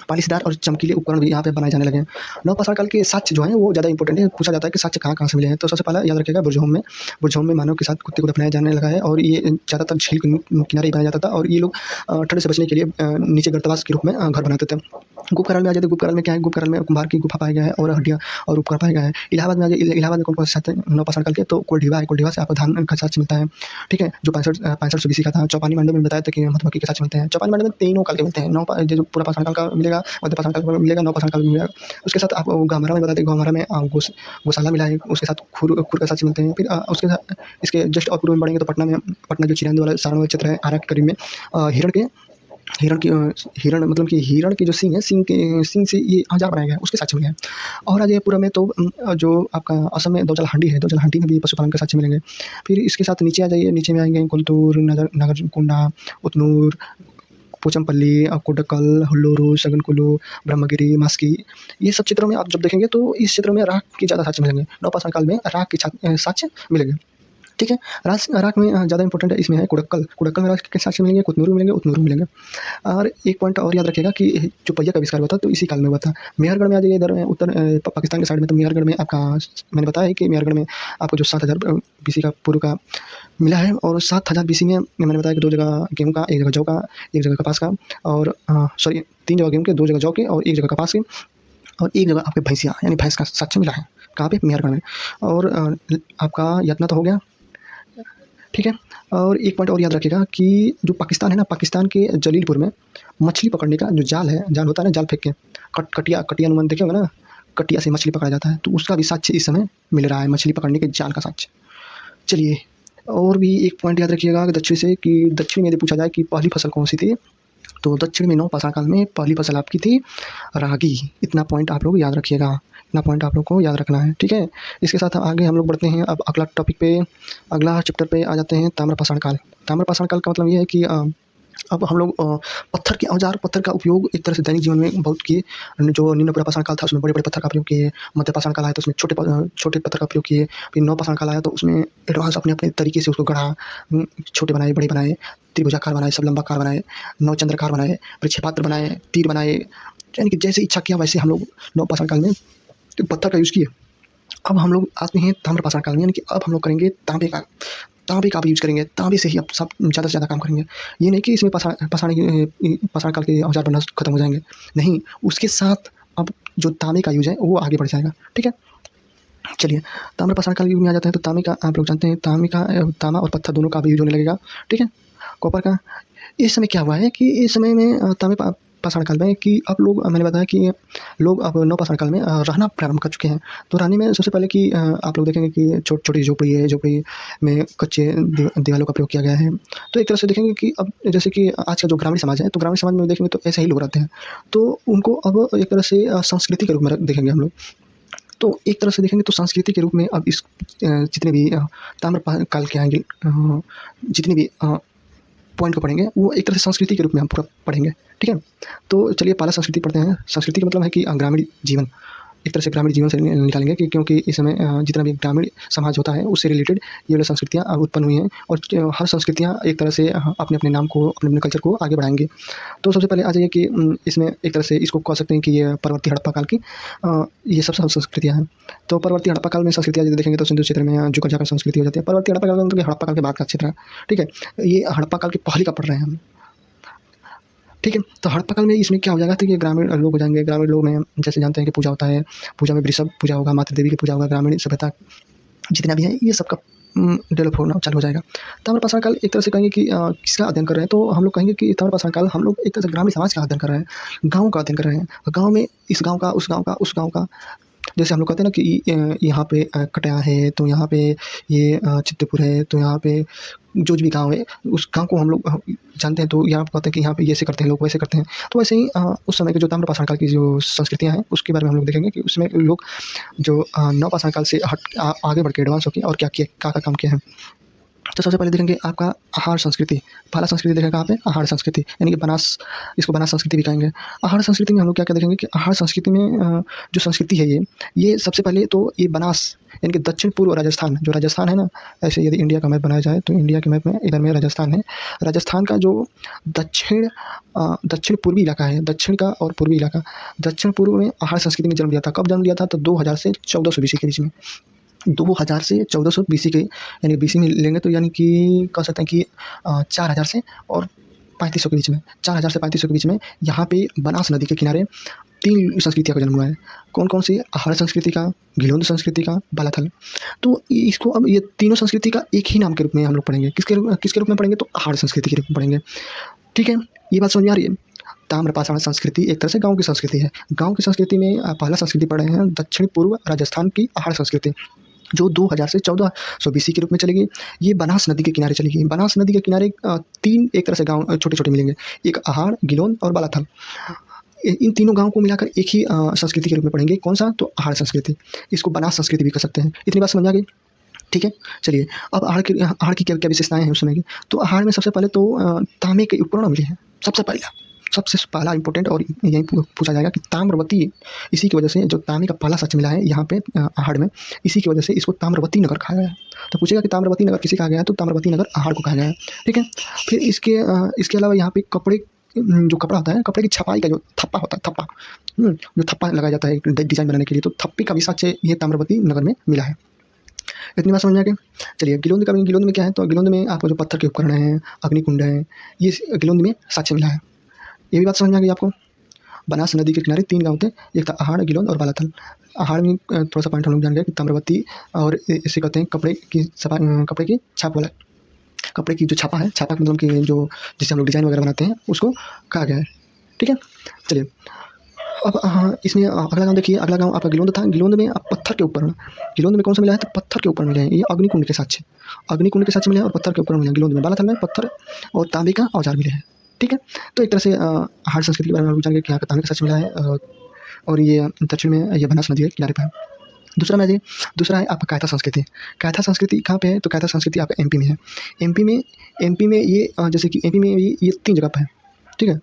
पालिशदार और चमकीले उपकरण भी यहाँ पे बनाए जाने लगे हैं। नवपाषाण काल के साक्ष्य जो हैं वो ज़्यादा इंपॉर्टेंट है। पूछा जाता है कि साक्ष्य कहाँ से मिले हैं, तो सबसे पहला याद रखिएगा बुरझोम में मानव के साथ कुत्ते को दफनाया जाने लगा है और ये ज़्यादातर झील के किनारे ही बनाया जाता था और ये लोग ठंड से बचने के लिए नीचे गर्तवास के रूप में घर बनाते थे। गुप्तकाल में आ जाते, गुप्तकाल में क्या है, गुप्तकाल में कुम्हार की गुफा पाया गया है और हड्डियाँ और उपकरण पाया गया है। इलाहाबाद में आ जाइए, इलाहाबाद में कौन-कौन से साक्ष्य नवपाषाण काल के, तो कोल्ढिवा है, कोल्ढिवा से आपको धान का साक्ष्य मिलता है, ठीक है, जो 6500 बीसी का था। चौपानी मंडल में बताया था कि मधुमक्खी के साक्ष्य मिलते हैं। चौपानी मंडल में तीनों काल के मिलते हैं। जो पूरा पाषाण काल का मिलेगा, मध्यपाषाण काल का मिलेगा, नवपाषाण काल का मिलेगा। उसके साथ आपको गहमरा में बताते हैं, गहमरा में गौशाला मिला है, उसके साथ खुर का साक्ष्य मिलते हैं। फिर उसके साथ इसके जस्ट और पूर्व में बढ़ेंगे तो पटना जो चिरंद वाला सारण वाला क्षेत्र है, आरा के करीब में हिरण मतलब कि हिरण की जो सींग है, सींग से ये औजार बनाया गया है, उसके साक्ष्य मिले हैं। और आ जाइए पूर्व में तो जो आपका असम में दौजल हांडी है, दौजल हांडी में भी पशुपालन के साक्ष्य मिलेंगे। फिर इसके साथ नीचे आ जाइए, नीचे में आएँगे कुलतूर, नागार्जुनकोंडा, उतनूर, पोचमपल्ली, कोडक्कल, हुल्लूरू, सगनकुलू, ब्रह्मगिरी, मास्की। ये सब क्षेत्रों में आप जब देखेंगे तो इस क्षेत्रों में राख के ज़्यादा साक्ष्य मिलेंगे। नवपाषाण काल में राख के साक्ष्य मिलेंगे, ठीक है। राख में ज़्यादा इंपॉर्टेंट है, इसमें है कुड़क्कल में राख के साक्ष्य मिलेंगे, कुतनूर में मिलेंगे, उतनूर में मिलेंगे। और एक पॉइंट और याद रखिएगा कि जो पहिया का आविष्कार हुआ था तो इसी काल में हुआ था। मेहरगढ़ में आ जाइए, इधर उत्तर पाकिस्तान के साइड में, तो मेहरगढ़ में आपका मैंने बताया है कि मेहरगढ़ में आपको जो 7000 बीसी का पूर्व का मिला है और 7000 बीसी में मैंने बताया कि 2 जगह गेहूँ का, 1 जगह जौ का, 1 जगह कपास का और 3 जगह गेहूँ के, 2 जगह जौ के और 1 जगह कपास के और 1 जगह आपके भैंसिया यानी भैंस का साक्ष्य मिला है। कहाँ पे? मेहरगढ़ में। और आपका यातना तो हो गया, ठीक है। और एक पॉइंट और याद रखिएगा कि जो पाकिस्तान है ना, पाकिस्तान के जलीलपुर में मछली पकड़ने का जो जाल है, जाल होता है ना, जाल फेंक के कटिया अनुमान देखे होंगे ना, कटिया से मछली पकड़ा जाता है, तो उसका भी साक्ष्य इस समय मिल रहा है, मछली पकड़ने के जाल का साक्ष्य। चलिए, और भी एक पॉइंट याद रखिएगा दक्षिण से, कि दक्षिण में यदि पूछा जाए कि पहली फसल कौन सी थी, तो दक्षिण में नवपाषाण काल में पहली फसल आपकी थी रागी। इतना पॉइंट आप लोग याद रखिएगा, इतना पॉइंट आप लोग को याद रखना है, ठीक है। इसके साथ आगे हम लोग बढ़ते हैं। अब अगला टॉपिक पे, अगला चैप्टर पे आ जाते हैं, ताम्रपाषाण काल। ताम्रपाषाण काल का मतलब ये है कि अब हम लोग पत्थर के औजार, पत्थर का उपयोग एक तरह से दैनिक जीवन में बहुत किए। जो निम्न पुरापाषाण काल था उसमें बड़े-बड़े पत्थर का प्रयोग किए। मध्यपाषाण काल आया तो उसमें छोटे पत्थर का प्रयोग किए। फिर नवपाषाण काल आया तो उसमें एडवांस अपने तरीके से उसको गढ़ा, छोटे बनाए, बड़े बनाए, त्रिभुजाकार बनाए, सब लंबाकार बनाए, नवचंद्राकार बनाए, फिर क्षपात्र बनाए, तीर बनाए, यानी कि जैसे इच्छा किया वैसे हम लोग नवपाषाण काल में पत्थर का यूज़ किए। अब हम लोग आते हैं ताम्रपाषाण काल में, यानी कि अब हम लोग करेंगे तांबे का भी यूज़ करेंगे। तांबे से ही अब सब ज़्यादा से ज़्यादा काम करेंगे। ये नहीं कि इसमें पाषाण काल के औजार बनना खत्म हो जाएँगे, नहीं, उसके साथ अब जो तांबे का यूज़ है वो आगे बढ़ जाएगा, ठीक है। चलिए, ताम्रपाषाण काल युग में आ जाते हैं तो तांबे का आप लोग जानते हैं, तांबा और पत्थर दोनों का भी यूज़ होने लगेगा, ठीक है? कॉपर का इस समय क्या हुआ है कि इस समय में तांबे पाषाण काल में कि अब लोग मैंने बताया कि लोग अब नवपाषाण काल में रहना प्रारंभ कर चुके हैं। तो रहने में सबसे पहले कि आप लोग देखेंगे कि छोटी झोपड़ी है, झोपड़ी में कच्चे दीवालों का प्रयोग किया गया है। तो एक तरह से देखेंगे कि अब जैसे कि आज का जो ग्रामीण समाज है, तो ग्रामीण समाज में देखेंगे तो ऐसे ही लोग रहते हैं। तो उनको अब एक तरह से संस्कृति के रूप में देखेंगे हम लोग। तो एक तरह से देखेंगे तो संस्कृति के रूप में अब इस जितने भी काल के आएँगे जितनी भी पॉइंट को पढ़ेंगे वो एक तरह से संस्कृति के रूप में हम पूरा पढ़ेंगे, ठीक है? तो चलिए पहला संस्कृति पढ़ते हैं। संस्कृति का मतलब है कि ग्रामीण जीवन, एक तरह से ग्रामीण जीवन से निकालेंगे कि क्योंकि इस समय जितना भी ग्रामीण समाज होता है उससे रिलेटेड ये वाली संस्कृतियाँ उत्पन्न हुई हैं और हर संस्कृतियाँ एक तरह से अपने-अपने नाम को, अपने-अपने कल्चर को आगे बढ़ाएँगे। तो सबसे पहले आ जाइए कि इसमें एक तरह से इसको कह सकते हैं कि ये परवर्ती हड़प्पा काल की ये सब संस्कृतियाँ हैं। तो परवर्ती हड़प्पा काल में संस्कृतियाँ यदि देखेंगे तो सिंधु क्षेत्र में जुकर-जाकर संस्कृति हो जाती है। परवर्ती हड़प्पा काल का मतलब कि हड़प्पा काल के बाद का क्षेत्र है, ठीक है? ये हड़प्पा काल की पहली का पढ़ रहे हैं हम, ठीक है? तो हड़प्पा काल में इसमें क्या हो जाएगा तो ये ग्रामीण लोग हो जाएँगे। ग्रामीण लोग में जैसे जानते हैं कि पूजा होता है, पूजा में वृषभ पूजा होगा, माता देवी की पूजा होगा, ग्रामीण सभ्यता जितना भी है ये सबका डेवलप होना चालू हो जाएगा। ताम्रपाषाण काल एक तरह से कहेंगे कि किसका अध्ययन कर रहे हैं तो हम लोग कहेंगे कि ताम्रपाषाण काल हम लोग एक तरह से ग्रामीण समाज का अध्ययन कर रहे हैं, गाँव का अध्ययन कर रहे हैं। गाँव में इस गाँव का, उस गाँव का, उस गाँव का जैसे हम लोग कहते हैं ना कि यहाँ पे कटया है, तो यहाँ पे ये चित्तपुर है, तो यहाँ पे जो भी गाँव है, उस गाँव को हम लोग जानते हैं तो यहाँ पे कहते हैं कि यहाँ पे ये ऐसे करते हैं लोग, वैसे करते हैं। तो वैसे ही उस समय के जो ताम्रपाषाण काल की जो संस्कृतियाँ हैं, उसके बारे में हम लोग देखेंगे कि उसमें लोग जो नवपाषाण काल से आगे बढ़ के एडवांस होके और क्या किया, क्या-क्या काम किए हैं। तो सबसे पहले देखेंगे आपका आहार संस्कृति। पहला संस्कृति देखेंगे कहाँ पे? आहार संस्कृति, यानी कि बनास, इसको बनास संस्कृति भी कहेंगे। आहार संस्कृति में हम लोग क्या-क्या देखेंगे कि आहार संस्कृति में जो संस्कृति है ये सबसे पहले तो ये बनास यानी कि दक्षिण-पूर्व राजस्थान, जो राजस्थान है ना, ऐसे यदि इंडिया का मैप बनाया जाए तो इंडिया के मैप में इधर में राजस्थान है। राजस्थान का जो दक्षिण-पूर्वी इलाका है, दक्षिण का और पूर्वी इलाका, दक्षिण-पूर्व में आहार संस्कृति ने जन्म लिया था। कब जन्म लिया था? तो 2000 से 1400 बीसी के बीच में। 2000 से 1400 बीसी के यानी बीसी में लेंगे तो यानी कि कह सकते हैं कि 4000 से और 3500 के बीच में, 4000 से 3500 के बीच में यहाँ पे बनास नदी के किनारे 3 संस्कृतियों का जन्म हुआ है। कौन-कौन सी? आहार संस्कृति का, गिलोंद संस्कृति का, बालाथल। तो इसको अब ये तीनों संस्कृति का एक ही नाम के रूप में हम लोग पढ़ेंगे। किसके रूप में पढ़ेंगे? तो आहार संस्कृति के रूप में पढ़ेंगे। ठीक है? ये बात समझ में आ रही है? ताम्रपाषाण संस्कृति एक तरह से गाँव की संस्कृति है। गाँव की संस्कृति में पहला संस्कृति पढ़ रहे हैं दक्षिण-पूर्व राजस्थान की आहार संस्कृति। जो 2000 से 1400 बीसी के रूप में चलेगी। ये बनास नदी के किनारे चलेगी। बनास नदी के किनारे 3 एक तरह से गाँव छोटे-छोटे मिलेंगे। एक आहार, गिलोंद और बालाथल। इन तीनों गाँव को मिलाकर एक ही संस्कृति के रूप में पढ़ेंगे। कौन-सा? तो आहार संस्कृति। इसको बनास संस्कृति भी कह सकते हैं। इतनी बात समझ में आ गई? ठीक है? चलिए, अब आहार की क्या-क्या विशेषताएँ हैं उस समय की? तो आहार में सबसे पहले तो तांबे के उपकरण मिले हैं। सबसे पहला इम्पोर्टेंट और यही पूछा जाएगा कि ताम्रवती, इसी की वजह से जो तांबे का पहला सच मिला है यहाँ पे आहार में, इसी की वजह से इसको ताम्रवती नगर कहा गया है। तो पूछेगा कि ताम्रवती नगर किसे कहा गया है? तो ताम्रवती नगर आहार को कहा गया है। ठीक है? फिर इसके अलावा यहाँ पे कपड़े, जो कपड़ा होता है, कपड़े की छपाई का जो थप्पा होता है, जो थप्पा लगाया जाता है एक डिज़ाइन बनाने के लिए, तो थप्पे का भी साक्ष्य ये ताम्रवती नगर में मिला है। इतनी बात समझ में आ गई? चलिए, गिलोंद में क्या है? तो गिलोंद में आपको जो पत्थर के उपकरण हैं, अग्निकुंड है, ये गिलोंद में साक्ष्य मिला है। ये भी बात समझ में आ गई आपको? बनास नदी के किनारे 3 गाँव थे, एक था आहार, गिलोंद और बालाथल। आहार में थोड़ा-सा पॉइंट हम लोग जान गए कि ताम्रवती और इसे कहते हैं कपड़े की छाप वाला, कपड़े की जो छापा है, छापा का मतलब कि जो जिससे हम लोग डिज़ाइन वगैरह बनाते हैं, उसको कहा गया है। ठीक है? चलिए, अब इसमें अगला गाँव देखिए, अगला गाँव आपका गिलोंद था। गिलोंद में पत्थर के उपकरण, गिलोंद में कौन-सा मिला है? तो पत्थर के उपकरण मिले हैं। ये अग्निकुंड के साक्ष्य मिले हैं और पत्थर के उपकरण मिले हैं गिलोंद में। बालाथल में पत्थर और तांबे का औजार मिले हैं। ठीक है? तो एक तरह से आहार संस्कृति के बारे में हम जान गए कि यहाँ पे तांबे का साक्ष्य मिला है और ये दक्षिण में ये बनास नदी के किनारे पे है। दूसरा है आपका कायथा संस्कृति। कायथा संस्कृति कहाँ पे है? तो कायथा संस्कृति आपका एमपी में है। एमपी में ये जैसे कि एमपी में ये 3 जगह पे है। ठीक है?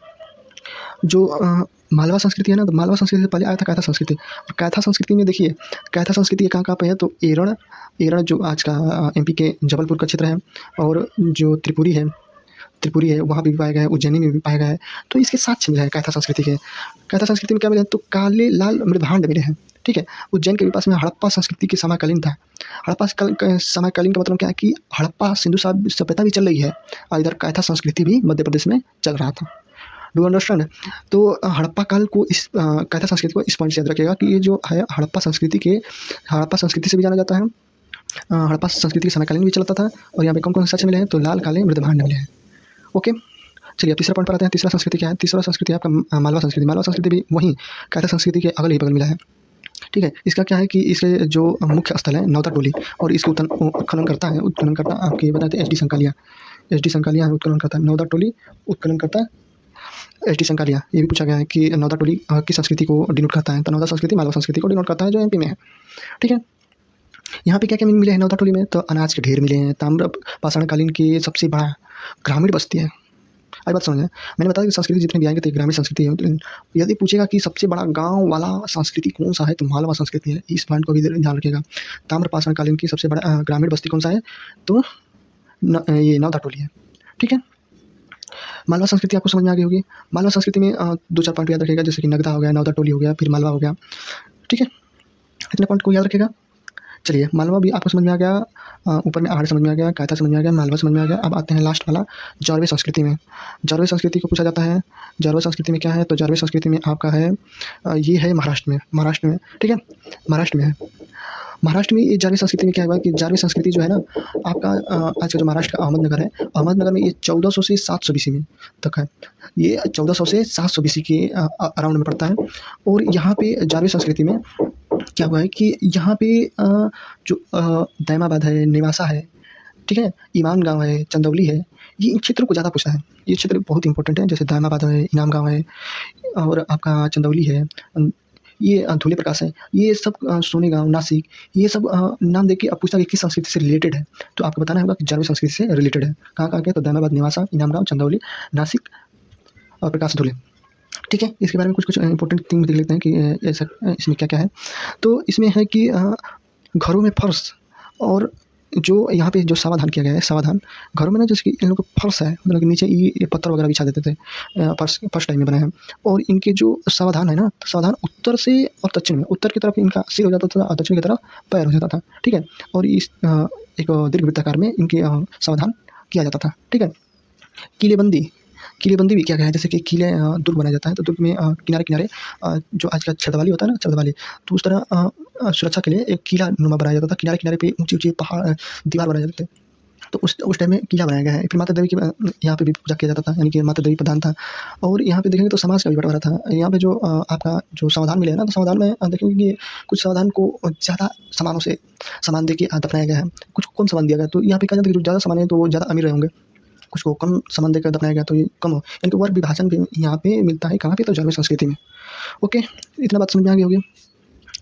जो मालवा संस्कृति है ना, तो मालवा संस्कृति से पहले आया था कायथा संस्कृति। और कायथा संस्कृति में देखिए, कायथा संस्कृति कहाँ-कहाँ पे है? तो एरड़ जो आज का एमपी के जबलपुर का क्षेत्र है, और जो त्रिपुरी है वहाँ भी पाया गया है, उज्जैनी में भी पाया गया है। तो इसके साक्ष्य मिले हैं कायथा संस्कृति के। कायथा संस्कृति में क्या मिले हैं? तो काले लाल मृदभांड मिले हैं। ठीक है? उज्जैन के पास में हड़प्पा संस्कृति के समकालीन था। हड़प्पा समकालीन का मतलब क्या है कि हड़प्पा सिंधु सभ्यता भी चल रही है और इधर कायथा संस्कृति भी मध्य प्रदेश में चल रहा था। Do understand? तो हड़प्पा काल को इस कैथा संस्कृति को इस पॉइंट से याद रखिएगा कि ये जो है हड़प्पा संस्कृति से भी जाना जाता है। हड़प्पा संस्कृति के समकालीन भी चलता था। और यहाँ पे कौन-कौन से साक्ष्य मिले हैं? तो लाल, काले, मृदभांड मिले हैं। ओके, चलिए अब तीसरा पॉइंट पर आते हैं। तीसरा संस्कृति क्या है? तीसरा संस्कृति है आपका मालवा संस्कृति। मालवा संस्कृति भी वहीं कैथा संस्कृति के अगल ही बगल मिला है। ठीक है, इसका क्या है कि इसके जो मुख्य स्थल है नौता टोली, और इसके उत्खननकर्ता आपके बताते हैं एच डी संकालिया उत्खनन करता है। नौदा टोली उत्खनन करता एच डी संकालिया। ये भी पूछा गया है कि नौदा टोली किस संस्कृति को डिनोट करता है? तो नौदा संस्कृति मालवा संस्कृति को डिनोट करता है, जो एमपी में है। ठीक है, यहाँ पे क्या क्या मिले हैं नौदा टोली में? तो अनाज के ढेर मिले हैं। ताम्र पाषाणकालीन की सबसे बड़ा ग्रामीण बस्ती है। आई बात समझ में? मैंने बताया कि संस्कृति जितने भी आएंगे तो ग्रामीण संस्कृति है। तो यदि पूछेगा कि सबसे बड़ा गांव वाला संस्कृति कौन सा है, तो मालवा संस्कृति है। इस पॉइंट को भी ध्यान रखिएगा। ताम्रपाषाण कालीन की सबसे बड़ा ग्रामीण बस्ती कौन सा है? तो ये नौदा टोली है। ठीक है, मालवा संस्कृति आपको समझ में आ गई होगी। मालवा संस्कृति में 2-4 पॉइंट याद रखिएगा, जैसे कि नगदा हो गया, नौदा टोली हो गया, फिर मालवा हो गया। ठीक है, इतने पॉइंट को याद रखिएगा। चलिए, मालवा भी आपको समझ में आ गया, ऊपर में आहड़ समझ में आ गया, कैथा समझ में आ गया, मालवा समझ में आ गया। अब आते हैं लास्ट वाला जारवे संस्कृति में। जारवे संस्कृति को पूछा जाता है, जारवे संस्कृति में क्या है? तो जारवे संस्कृति में आपका है ये है महाराष्ट्र में। ठीक है, महाराष्ट्र में है। महाराष्ट्र में ये जारवे संस्कृति में क्या हुआ कि जारवे संस्कृति जो है ना आपका आज का जो महाराष्ट्र का अहमदनगर है, अहमदनगर में ये 1400 से 700 बीसी में तक है। ये 1400 से 700 बीसी के अराउंड में पड़ता है। और यहाँ पे जारवे संस्कृति में क्या हुआ है कि यहाँ पे जो दैमाबाद है, नेवासा है, ठीक है, ईमान गाँव है, चंदौली है, ये इन क्षेत्रों को ज़्यादा पूछा है। ये क्षेत्र बहुत इंपॉर्टेंट है, जैसे दैमाबाद है, इनाम गाँव है, और आपका चंदौली है, ये धुले प्रकाश है, ये सब सोने गाँव, नासिक, ये सब नाम देख के अब पूछा कि किस संस्कृति से रिलेटेड है, तो आपको बताना होगा कि जारवे संस्कृति से रिलेटेड है। कहाँ के? तो दैमाबाद, नेवासा, इनाम गाँव, चंदौली, नासिक और प्रकाश धुले। ठीक है, इसके बारे में कुछ इंपॉर्टेंट थिंग देख लेते हैं कि ऐसा इसमें क्या-क्या है। तो इसमें है कि घरों में फर्श, और जो यहाँ पे जो सावाधान किया गया है, सावाधान घरों में ना, जैसे कि इन लोगों का फर्श है, मतलब कि नीचे ये पत्थर वगैरह बिछा देते थे, फर्श टाइप में बना है। और इनके जो सावाधान है ना, तो सावाधान उत्तर से और दक्षिण में, उत्तर की तरफ इनका सिर हो जाता था और दक्षिण की तरफ पैर हो जाता था। ठीक है, और इस एक दीर्घवृत्ताकार में इनके सावाधान किया जाता था। ठीक है, किलेबंदी भी किया गया है, जैसे कि किले दुर्ग बनाया जाता है, तो दुर्ग में किनारे-किनारे जो आज का छतवाली होता है ना, छतवाली, तो उस तरह सुरक्षा के लिए एक किला नुमा बनाया जाता था। किनारे-किनारे पे ऊँची-ऊँची पहाड़ दीवार बनाए जाते थे। तो उस टाइम में किला बनाया गया है। फिर माता देवी की यहाँ पे भी पूजा किया जाता था, यानी कि माता देवी प्रधान था। और यहाँ पे देखेंगे तो समाज का भी बँटवारा था। यहाँ पे जो आपका जो समाधान मिले हैं ना, तो समाधान में देखेंगे कि कुछ समाधान को ज़्यादा सामान दे के दफनाया गया है, कुछ को कम सामान दिया गया है। तो यहाँ पे कहा जाता है कि जो ज़्यादा सामान है तो वो ज़्यादा अमीर रहे होंगे, कुछ को कम सामान देकर दफनाया गया तो ये कम हो, यानी कि वर्ग विभाजन भी यहाँ पे मिलता है। कहाँ पे? तो जारवे संस्कृति में। ओके, इतना बात समझ में आ गई होगी।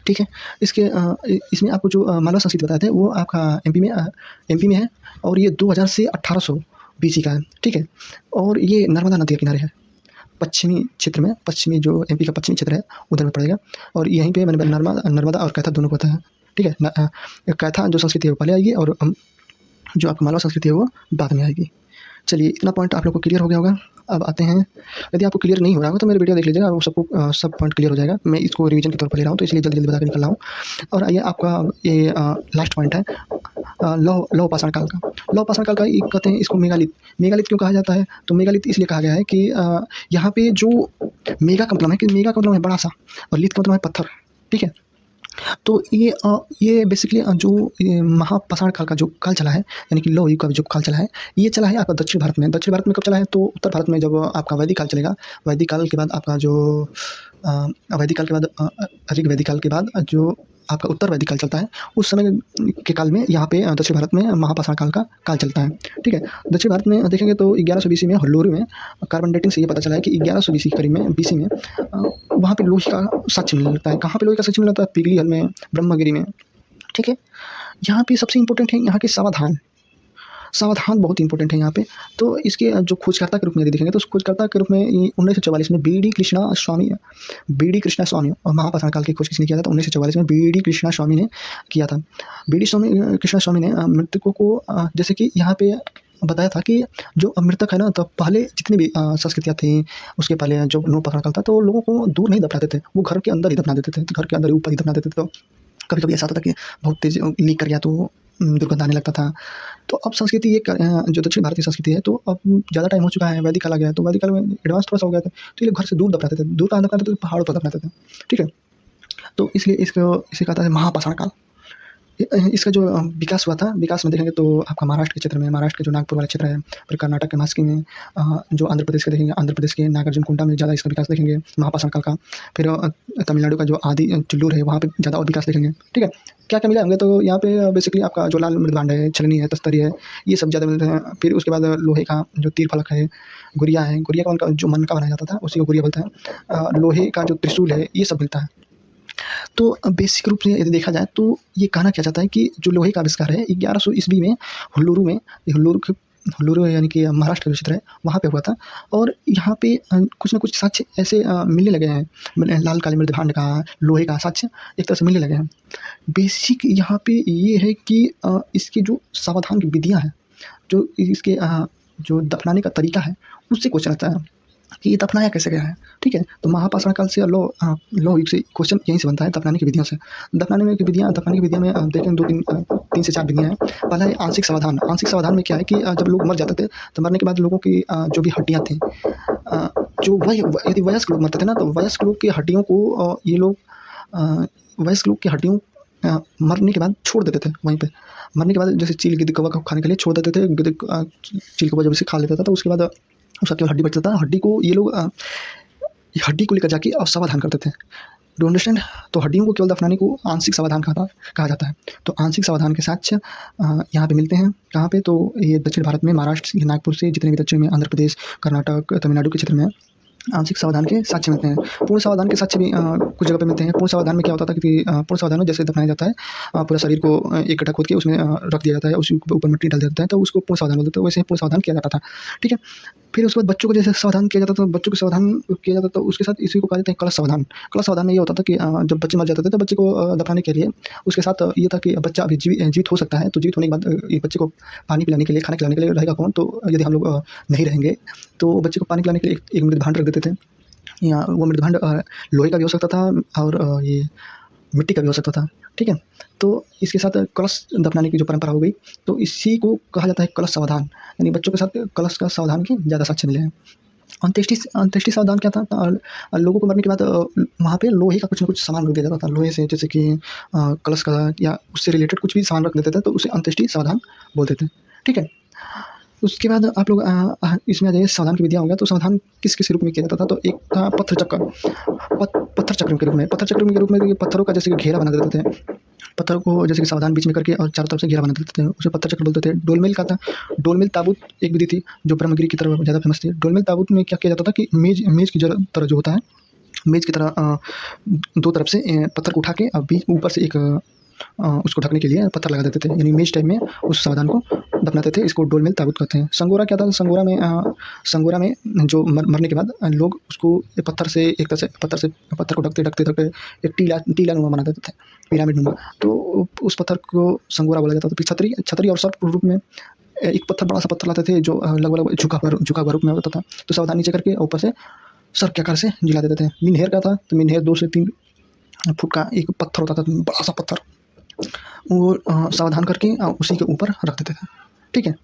ठीक है, इसमें आपको जो मालवा संस्कृति बताए थे वो आपका एमपी में है, और ये 2000 से 1800 बीसी का है। ठीक है, और ये नर्मदा नदी के किनारे है, पश्चिमी क्षेत्र में, पश्चिमी जो एमपी का पश्चिमी क्षेत्र है उधर में पड़ेगा। और यहीं पे मैंने नर्मदा और कैथा दोनों को होता है। ठीक है, कैथा जो संस्कृति है वो पहले आएगी, और जो आपका मालवा संस्कृति है वो बाद में आएगी। चलिए, इतना पॉइंट आप लोग को क्लियर हो गया होगा। अब आते हैं, यदि आपको क्लियर नहीं हो रहा होगा तो मेरे वीडियो देख लीजिएगा, वो सबको सब पॉइंट क्लियर हो जाएगा। मैं इसको रिवीजन के तौर पर ले रहा हूँ, तो इसलिए जल्दी बता के निकल रहा हूँ। और आइए, आपका ये लास्ट पॉइंट है लौह पाषाण काल का। लौह पाषाण काल का एक कहते हैं इसको मेगालिथ क्यों कहा जाता है? तो मेगालिथ इसलिए कहा गया है कि यहाँ पे जो मेगा का मतलब है बड़ा सा, और लिथ का मतलब है पत्थर। ठीक है, तो ये बेसिकली जो ये महापाषाण काल का जो काल चला है, यानी कि लौह युग का जो काल चला है, ये चला है आपका दक्षिण भारत में। दक्षिण भारत में कब चला है? तो उत्तर भारत में जब आपका वैदिक काल चलेगा। वैदिक काल के बाद आपका जो वैदिक काल के बाद ऋग वैदिक काल के बाद जो आपका उत्तर वैदिक काल चलता है, उस समय के काल में यहाँ पे दक्षिण भारत में महापाषाण काल का काल चलता है। ठीक है, दक्षिण भारत में देखेंगे तो 1100 बीसी में हल्लूरू में कार्बन डेटिंग से ये पता चला है कि 1100 बीसी करीब में बीसी में वहाँ पे लोहे का साक्ष्य मिलने लगता है। कहाँ पे लोहे का साक्ष्य मिलता है? पिघली में, ब्रह्मगिरी में। ठीक है, यहाँ पे सबसे इंपॉर्टेंट है यहाँ के सावधान बहुत इंपॉर्टेंट है यहाँ पे। तो इसके जो खोजकर्ता के रूप में यदि देखेंगे तो उस खोजकर्ता के रूप में 1944 में बी डी कृष्णा स्वामी और महापाषाण काल की खोज किसने किया था? तो 1944 में बी डी कृष्णा स्वामी ने किया था। कृष्णा स्वामी ने मृतकों को जैसे कि यहाँ पे बताया था कि जो मृतक है ना, तो पहले जितनी भी संस्कृतियाँ थी, उसके पहले जो लौह पाषाण काल था, तो लोगों को दूर नहीं दफनाते थे, वो घर के अंदर ही दफना देते थे। तो घर के अंदर ही ऊपर ही दफना देते थे। तो कभी-कभी ऐसा होता था कि बहुत तेज़ लीक कर गया तो दुर्गंध आने लगता था। तो अब संस्कृति जो दक्षिण भारतीय संस्कृति है, तो अब ज़्यादा टाइम हो चुका है, वैदिक काल आ गया है, तो वैदिक काल में एडवांस थोड़ा-सा हो गया था, तो ये लोग घर से दूर दफनाते थे। दूर कहाँ दफनाते थे? तो पहाड़ों पर दफनाते थे, ठीक है? तो इसलिए इसको इसे कहा था महापाषाण काल। इसका जो विकास हुआ था, विकास में देखेंगे तो आपका महाराष्ट्र के क्षेत्र में, महाराष्ट्र के जो नागपुर वाला क्षेत्र है, फिर कर्नाटक के मास्की में, जो आंध्र प्रदेश के देखेंगे, आंध्र प्रदेश के नागार्जुनकोंडा में ज़्यादा इसका विकास देखेंगे महापाषाण काल का। फिर तमिलनाडु का जो आदि चुल्लूर है, वहाँ पे ज़्यादा और विकास देखेंगे, ठीक है? क्या-क्या मिला होंगे तो यहाँ पे बेसिकली आपका जो लाल मृदभांड है, छलनी है, तस्तरी है, ये सब ज़्यादा मिलते हैं। फिर उसके बाद लोहे का जो तीर फलक है, गुड़िया है, गुड़िया का उनका जो मन का बनाया जाता था, उसी को गुड़िया बोलते हैं। लोहे का जो त्रिशूल है, ये सब मिलता है। तो बेसिक रूप से यदि देखा जाए तो ये कहना क्या चाहता है कि जो लोहे का आविष्कार है 1100 ईस्वी में हुल्लूरू में, हुल्लूरू यानी कि महाराष्ट्र का जो क्षेत्र है वहाँ पे हुआ था। और यहाँ पे कुछ ना कुछ साक्ष्य ऐसे मिलने लगे हैं, लाल काले मृदभांड का, लोहे का साक्ष्य एक तरह से मिलने लगे हैं। बेसिक यहाँ पे ये है कि इसकी जो सावधान की विधियाँ हैं, जो इसके जो दफनाने का तरीका है, उससे क्वेश्चन आता है कि ये दफनाया कैसे गया है, ठीक है? तो महापाषाण काल से लौह युग से क्वेश्चन यहीं से बनता है, दफनाने की विधियों से। दफनाने की विधियाँ में देखें 3 से 4 विधियाँ हैं। पहला है आंशिक समाधान। आंशिक समाधान में क्या है कि जब लोग मर जाते थे, तो मरने के बाद लोगों की जो भी हड्डियाँ थीं, जो यदि वयस्क लोग मरते थे ना, तो वयस्क लोग की हड्डियों को ये लोग वयस्क लोग की हड्डियों मरने के बाद छोड़ देते थे वहीं पे। मरने के बाद जैसे चील, गिद्ध, कौवा को खाने के लिए छोड़ देते थे। चील, कौवा जब इसे खा लेता था, तो उसके बाद उसका केवल हड्डी बचता था। हड्डी को ये लोग हड्डी को लेकर जाके और समाधान करते थे। Do understand? तो हड्डियों को केवल दफनाने को आंशिक समाधान कहा जाता है। तो आंशिक समाधान के साक्ष्य यहाँ पे मिलते हैं। कहाँ पे? तो ये दक्षिण भारत में, महाराष्ट्र, नागपुर से जितने भी दक्षिण में, आंध्र प्रदेश, कर्नाटक, तमिलनाडु के क्षेत्र में आंशिक सावधान के साक्ष्य मिलते हैं। पूर्ण सावधान के साक्ष्य भी कुछ जगह पे मिलते हैं। पूर्ण सावधान में क्या होता था कि पूर्ण सावधान में जैसे दफनाया जाता है, पूरा शरीर को एक गड्ढा खोद के उसमें रख दिया जाता है, उसके ऊपर मिट्टी डाल दिया जाता है, तो उसको पूर्ण सावधान बोलते थे। वैसे ही पूर्ण सावधान किया जाता था, ठीक है? फिर उसके बाद बच्चों को जैसे सावधान किया जाता था, बच्चों को सावधान किया जाता था, उसके साथ इसी को कहा जाता है कलश सावधान। कलश सावधान में ये होता था कि जब बच्चे मर जाते थे, तो बच्चे को दफनाने के लिए उसके साथ ये था कि बच्चा अभी जीवित हो सकता है, तो जीवित होने के बाद ये बच्चे को पानी पिलाने के लिए, खाना खिलाने के लिए रहेगा कौन? तो यदि हम लोग नहीं रहेंगे, तो बच्चे को पानी पिलाने के लिए एक मृदभांड रख देते थे, या वो मृदभांड लोहे का भी हो सकता था, और ये मिट्टी का भी हो सकता था, ठीक है? तो इसके साथ कलश दफनाने की जो परंपरा हो गई, तो इसी को कहा जाता है कलश सावधान। यानी बच्चों के साथ कलश का सावधान के ज़्यादा साक्ष्य मिले हैं। अंत्येष्टि सावधान क्या था? लोगों को मरने के बाद वहाँ पे लोहे का कुछ न कुछ सामान रख दिया जाता था। लोहे से, जैसे कि कलश का या उससे रिलेटेड कुछ भी सामान रख देते थे, तो उसे अंत्येष्टि सावधान बोलते थे, ठीक है? उसके बाद आप लोग इसमें आ जाइए, सावधान की विधियाँ हो गया। तो सावधान किस रूप में किया जाता था? तो एक था पत्थर चक्र। पत्थर चक्र के रूप में, ये पत्थरों का जैसे कि घेरा बना देते थे। पत्थर को जैसे कि सावधान बीच में करके और चारों तरफ से घेरा बना देते थे, उसे पत्थर चक्र बोलते थे। डोलमेल का था। डोलमेल ताबूत एक विधि थी, जो ब्रह्मगिरी की तरफ ज़्यादा फेमस थी। डोलमेल ताबूत में क्या किया जाता था कि मेज़ की तरह जो होता है, मेज़ की तरह 2 तरफ से पत्थर को उठा के बीच ऊपर से एक उसको ढकने के लिए पत्थर लगा देते थे, यानी मेज़ टाइप में उस सावधान को दफनाते थे। इसको डोलमेल ताबूत कहते हैं। संगोरा क्या था? संगोरा में जो मरने के बाद लोग उसको पत्थर से एक तरह से पत्थर को ढकते एक टीला-नुमा बना देते थे, पिरामिड-नुमा। तो उस पत्थर को संगोरा बोला जाता था। फिर छतरी और सर्प रूप में एक पत्थर, बड़ा-सा पत्थर लाते थे, जो लगभग झुका हुआ रूप में होता था। तो सावधान नीचे करके ऊपर से सर्प के आकार से जिला देते थे। मिनहेर का था, तो मिनहेर 2 से 3 फुट का एक पत्थर होता था, बड़ा-सा पत्थर। वो सावधान करके उसी के ऊपर रख देते थे, ठीक है?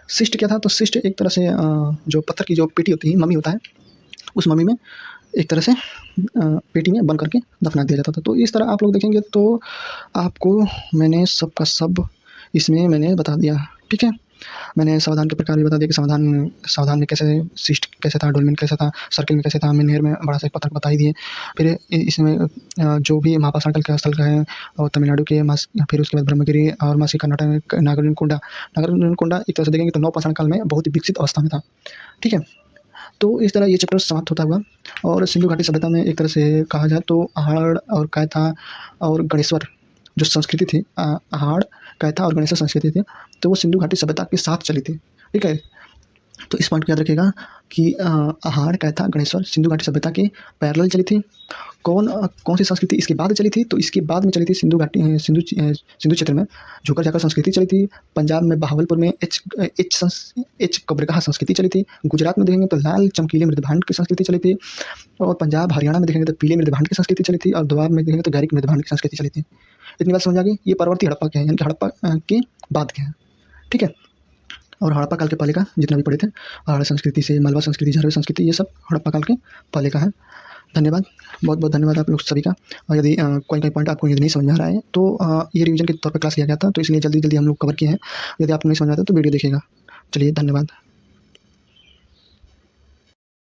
शिष्ट क्या था? तो शिष्ट एक तरह से जो पत्थर की जो पेटी होती है, मम्मी होता है, उस मम्मी में एक तरह से पेटी में बंद करके दफना दिया जाता था। तो इस तरह आप लोग देखेंगे तो आपको मैंने सब का सब इसमें मैंने बता दिया, ठीक है? मैंने सावधान के प्रकार भी बता दिया कि सावधान में कैसे, शिष्ट कैसे था, डोलमेन कैसे था, सर्किल में कैसे था, मिनहेर में बड़ा सा एक पत्थर बता ही दिए। फिर इसमें जो भी महापाषाण काल के स्थल का है, और तमिलनाडु के फिर उसके बाद ब्रह्मगिरी और मासी कर्नाटक में नागार्जुनकोंडा एक तरह से देखेंगे तो नवपाषाण काल में बहुत ही विकसित अवस्था में था, ठीक है? तो इस तरह ये चैप्टर समाप्त होता हुआ, और सिंधु घाटी सभ्यता में एक तरह से कहा जाए तो आहड़ और कैथा और गणेश्वर जो संस्कृति थी, आहड़, कैथा और गणेश्वर संस्कृति थी, तो वो सिंधु घाटी सभ्यता के साथ चली थी, ठीक है? तो इस पॉइंट को याद रखिएगा कि आहड़, कैथा, गणेश्वर सिंधु घाटी सभ्यता के पैरेलल चली थी। कौन सी संस्कृति इसके बाद चली थी? तो इसके बाद में चली थी सिंधु क्षेत्र में झोकर झाकर संस्कृति चली थी। पंजाब में बहावलपुर में एच कब्रगाह संस्कृति चली थी। गुजरात में देखेंगे तो लाल चमकीले मृदभांड की संस्कृति चली थी। और पंजाब हरियाणा में देखेंगे तो पीले मृदभांड की संस्कृति चली थी। और दोआब में देखेंगे तो गैरिक मृदभांड की संस्कृति चली थी। इतनी बात समझ आ गई। ये परवर्ती हड़प्पा के हैं, यानी कि हड़प्पा के बाद के हैं, ठीक है। और हड़प्पा काल के पहले का जितना भी पढ़े थे, और संस्कृति से मालवा संस्कृति, झारवी संस्कृति, ये सब हड़प्पा काल के पहले का है। धन्यवाद, बहुत बहुत धन्यवाद आप लोग सभी का। और यदि कोई पॉइंट आपको यदि नहीं समझ में आ रहा है तो ये रिवीजन के तौर पर क्लास लिया गया था, तो इसलिए जल्दी जल्दी हम लोग कवर किए हैं। यदि आपको नहीं समझ में आता तो वीडियो देखिएगा। चलिए धन्यवाद।